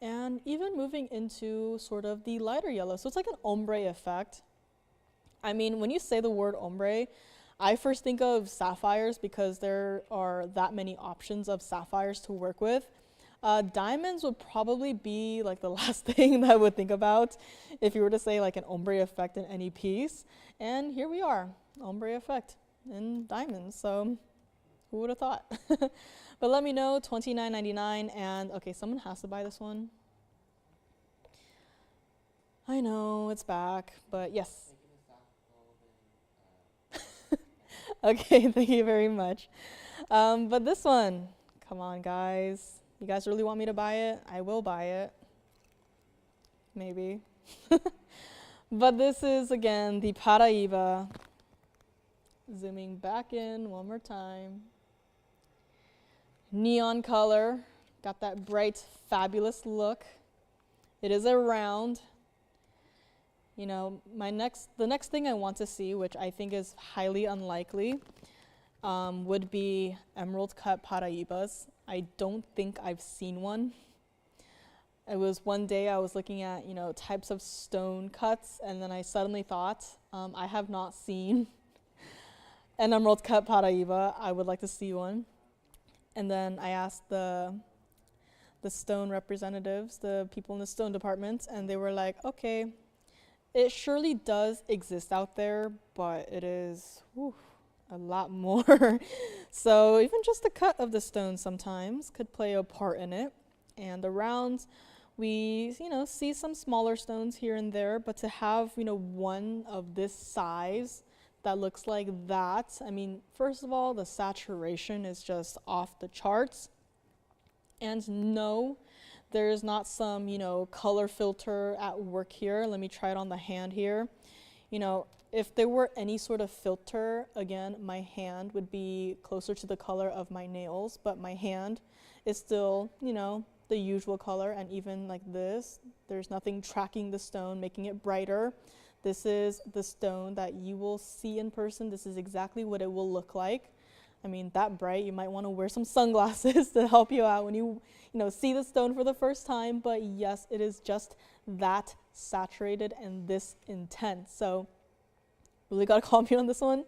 and even moving into sort of the lighter yellow. So it's like an ombre effect. I mean, when you say the word ombre, I first think of sapphires because there are that many options of sapphires to work with. Diamonds would probably be like the last thing that I would think about if you were to say like an ombre effect in any piece. And here we are, ombre effect in diamonds. So who would have thought? But let me know, $29.99. And okay, someone has to buy this one. I know it's back, but yes. Okay, thank you very much. But this one, come on, guys. You guys really want me to buy it? I will buy it. Maybe. But this is, again, the Paraiba. Zooming back in one more time. Neon color. Got that bright, fabulous look. It is a round. You know, the next thing I want to see, which I think is highly unlikely, would be emerald cut Paraibas. I don't think I've seen one. It was one day I was looking at, you know, types of stone cuts, and then I suddenly thought, I have not seen an emerald cut Paraiba. I would like to see one. And then I asked the stone representatives, the people in the stone department, and they were like, okay, it surely does exist out there, but it is a lot more. So even just the cut of the stone sometimes could play a part in it. And the rounds, we, you know, see some smaller stones here and there, but to have, you know, one of this size that looks like that, I mean, first of all, the saturation is just off the charts. And no, there's not some, you know, color filter at work here. Let me try it on the hand here. You know, if there were any sort of filter, again, my hand would be closer to the color of my nails, but my hand is still, you know, the usual color. And even like this, there's nothing tracking the stone, making it brighter. This is the stone that you will see in person. This is exactly what it will look like. I mean, that bright, you might want to wear some sunglasses to help you out when you know, see the stone for the first time. But yes, it is just that saturated and this intense. So really got to call me on this one.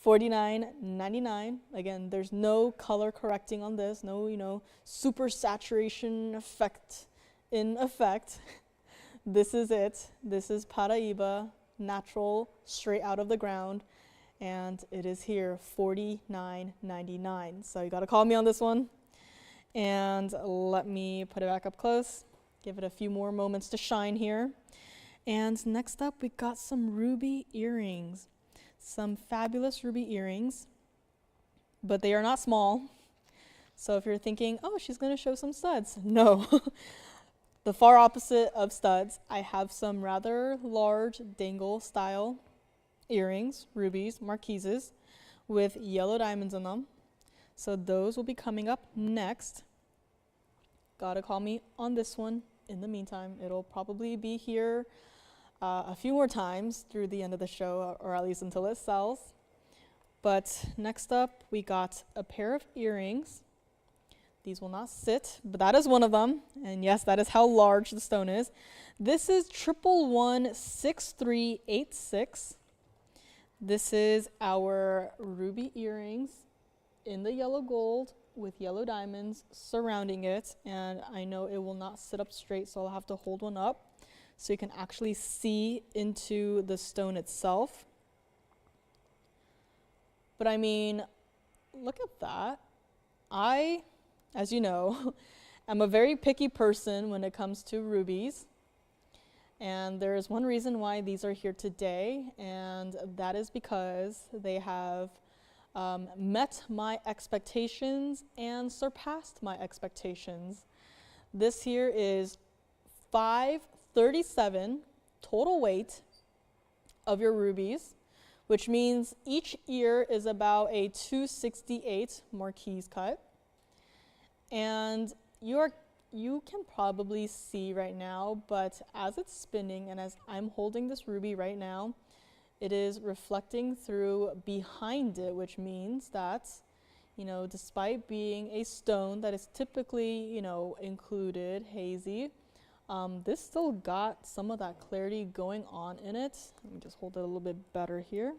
$49.99. Again, there's no color correcting on this. No, you know, super saturation effect in effect. This is it. This is Paraiba, natural, straight out of the ground. And it is here, $49.99. So you gotta call me on this one. And let me put it back up close. Give it a few more moments to shine here. And next up, we got some ruby earrings. Some fabulous ruby earrings, but they are not small. So if you're thinking, oh, she's gonna show some studs. No, the far opposite of studs. I have some rather large dangle style earrings, rubies, marquises, with yellow diamonds in them. So those will be coming up next. gotta call me on this one. In the meantime, it'll probably be here a few more times through the end of the show, or at least until it sells. But next up, we got a pair of earrings. These will not sit, but that is one of them. And yes, that is how large the stone is. This is 1116386. This is our ruby earrings in the yellow gold with yellow diamonds surrounding it. And I know it will not sit up straight, so I'll have to hold one up so you can actually see into the stone itself. But I mean, look at that. I, as you know, am a very picky person when it comes to rubies. And there is one reason why these are here today, and that is because they have met my expectations and surpassed my expectations. This here is 537 total weight of your rubies, which means each ear is about a 268 Marquise cut. And you can probably see right now, but as it's spinning and as I'm holding this ruby right now, it is reflecting through behind it, which means that, despite being a stone that is typically, included hazy, this still got some of that clarity going on in it. Let me just hold it a little bit better here.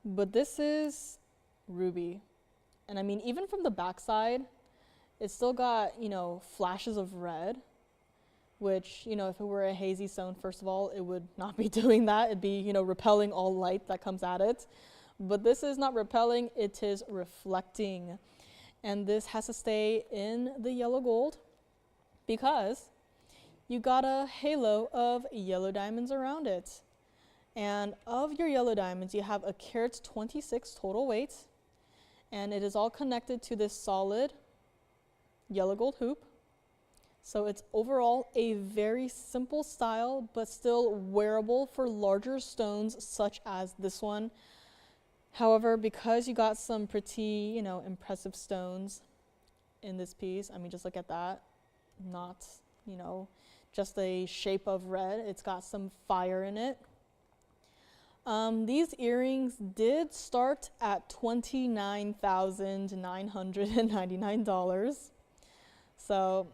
But this is ruby. And I mean, even from the backside, it's still got, flashes of red, which, if it were a hazy stone, first of all, it would not be doing that. It'd be, repelling all light that comes at it. But this is not repelling, it is reflecting. And this has to stay in the yellow gold because you got a halo of yellow diamonds around it. And of your yellow diamonds, you have a carat 26 total weight, and it is all connected to this solid yellow gold hoop. So it's overall a very simple style, but still wearable for larger stones such as this one. However, because you got some pretty, impressive stones in this piece, I mean, just look at that. Not, just a shape of red. It's got some fire in it. These earrings did start at $29,999. So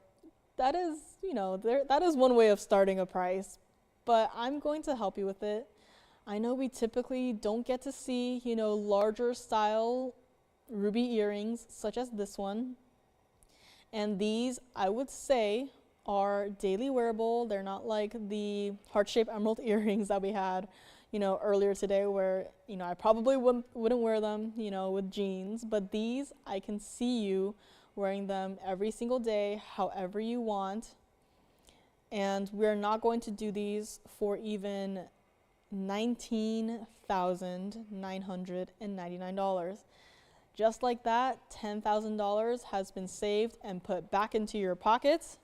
that is, that is one way of starting a price, but I'm going to help you with it. I know we typically don't get to see, larger style ruby earrings such as this one. And these, I would say, are daily wearable. They're not like the heart-shaped emerald earrings that we had, earlier today where, I probably wouldn't wear them, with jeans. But these, I can see you wearing them every single day, however you want. And we're not going to do these for even $19,999. Just like that, $10,000 has been saved and put back into your pockets.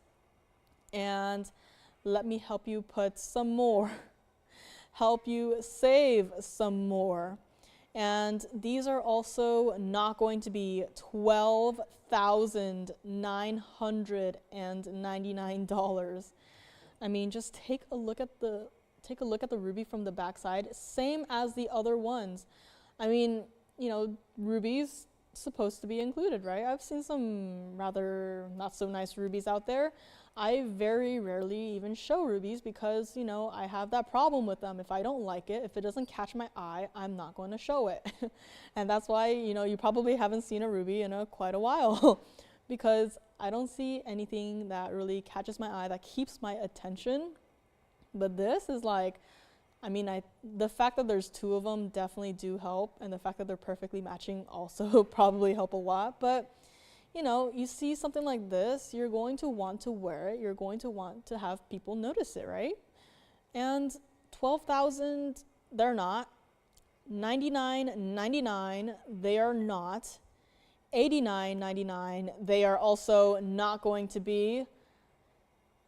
And let me help you put some more, help you save some more. And these are also not going to be $12,999. I mean, just take a look at the ruby from the backside, same as the other ones. I mean, rubies supposed to be included, right? I've seen some rather not so nice rubies out there. I very rarely even show rubies because, I have that problem with them. If I don't like it, if it doesn't catch my eye, I'm not going to show it. And that's why, you probably haven't seen a ruby in quite a while because I don't see anything that really catches my eye, that keeps my attention. But this is like, the fact that there's two of them definitely do help, and the fact that they're perfectly matching also probably help a lot. But you see something like this, you're going to want to wear it. You're going to want to have people notice it, right? And 12,000, they're not. 99.99, they are not. 89.99, they are also not going to be.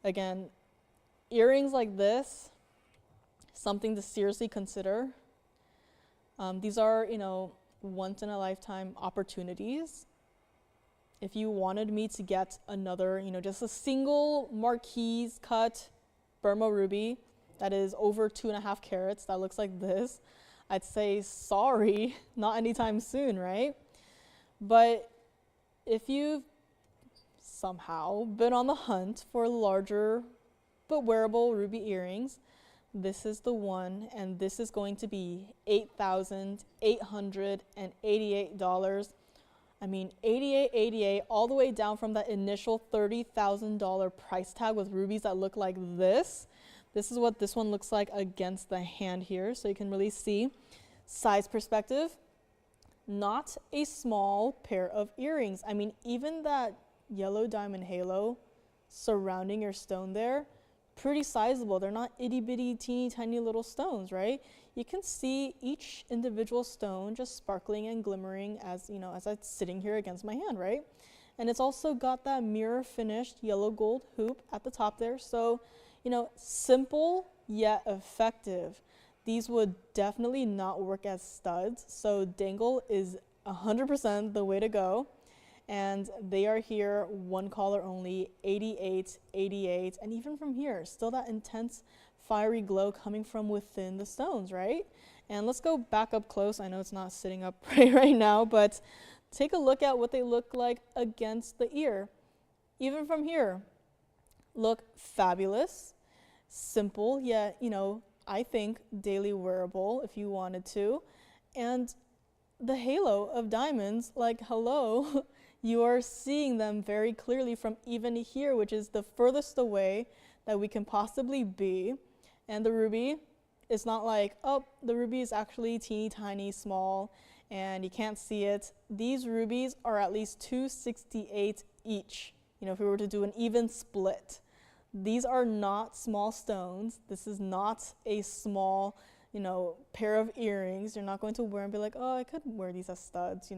Again, earrings like this, something to seriously consider. These are, once in a lifetime opportunities. if you wanted me to get another, just a single marquise cut Burma ruby that is over 2.5 carats, that looks like this, I'd say sorry, not anytime soon, right? But if you've somehow been on the hunt for larger but wearable ruby earrings, this is the one, and this is going to be $8,888. I mean, $88.88, all the way down from that initial $30,000 price tag with rubies that look like this. This is what this one looks like against the hand here, so you can really see size perspective. Not a small pair of earrings. I mean, even that yellow diamond halo surrounding your stone there, pretty sizable. They're not itty bitty teeny tiny little stones, right? You can see each individual stone just sparkling and glimmering as it's sitting here against my hand, right? And it's also got that mirror finished yellow gold hoop at the top there. So, simple yet effective. These would definitely not work as studs. So dangle is 100% the way to go. And they are here, one collar only, $88.88. And even from here, still that intense fiery glow coming from within the stones, right? And let's go back up close. I know it's not sitting up right now, but take a look at what they look like against the ear. Even from here, look fabulous, simple, yet, I think daily wearable if you wanted to. And the halo of diamonds, like hello, you are seeing them very clearly from even here, which is the furthest away that we can possibly be. And the ruby, it's not like, oh, the ruby is actually teeny tiny, small, and you can't see it. These rubies are at least $268 each, if we were to do an even split. These are not small stones. This is not a small, pair of earrings. You're not going to wear and be like, oh, I could wear these as studs,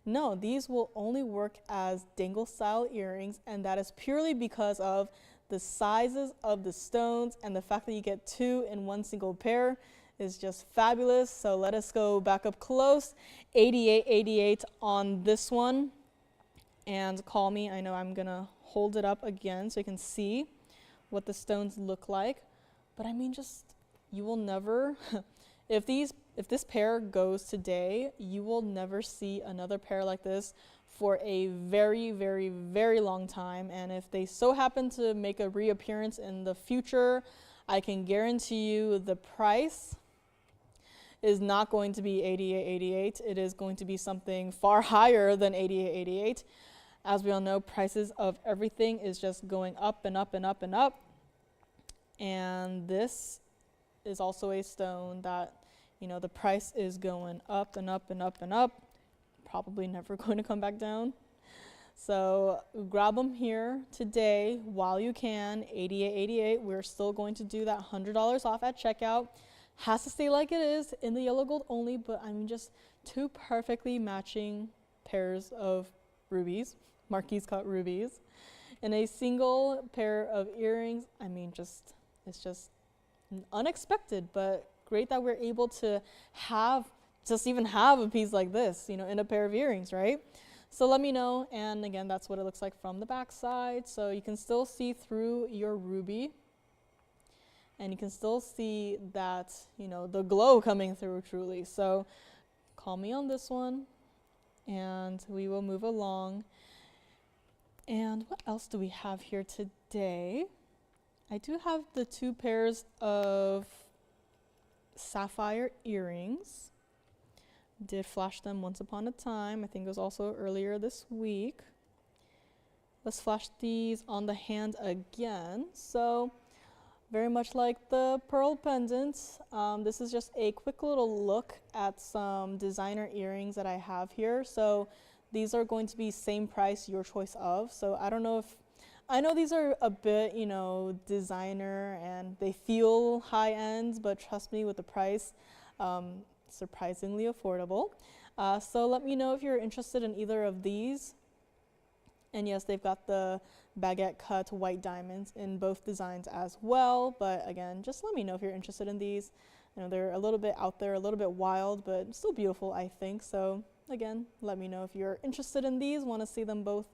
No, these will only work as dangle style earrings, and that is purely because of the sizes of the stones, and the fact that you get two in one single pair is just fabulous. So let us go back up close. $88.88 on this one. And call me. I know I'm gonna hold it up again so you can see what the stones look like. But I mean, you will never, if this pair goes today, you will never see another pair like this for a very, very, very long time. And if they so happen to make a reappearance in the future, I can guarantee you the price is not going to be $88.88. It is going to be something far higher than $88.88. As we all know, prices of everything is just going up and up and up and up. And this is also a stone that, the price is going up and up and up and up. Probably never going to come back down. So grab them here today while you can. $88.88. We're still going to do that $100 off at checkout. Has to stay like it is in the yellow gold only, but I mean, just two perfectly matching pairs of rubies, marquise cut rubies, in a single pair of earrings. I mean, it's just unexpected, but great that we're able to even have a piece like this, in a pair of earrings, right? So let me know. And again, that's what it looks like from the back side. So you can still see through your ruby, and you can still see that, the glow coming through truly. So call me on this one, and we will move along. And what else do we have here today? I do have the two pairs of sapphire earrings. Did flash them once upon a time. I think it was also earlier this week. Let's flash these on the hand again. So very much like the pearl pendant, this is just a quick little look at some designer earrings that I have here. So these are going to be same price, your choice of. So I know these are a bit, designer, and they feel high end, but trust me, with the price, surprisingly affordable. So let me know if you're interested in either of these. And yes, they've got the baguette cut white diamonds in both designs as well. But again, just let me know if you're interested in these. They're a little bit out there, a little bit wild, but still beautiful, I think. So again, let me know if you're interested in these, want to see them both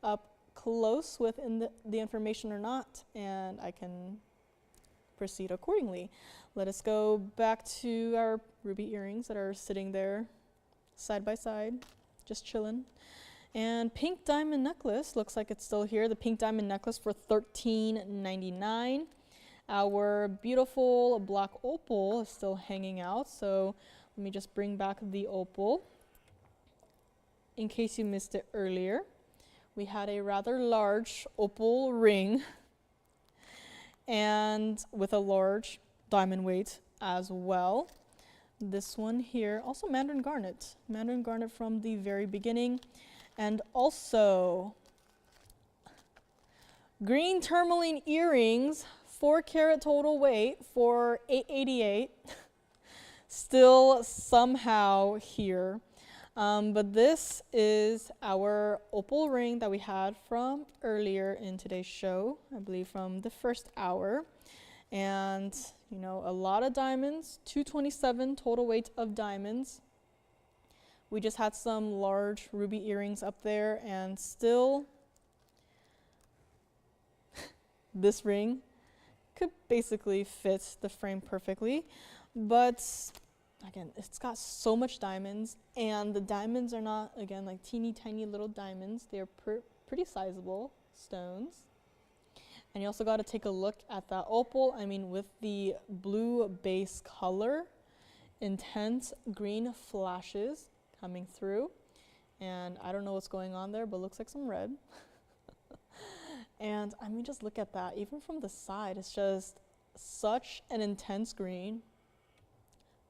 up close within the information or not, and I can proceed accordingly. Let us go back to our ruby earrings that are sitting there side by side, just chilling. And pink diamond necklace, looks like it's still here. The pink diamond necklace for $13.99. Our beautiful black opal is still hanging out, so let me just bring back the opal. In case you missed it earlier, we had a rather large opal ring and with a large diamond weight as well. This one here, also Mandarin garnet from the very beginning, and also green tourmaline earrings, 4-carat total weight for $8.88. Still somehow here. But this is our opal ring that we had from earlier in today's show, I believe from the first hour. And, you know, a lot of diamonds, 227 total weight of diamonds. We just had some large ruby earrings up there, and still this ring could basically fit the frame perfectly. But again, it's got so much diamonds, and the diamonds are not, again, like teeny tiny little diamonds. They're pretty sizable stones. And you also got to take a look at that opal. I mean, with the blue base color, intense green flashes coming through. And I don't know what's going on there, but looks like some red. And I mean, just look at that. Even from the side, it's just such an intense green.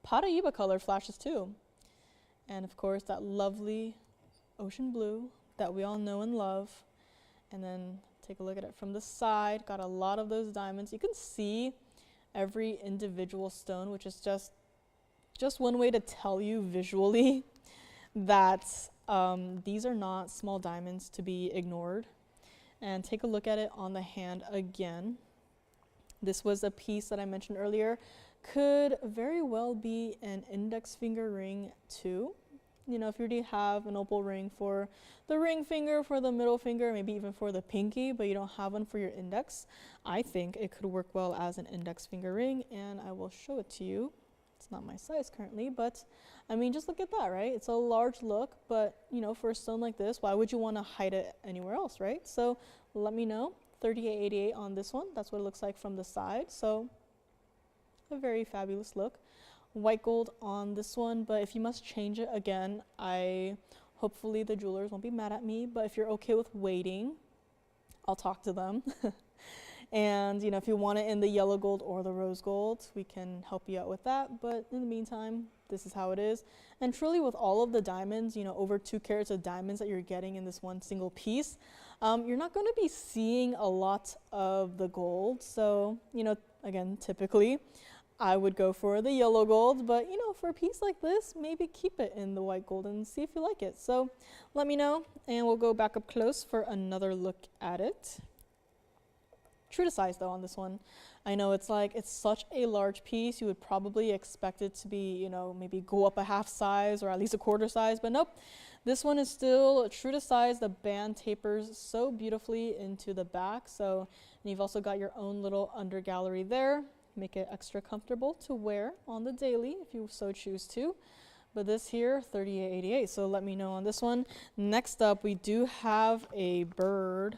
Paraiba color flashes too. And of course, that lovely ocean blue that we all know and love. And then take a look at it from the side. Got a lot of those diamonds. You can see every individual stone, which is just one way to tell you visually that these are not small diamonds to be ignored. And take a look at it on the hand again. This was a piece that I mentioned earlier. Could very well be an index finger ring too. You know, if you already have an opal ring for the ring finger, for the middle finger, maybe even for the pinky, but you don't have one for your index, I think it could work well as an index finger ring, and I will show it to you. It's not my size currently, but I mean, just look at that, right? It's a large look, but you know, for a stone like this, why would you want to hide it anywhere else, right? So let me know. $38.88 on this one. That's what it looks like from the side. So a very fabulous look. White gold on this one, but if you must change it again, hopefully the jewelers won't be mad at me, but if you're okay with waiting, I'll talk to them. And you know, if you want it in the yellow gold or the rose gold, we can help you out with that. But in the meantime, this is how it is. And truly, with all of the diamonds, you know, over 2 carats of diamonds that you're getting in this one single piece, you're not going to be seeing a lot of the gold. So, you know, again, typically I would go for the yellow gold, but you know, for a piece like this, maybe keep it in the white gold and see if you like it. So let me know, and we'll go back up close for another look at it. True to size though on this one. I know it's such a large piece, you would probably expect it to be, you know, maybe go up a half size or at least a quarter size, but nope. This one is still true to size. The band tapers so beautifully into the back. So, and you've also got your own little under gallery there. Make it extra comfortable to wear on the daily if you so choose to. But this here, $38.88. So let me know on this one. Next up, we do have a bird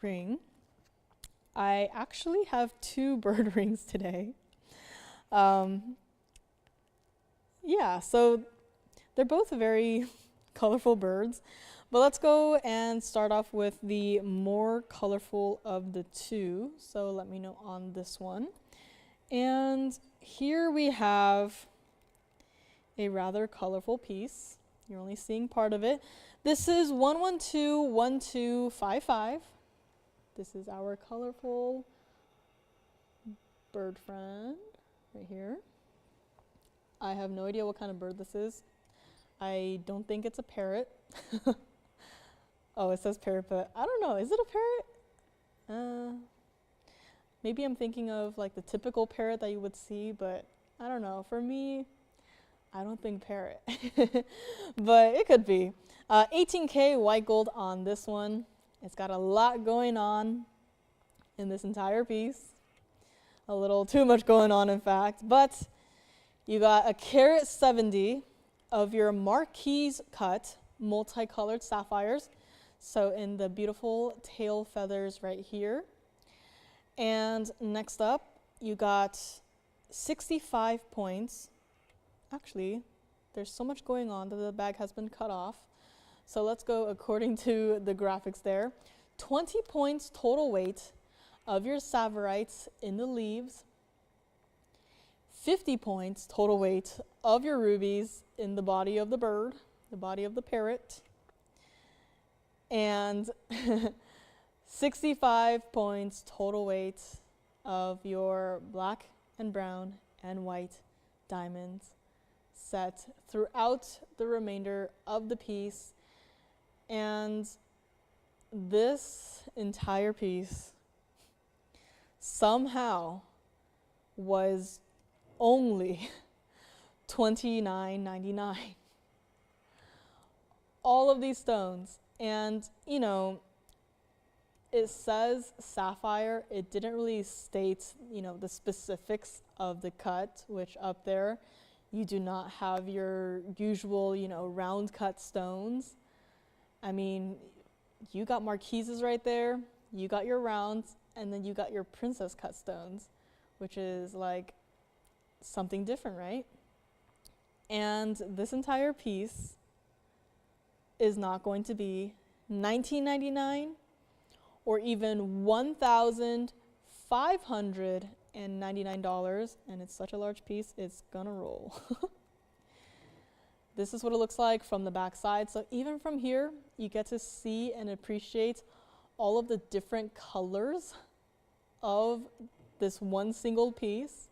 ring. I actually have 2 bird rings today. Yeah, so they're both very colorful birds. But let's go and start off with the more colorful of the 2. So let me know on this one. And here we have a rather colorful piece. You're only seeing part of it. This is 1121255. This is our colorful bird friend right here. I have no idea what kind of bird this is. I don't think it's a parrot. Oh, it says parrot, but I don't know. Is it a parrot? Maybe I'm thinking of like the typical parrot that you would see, but I don't know. For me, I don't think parrot, but it could be. 18K white gold on this one. It's got a lot going on in this entire piece. A little too much going on, in fact. But you got a carat 70 of your marquise cut multicolored sapphires. So in the beautiful tail feathers right here. And next up, you got 65 points. Actually, there's so much going on that the bag has been cut off. So let's go according to the graphics there. 20 points total weight of your savorites in the leaves. 50 points total weight of your rubies in the body of the bird, the body of the parrot. And 65 points total weight of your black and brown and white diamonds set throughout the remainder of the piece. And this entire piece somehow was only $29.99. All of these stones. And, you know, it says sapphire. It didn't really state, you know, the specifics of the cut, which up there you do not have your usual, you know, round cut stones. I mean, you got marquises right there, you got your rounds, and then you got your princess cut stones, which is like something different, right? And this entire piece is not going to be $19.99 or even $1,599, and it's such a large piece, it's gonna roll. This is what it looks like from the back side. So even from here, you get to see and appreciate all of the different colors of this one single piece.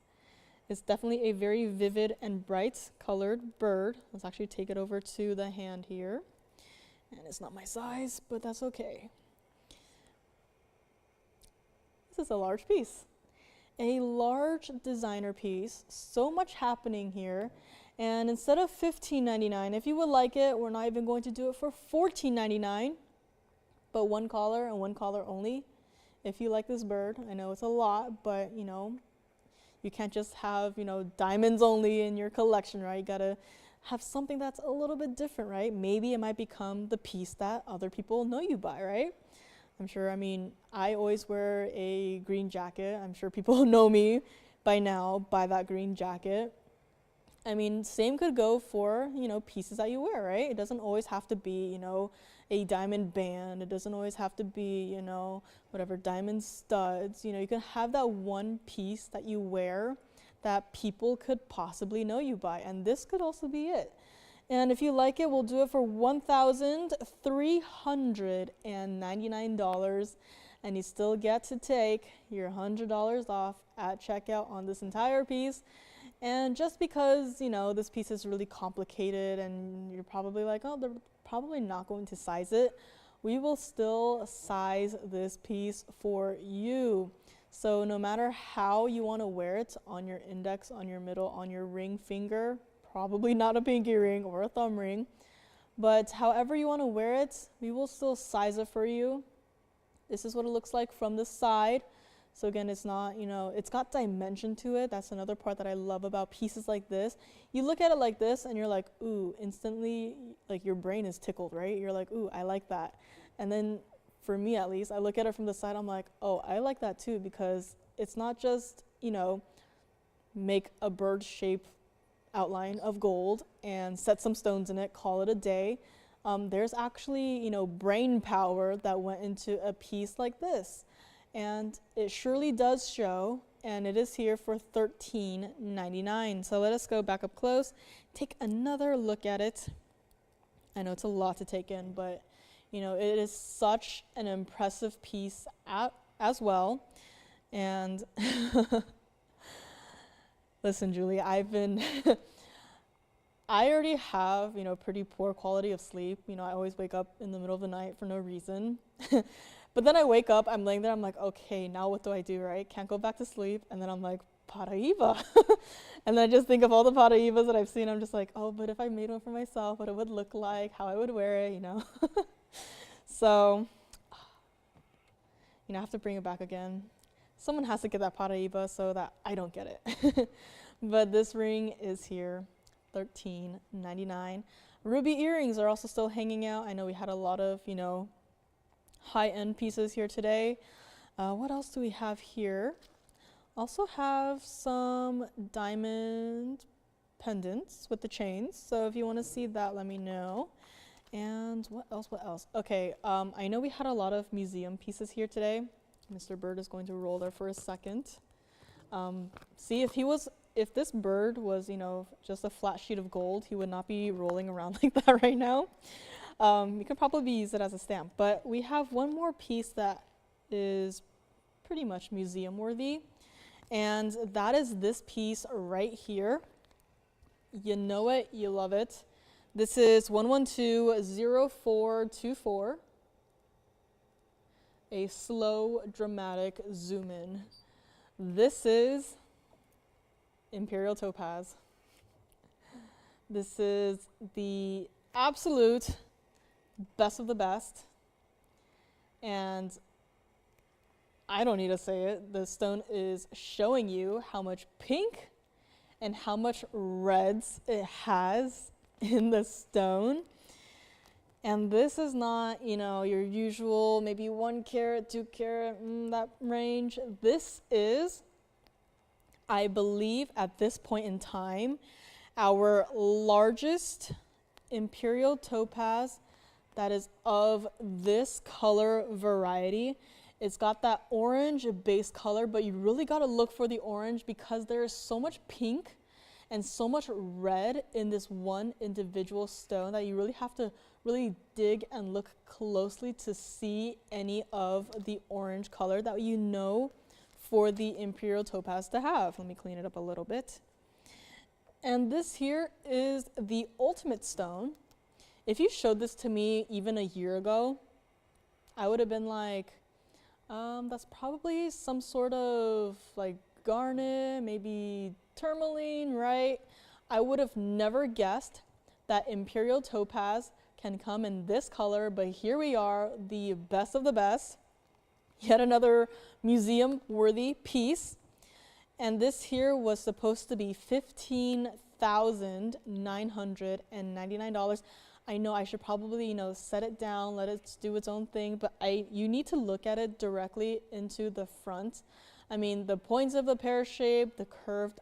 It's definitely a very vivid and bright colored bird. Let's actually take it over to the hand here. And it's not my size, but that's okay. This is a large piece. A large designer piece. So much happening here. And instead of $15.99, if you would like it, we're not even going to do it for $14.99, but one collar and one collar only. If you like this bird, I know it's a lot, but you know, you can't just have, you know, diamonds only in your collection, right? You gotta have something that's a little bit different, right? Maybe it might become the piece that other people know you by, right? I'm sure, I mean, I always wear a green jacket. I'm sure people know me by now by that green jacket. I mean, same could go for, you know, pieces that you wear, right? It doesn't always have to be, you know, a diamond band. It doesn't always have to be, you know, whatever, diamond studs. You know, you can have that one piece that you wear that people could possibly know you by. And this could also be it. And if you like it, we'll do it for $1,399. And you still get to take your $100 off at checkout on this entire piece. And just because, you know, this piece is really complicated and you're probably like, oh, they're probably not going to size it, we will still size this piece for you. So no matter how you want to wear it, on your index, on your middle, on your ring finger, probably not a pinky ring or a thumb ring, but however you want to wear it, we will still size it for you. This is what it looks like from the side. So again, it's not, you know, it's got dimension to it. That's another part that I love about pieces like this. You look at it like this and you're like, ooh, instantly, like your brain is tickled, right? You're like, ooh, I like that. And then for me at least, I look at it from the side, I'm like, oh, I like that too, because it's not just, you know, make a bird shape outline of gold and set some stones in it, call it a day. There's actually, you know, brain power that went into a piece like this. And it surely does show, and it is here for $13.99. So let us go back up close, take another look at it. I know it's a lot to take in, but you know, it is such an impressive piece as well. And listen, Julie, I already have, you know, pretty poor quality of sleep. You know, I always wake up in the middle of the night for no reason. But then I wake up, I'm laying there, I'm like, okay, now what do I do, right? Can't go back to sleep. And then I'm like, Paraiba. And then I just think of all the Paraibas that I've seen. I'm just like, oh, but if I made one for myself, what it would look like, how I would wear it, you know. So, I have to bring it back again. Someone has to get that Paraiba so that I don't get it. But this ring is here, $13.99. Ruby earrings are also still hanging out. I know we had a lot of, high-end pieces here today. What else do we have here? Also have some diamond pendants with the chains. So if you want to see that, let me know. And what else? Okay, I know we had a lot of museum pieces here today. Mr. Bird is going to roll there for a second. See, if this bird was, just a flat sheet of gold, he would not be rolling around like that right now. You could probably use it as a stamp. But we have one more piece that is pretty much museum worthy. And that is this piece right here. You know it, you love it. This is 112-0424. A slow, dramatic zoom in. This is Imperial Topaz. This is the absolute best of the best. And I don't need to say it. The stone is showing you how much pink and how much reds it has in the stone. And this is not, your usual maybe 1 carat, 2 carat, that range. This is, I believe at this point in time, our largest Imperial Topaz that is of this color variety. It's got that orange base color, but you really got to look for the orange because there is so much pink and so much red in this one individual stone that you really have to really dig and look closely to see any of the orange color that for the Imperial Topaz to have. Let me clean it up a little bit. And this here is the ultimate stone. If you showed this to me even a year ago, I would have been like, that's probably some sort of like garnet, maybe tourmaline, right? I would have never guessed that Imperial Topaz can come in this color, but here we are, the best of the best. Yet another museum-worthy piece. And this here was supposed to be $15,999. I know I should probably, set it down, let it do its own thing, but you need to look at it directly into the front. I mean, the points of the pear shape, the curved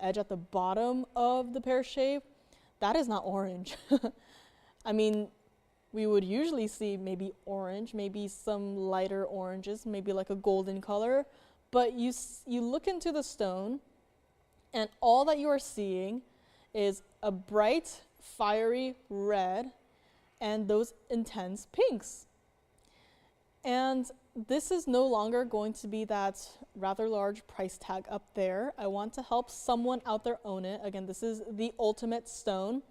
edge at the bottom of the pear shape, that is not orange. I mean, we would usually see maybe orange, maybe some lighter oranges, maybe like a golden color, but you look into the stone and all that you are seeing is a bright, fiery red and those intense pinks. And this is no longer going to be that rather large price tag up there. I want to help someone out there own it. Again, this is the ultimate stone.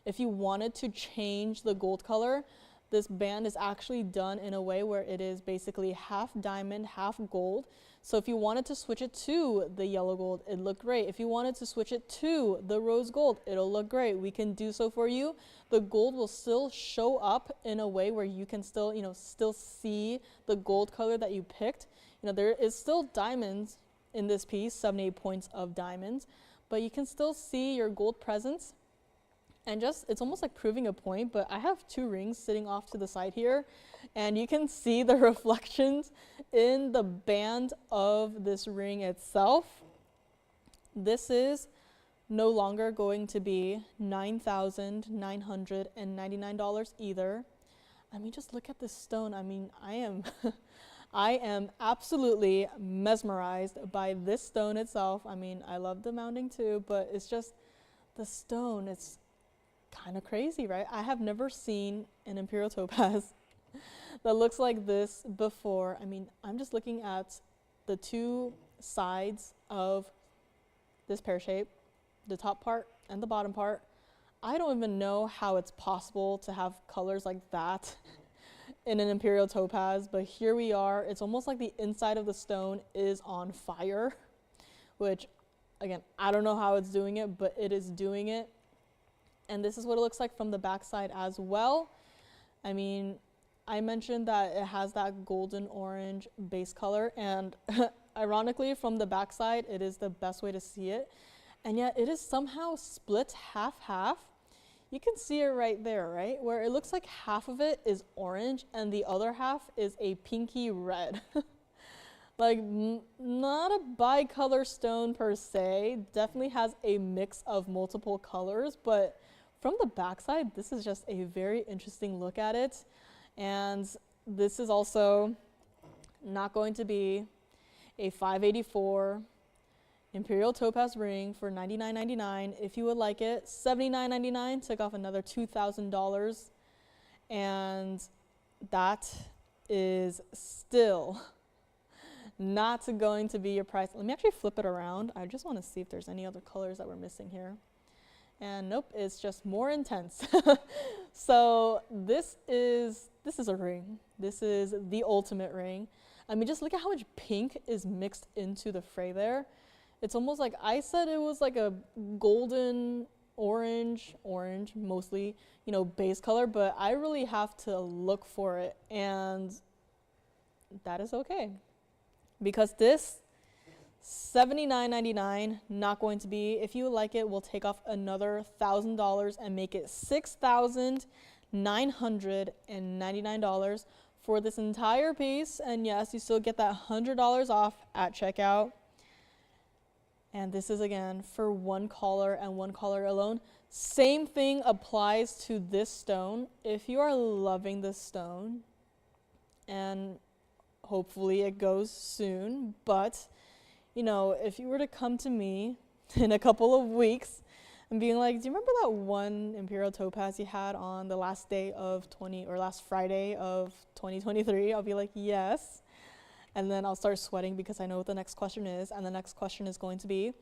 If you wanted to change the gold color, this band is actually done in a way where it is basically half diamond, half gold. So if you wanted to switch it to the yellow gold, it'd look great. If you wanted to switch it to the rose gold, it'll look great. We can do so for you. The gold will still show up in a way where you can still, still see the gold color that you picked. There is still diamonds in this piece, 78 points of diamonds, but you can still see your gold presence. And it's almost like proving a point, but I have 2 rings sitting off to the side here, and you can see the reflections in the band of this ring itself. This is no longer going to be $9,999 either. I mean, just look at this stone. I mean, I am absolutely mesmerized by this stone itself. I mean, I love the mounting too, but it's just the stone. It's kind of crazy, right? I have never seen an Imperial Topaz that looks like this before. I mean, I'm just looking at the 2 sides of this pear shape, the top part and the bottom part. I don't even know how it's possible to have colors like that in an Imperial Topaz, but here we are. It's almost like the inside of the stone is on fire which again, I don't know how it's doing it, but it is doing it. And this is what it looks like from the backside as well. I mean, I mentioned that it has that golden orange base color, and ironically from the backside, it is the best way to see it. And yet it is somehow split half-half. You can see it right there, right? Where it looks like half of it is orange and the other half is a pinky red. Like, not a bicolor stone per se, definitely has a mix of multiple colors, but from the backside, this is just a very interesting look at it. And this is also not going to be a 584 Imperial Topaz ring for $99.99. If you would like it, $79.99, took off another $2,000. And that is still not going to be your price. Let me actually flip it around. I just want to see if there's any other colors that we're missing here. And nope, it's just more intense. So this is a ring. This is the ultimate ring. I mean, just look at how much pink is mixed into the fray there. It's almost like, I said it was like a golden orange mostly, you know, base color, but I really have to look for it, and that is okay. Because this $79.99, not going to be. If you like it, we'll take off another $1,000 and make it $6,999 for this entire piece. And yes, you still get that $100 off at checkout. And this is again for one collar and one collar alone. Same thing applies to this stone. If you are loving this stone, and hopefully it goes soon, but you know, if you were to come to me in a couple of weeks and being like, do you remember that one Imperial Topaz you had on the last day of last Friday of 2023? I'll be like, yes. And then I'll start sweating because I know what the next question is. And the next question is going to be,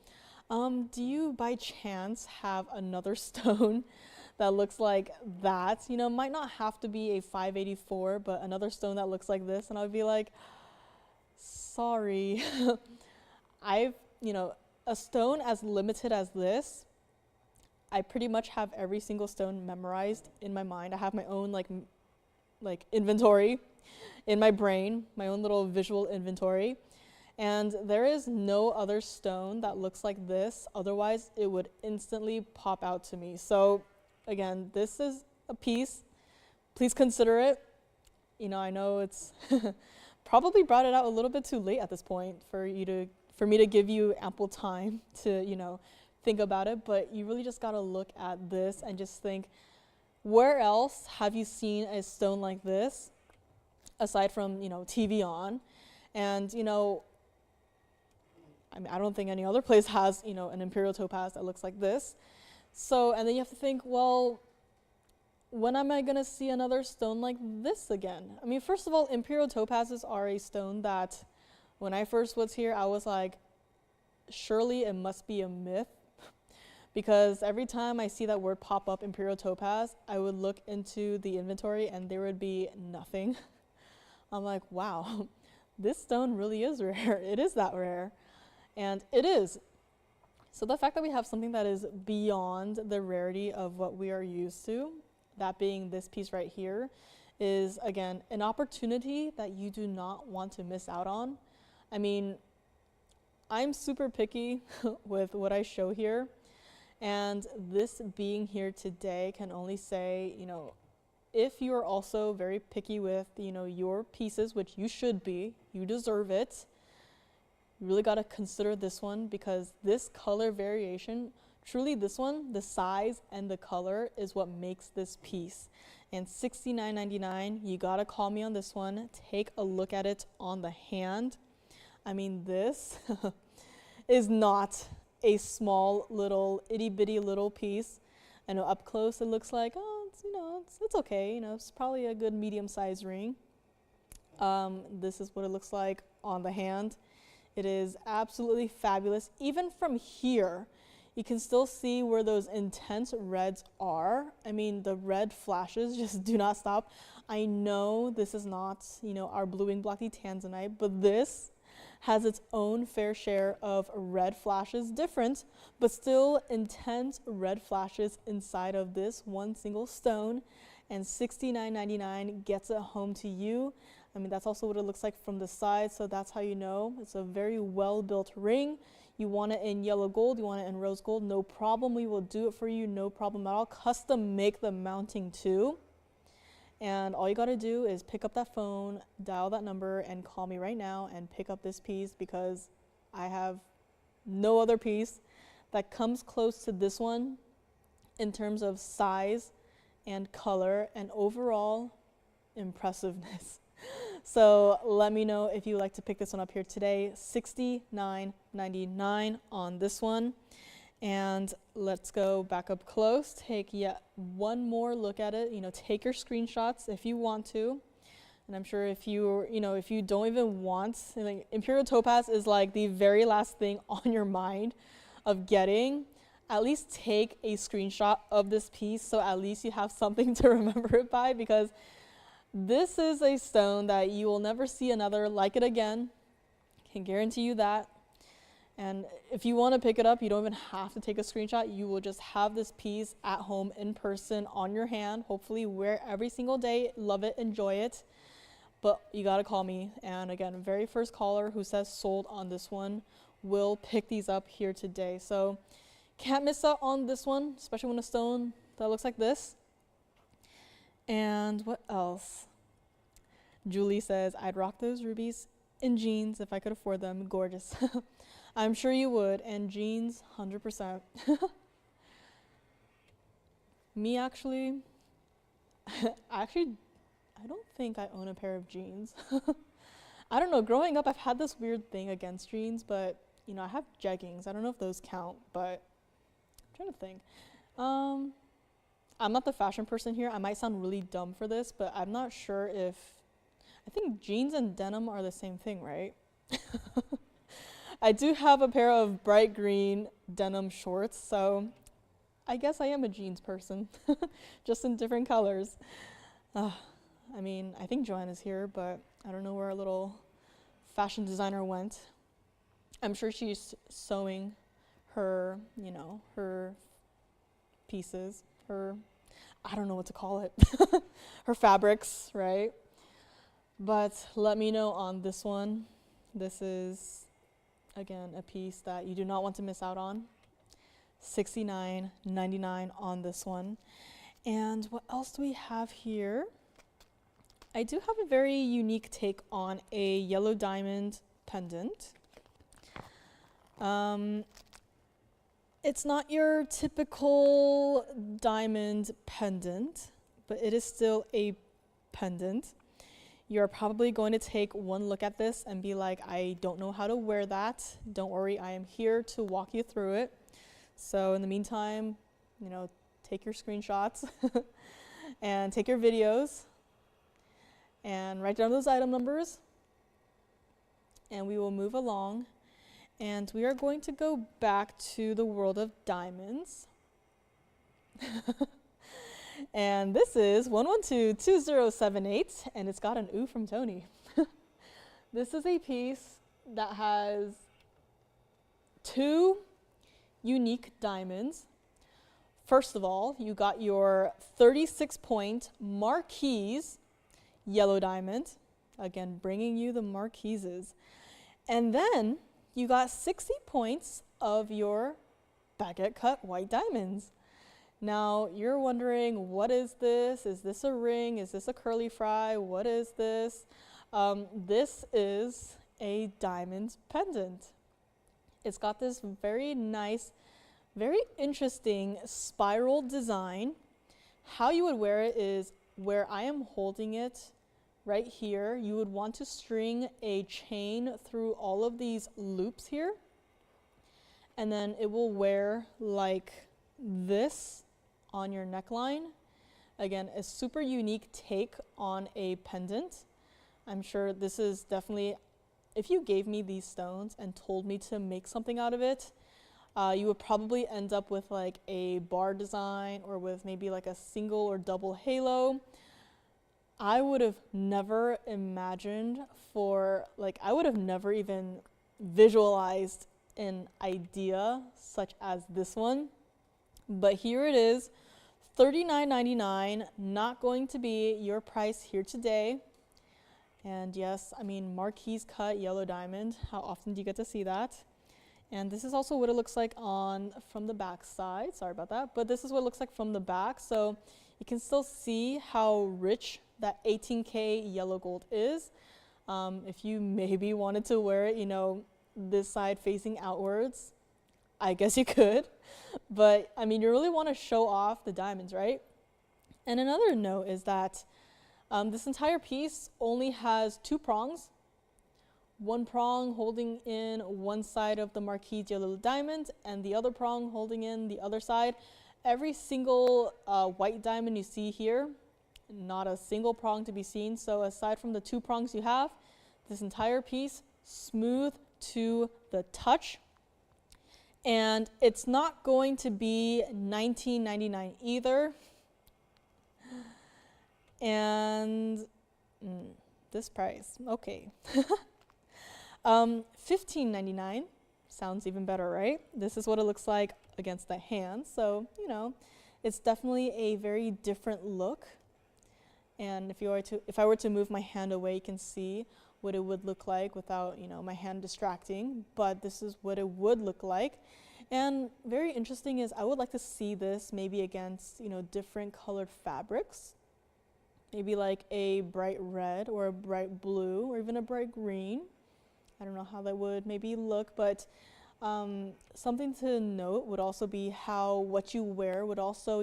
do you by chance have another stone that looks like that? You know, might not have to be a 584, but another stone that looks like this. And I'll be like, sorry. A stone as limited as this, I pretty much have every single stone memorized in my mind. I have my own like inventory in my brain, my own little visual inventory. And there is no other stone that looks like this. Otherwise, it would instantly pop out to me. So again, this is a piece. Please consider it. You know, I know it's probably brought it out a little bit too late at this point for me to give you ample time to, you know, think about it, but you really just got to look at this and just think, where else have you seen a stone like this aside from, you know, TVON? And, you know, I mean, I don't think any other place has, you know, an Imperial Topaz that looks like this. So, and then you have to think, well, when am I going to see another stone like this again? I mean, first of all, Imperial Topazes are a stone that when I first was here, I was like, surely it must be a myth. Because every time I see that word pop up, Imperial Topaz, I would look into the inventory and there would be nothing. I'm like, wow, this stone really is rare. It is that rare. And it is. So the fact that we have something that is beyond the rarity of what we are used to, that being this piece right here, is, again, an opportunity that you do not want to miss out on. I mean, I'm super picky with what I show here, and this being here today can only say, you know, if you are also very picky with, you know, your pieces, which you should be, you deserve it, you really got to consider this one, because this color variation, truly this one, the size and the color is what makes this piece. And $69.99, you got to call me on this one. Take a look at it on the hand. I mean, this is not a small little itty bitty little piece. I know up close it looks like, oh, it's okay. You know, it's probably a good medium sized ring. This is what it looks like on the hand. It is absolutely fabulous. Even from here, you can still see where those intense reds are. I mean, the red flashes just do not stop. I know this is not, you know, our blue wing blocky tanzanite, but this, has its own fair share of red flashes, different, but still intense red flashes inside of this one single stone. And $69.99 gets it home to you. I mean, that's also what it looks like from the side, so that's how you know it's a very well-built ring. You want it in yellow gold, you want it in rose gold, no problem. We will do it for you, no problem at all. Custom make the mounting too. And all you got to do is pick up that phone, dial that number, and call me right now and pick up this piece, because I have no other piece that comes close to this one in terms of size and color and overall impressiveness. So let me know if you would like to pick this one up here today. $69.99 on this one. And let's go back up close, take yet one more look at it. Take your screenshots if you want to. And I'm sure if you don't even want, like, Imperial Topaz is like the very last thing on your mind of getting, at least take a screenshot of this piece, so at least you have something to remember it by, because this is a stone that you will never see another like it again. Can guarantee you that. And if you want to pick it up, you don't even have to take a screenshot. You will just have this piece at home in person on your hand. Hopefully wear every single day. Love it, enjoy it. But you got to call me. And again, very first caller who says sold on this one will pick these up here today. So can't miss out on this one, especially when a stone that looks like this. And what else? Julie says, I'd rock those rubies in jeans if I could afford them. Gorgeous. I'm sure you would. And jeans, 100%. Me, actually, I don't think I own a pair of jeans. I don't know. Growing up, I've had this weird thing against jeans, but, I have jeggings. I don't know if those count, but I'm trying to think. I'm not the fashion person here. I might sound really dumb for this, but I'm not sure if, I think jeans and denim are the same thing, right? I do have a pair of bright green denim shorts, so I guess I am a jeans person, just in different colors. I think Joanna's here, but I don't know where our little fashion designer went. I'm sure she's sewing her, her pieces, I don't know what to call it, her fabrics, right? But let me know on this one. This is, again, a piece that you do not want to miss out on. $69.99 on this one. And what else do we have here? I do have a very unique take on a yellow diamond pendant. It's not your typical diamond pendant, but it is still a pendant. You're probably going to take one look at this and be like, I don't know how to wear that. Don't worry, I am here to walk you through it. So in the meantime, take your screenshots and take your videos and write down those item numbers, and we will move along. And we are going to go back to the world of diamonds. And this is 112-2078, and it's got an ooh from Tony. This is a piece that has two unique diamonds. First of all, you got your 36-point Marquise yellow diamond. Again, bringing you the Marquises. And then you got 60 points of your baguette cut white diamonds. Now, you're wondering, what is this? Is this a ring? Is this a curly fry? What is this? This is a diamond pendant. It's got this very nice, very interesting spiral design. How you would wear it is where I am holding it right here. You would want to string a chain through all of these loops here, and then it will wear like this on your neckline. Again, a super unique take on a pendant. I'm sure this is definitely, if you gave me these stones and told me to make something out of it, you would probably end up with like a bar design or with maybe like a single or double halo. I would have never imagined I would have never even visualized an idea such as this one. But here it is, $39.99, not going to be your price here today. And yes, I mean, Marquise cut yellow diamond. How often do you get to see that? And this is also what it looks like from the back side. Sorry about that. But this is what it looks like from the back. So you can still see how rich that 18K yellow gold is. If you maybe wanted to wear it, this side facing outwards, I guess you could. But I mean, you really want to show off the diamonds, right? And another note is that this entire piece only has 2 prongs. One prong holding in one side of the Marquise yellow diamond and the other prong holding in the other side. Every single white diamond you see here, not a single prong to be seen. So aside from the 2 prongs you have, this entire piece smooth to the touch. And it's not going to be $19.99 either. And this price, okay. $15.99 sounds even better, right? This is what it looks like against the hand. So, it's definitely a very different look. And if I were to move my hand away, you can see what it would look like without, my hand distracting. But this is what it would look like. And very interesting is I would like to see this maybe against, different colored fabrics. Maybe like a bright red or a bright blue or even a bright green. I don't know how that would maybe look, but something to note would also be how what you wear would also,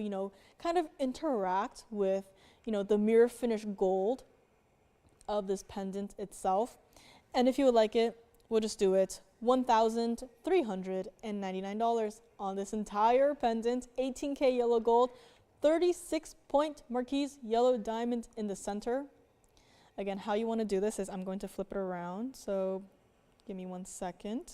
kind of interact with, the mirror finish gold of this pendant itself. And if you would like it, we'll just do it. $1,399 on this entire pendant, 18K yellow gold, 36-point Marquise yellow diamond in the center. Again, how you want to do this is I'm going to flip it around. So give me 1 second.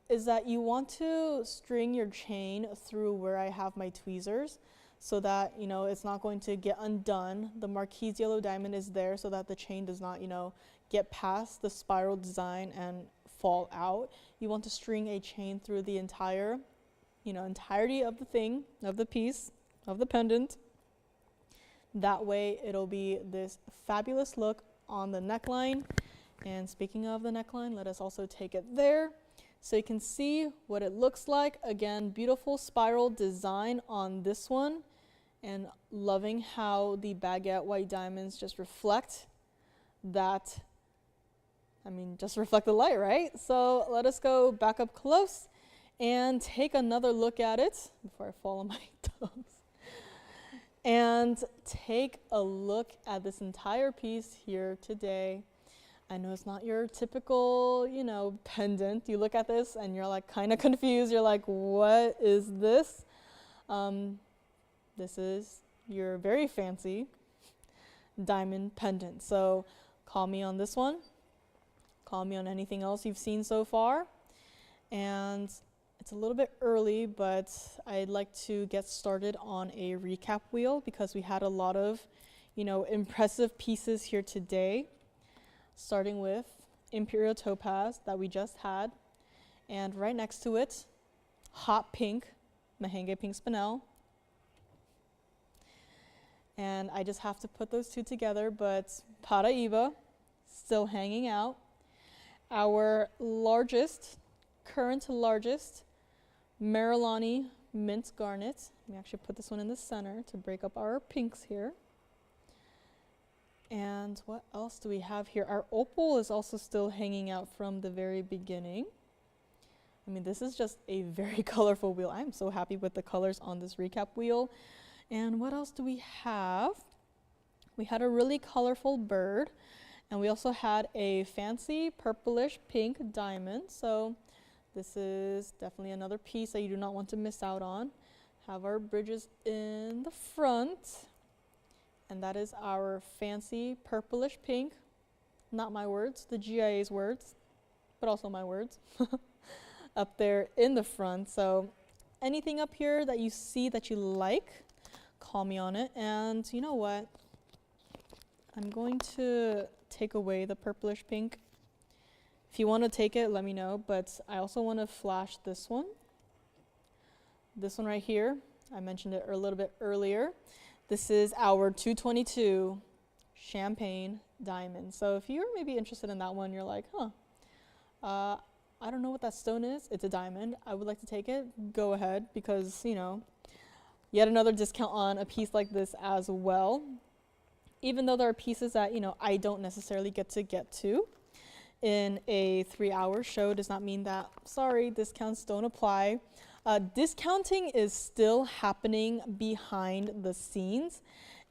Is that you want to string your chain through where I have my tweezers so that, it's not going to get undone. The Marquise yellow diamond is there so that the chain does not, get past the spiral design and fall out. You want to string a chain through the entirety of the thing, of the piece, of the pendant. That way it'll be this fabulous look on the neckline. And speaking of the neckline, let us also take it there so you can see what it looks like. Again, beautiful spiral design on this one, and loving how the baguette white diamonds just reflect that. Just reflect the light, right? So let us go back up close and take another look at it before I fall on my toes. And take a look at this entire piece here today. I know it's not your typical, pendant. You look at this and you're like kind of confused. You're like, what is this? This is your very fancy diamond pendant. So call me on this one. Call me on anything else you've seen so far. And it's a little bit early, but I'd like to get started on a recap wheel because we had a lot of, impressive pieces here today, starting with Imperial Topaz that we just had, and right next to it, hot pink, Mahenge Pink Spinel. And I just have to put those two together, but Paraiba still hanging out. Our current largest, Marilani Mint Garnet. Let me actually put this one in the center to break up our pinks here. And what else do we have here? Our opal is also still hanging out from the very beginning. This is just a very colorful wheel. I'm so happy with the colors on this recap wheel. And what else do we have? We had a really colorful bird. And we also had a fancy purplish pink diamond. So this is definitely another piece that you do not want to miss out on. Have our bridges in the front. And that is our fancy purplish pink. Not my words, the GIA's words, but also my words. Up there in the front. So anything up here that you see that you like, call me on it. And you know what? I'm going to take away the purplish pink. If you want to take it, let me know, but I also want to flash this one. This one right here, I mentioned it a little bit earlier. This is our 222 champagne diamond. So if you're maybe interested in that one, you're like, I don't know what that stone is. It's a diamond. I would like to take it. Go ahead, because, you know, yet another discount on a piece like this as well. Even though there are pieces that, you know, I don't necessarily get to in a 3-hour show, does not mean that, sorry, discounts don't apply. Discounting is still happening behind the scenes,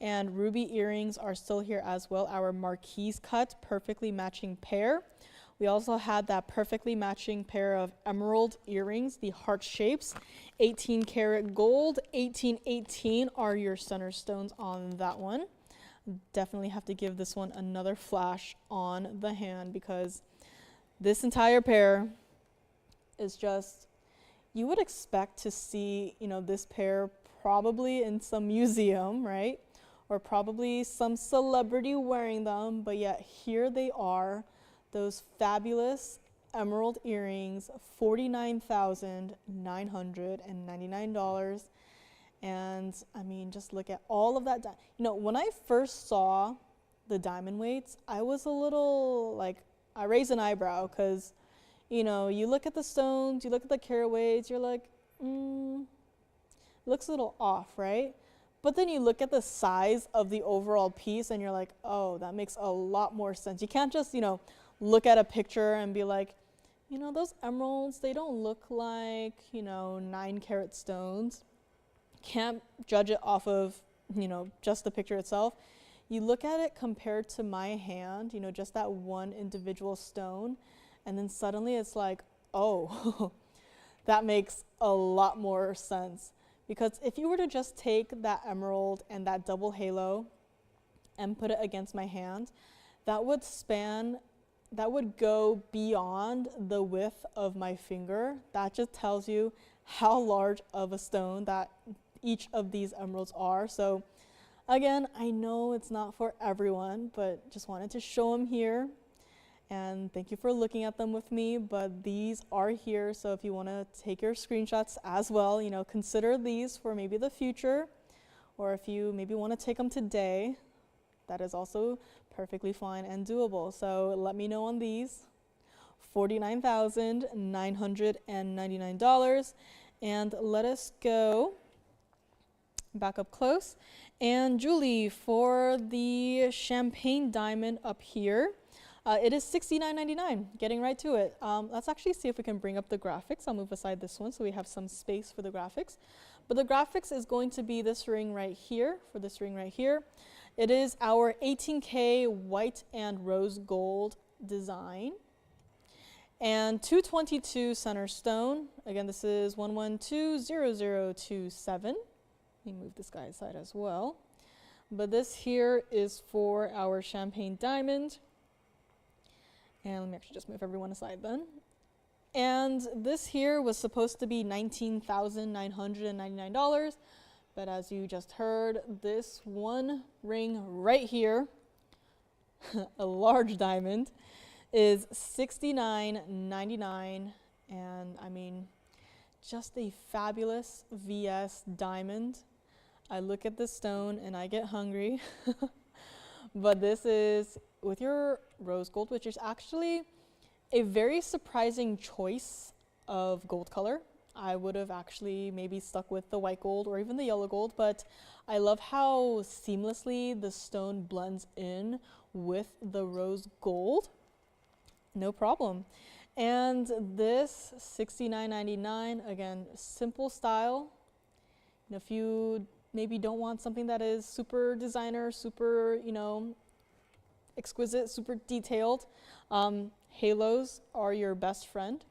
and ruby earrings are still here as well. Our marquise cut, perfectly matching pair. We also had that perfectly matching pair of emerald earrings, the heart shapes, 18 karat gold, 1818 are your center stones on that one. Definitely have to give this one another flash on the hand, because this entire pair is just, you would expect to see, you know, this pair probably in some museum, right? Or probably some celebrity wearing them, but yet here they are, those fabulous emerald earrings, $49,999. And I mean, just look at all of that. You know, when I first saw the diamond weights, I was a little like, I raised an eyebrow, because, you know, you look at the stones, you look at the carat weights, you're like, looks a little off, right? But then you look at the size of the overall piece and you're like, oh, that makes a lot more sense. You can't just, you know, look at a picture and be like, you know, those emeralds, they don't look like, you know, 9 karat stones. Can't judge it off of, you know, just the picture itself. You look at it compared to my hand, you know, just that one individual stone, and then suddenly it's like, oh, that makes a lot more sense. Because if you were to just take that emerald and that double halo and put it against my hand, that would go beyond the width of my finger. That just tells you how large of a stone that each of these emeralds are. So again, I know it's not for everyone, but just wanted to show them here. And thank you for looking at them with me, but these are here. So if you want to take your screenshots as well, you know, consider these for maybe the future, or if you maybe want to take them today, that is also perfectly fine and doable. So let me know on these. $49,999. And let us go back up close. And Julie, for the champagne diamond up here, it is $69.99. Getting right to it. Let's actually see if we can bring up the graphics. I'll move aside this one so we have some space for the graphics. But the graphics is going to be this ring right here, for this ring right here. It is our 18K white and rose gold design. And 222 center stone. Again, this is 1120027. Let me move this guy aside as well. But this here is for our champagne diamond. And let me actually just move everyone aside then. And this here was supposed to be $19,999. But as you just heard, this one ring right here, a large diamond, is $69.99. And I mean, just a fabulous VS diamond. I look at this stone and I get hungry. But this is with your rose gold, which is actually a very surprising choice of gold color. I would have actually maybe stuck with the white gold or even the yellow gold, but I love how seamlessly the stone blends in with the rose gold. No problem. And this $69.99, again, simple style. And if you maybe don't want something that is super designer, super, you know, exquisite, super detailed, halos are your best friend.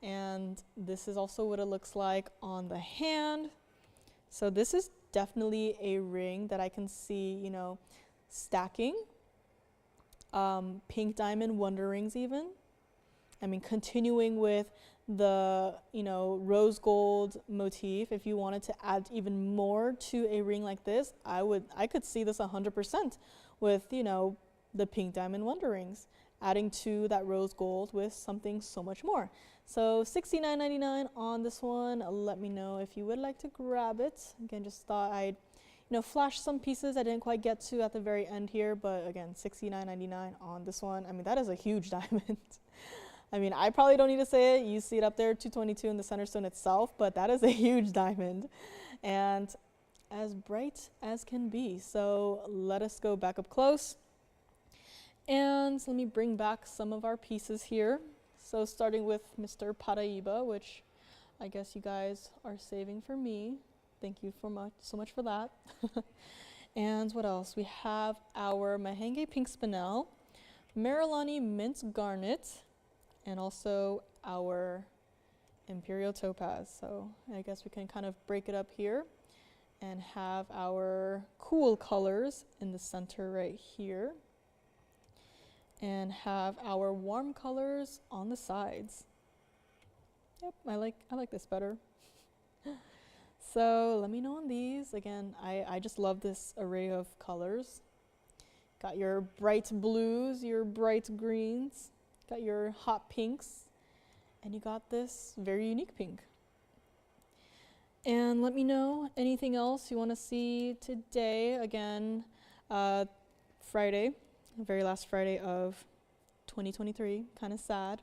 And this is also what it looks like on the hand. So this is definitely a ring that I can see, you know, stacking. Pink diamond wonder rings even. I mean, continuing with the, you know, rose gold motif. If you wanted to add even more to a ring like this, I could see this 100% with, the pink diamond wonder rings, adding to that rose gold with something so much more. So $69.99 on this one. Let me know if you would like to grab it. Again, just thought I'd flash some pieces I didn't quite get to at the very end here, but again, $69.99 on this one. I mean, that is a huge diamond. I mean, I probably don't need to say it. You see it up there, 222 in the center stone itself, but that is a huge diamond and as bright as can be. So let us go back up close. And let me bring back some of our pieces here. So starting with Mr. Paraiba, which I guess you guys are saving for me. Thank you so much for that. And what else? We have our Mahenge Pink Spinel, Marilani Mint Garnet, and also our Imperial Topaz. So I guess we can kind of break it up here and have our cool colors in the center right here, and have our warm colors on the sides. Yep, I like this better. So let me know on these. Again, I just love this array of colors. Got your bright blues, your bright greens, got your hot pinks, and you got this very unique pink. And let me know anything else you want to see today. Again, Friday, the very last Friday of 2023, kind of sad.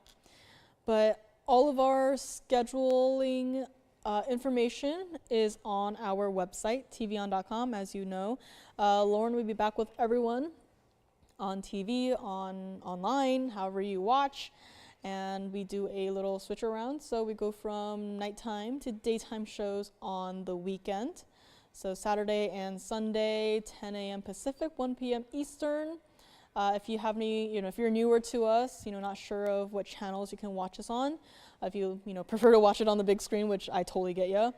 But all of our scheduling information is on our website, TVON.com, as you know. Lauren will be back with everyone on TV, online, however you watch. And we do a little switch around. So we go from nighttime to daytime shows on the weekend. So Saturday and Sunday, 10 a.m. Pacific, 1 p.m. Eastern. If you have any, if you're newer to us, not sure of what channels you can watch us on, if you, prefer to watch it on the big screen, which I totally get you,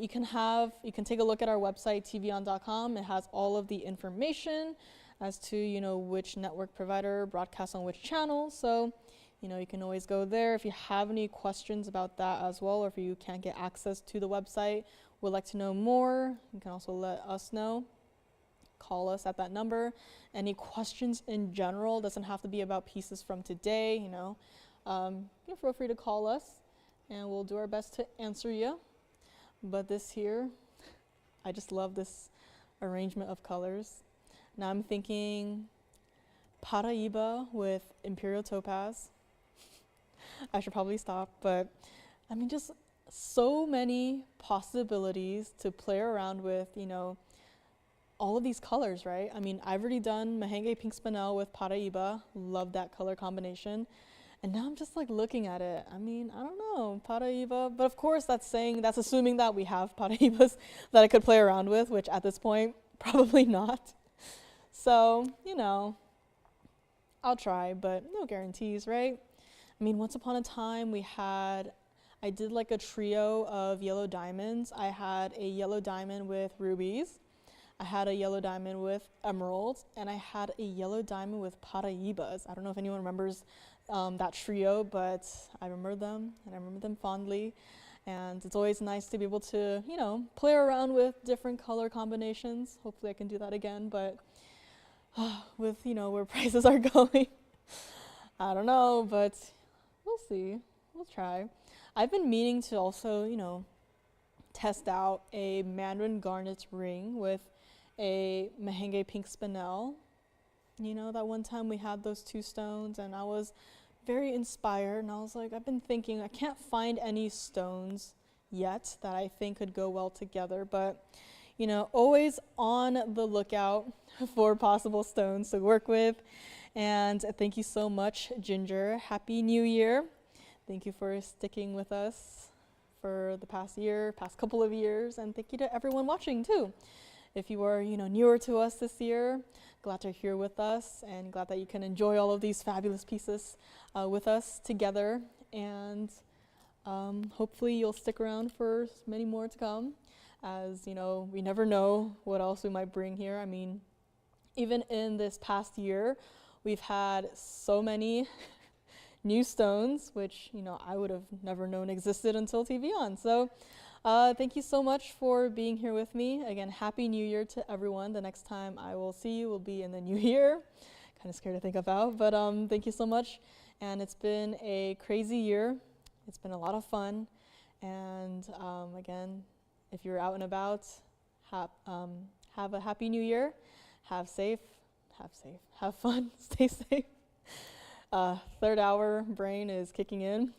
you can take a look at our website, tvon.com. It has all of the information as to, which network provider broadcasts on which channel. So, you can always go there. If you have any questions about that as well, or if you can't get access to the website, would like to know more, you can also let us know. Call us at that number. Any questions in general, doesn't have to be about pieces from today, feel free to call us and we'll do our best to answer you. But this here, I just love this arrangement of colors. Now I'm thinking Paraiba with Imperial Topaz. I should probably stop, but I mean, just so many possibilities to play around with, all of these colors, right? I mean, I've already done Mahenge Pink Spinel with Paraiba. Love that color combination. And now I'm just like looking at it. I mean, I don't know, Paraiba. But of course, that's assuming that we have Paraibas that I could play around with, which at this point, probably not. So, I'll try, but no guarantees, right? I mean, once upon a time, I did like a trio of yellow diamonds. I had a yellow diamond with rubies. I had a yellow diamond with emeralds, and I had a yellow diamond with Paraibas. I don't know if anyone remembers that trio, but I remember them, and I remember them fondly. And it's always nice to be able to, play around with different color combinations. Hopefully I can do that again, but with, where prices are going, I don't know, but we'll see. We'll try. I've been meaning to also, test out a Mandarin Garnet ring with a Mahenge Pink Spinel. That one time we had those two stones and I was very inspired, and I was like, I've been thinking, I can't find any stones yet that I think could go well together, but always on the lookout for possible stones to work with. And thank you so much, Ginger. Happy New Year. Thank you for sticking with us for the past couple of years, and thank you to everyone watching too. If you are, newer to us this year, glad you're here with us, and glad that you can enjoy all of these fabulous pieces with us together. And hopefully you'll stick around for many more to come, as we never know what else we might bring here. I mean, even in this past year, we've had so many new stones, which I would have never known existed until TVON. So Thank you so much for being here with me. Again, Happy New Year to everyone. The next time I will see you will be in the new year. Kind of scared to think about, but thank you so much. And it's been a crazy year. It's been a lot of fun. And again, if you're out and about, have a happy new year. Have fun, stay safe. Third hour brain is kicking in.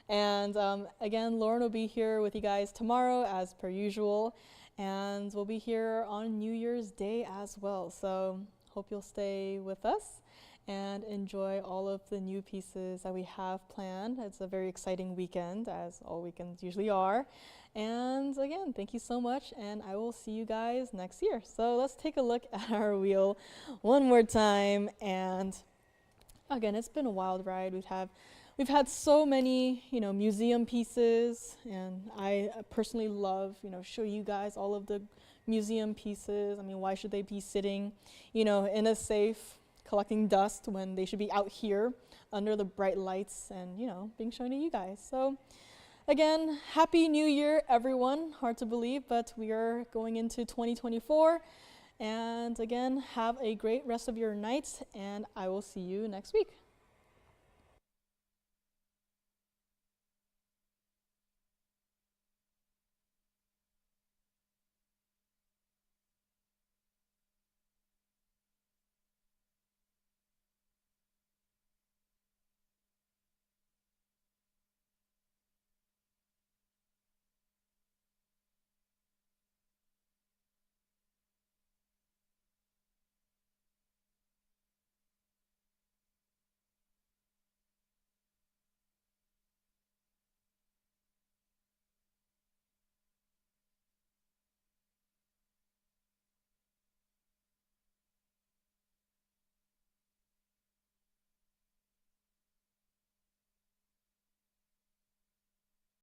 And again, Lauren will be here with you guys tomorrow as per usual. And we'll be here on New Year's Day as well. So hope you'll stay with us and enjoy all of the new pieces that we have planned. It's a very exciting weekend, as all weekends usually are. And again, thank you so much, and I will see you guys next year. So let's take a look at our wheel one more time. And again, it's been a wild ride. We've had so many, museum pieces, and I personally love, show you guys all of the museum pieces. I mean, why should they be sitting, in a safe collecting dust when they should be out here under the bright lights and, being shown to you guys. So again, Happy New Year, everyone. Hard to believe, but we are going into 2024. And again, have a great rest of your night, and I will see you next week.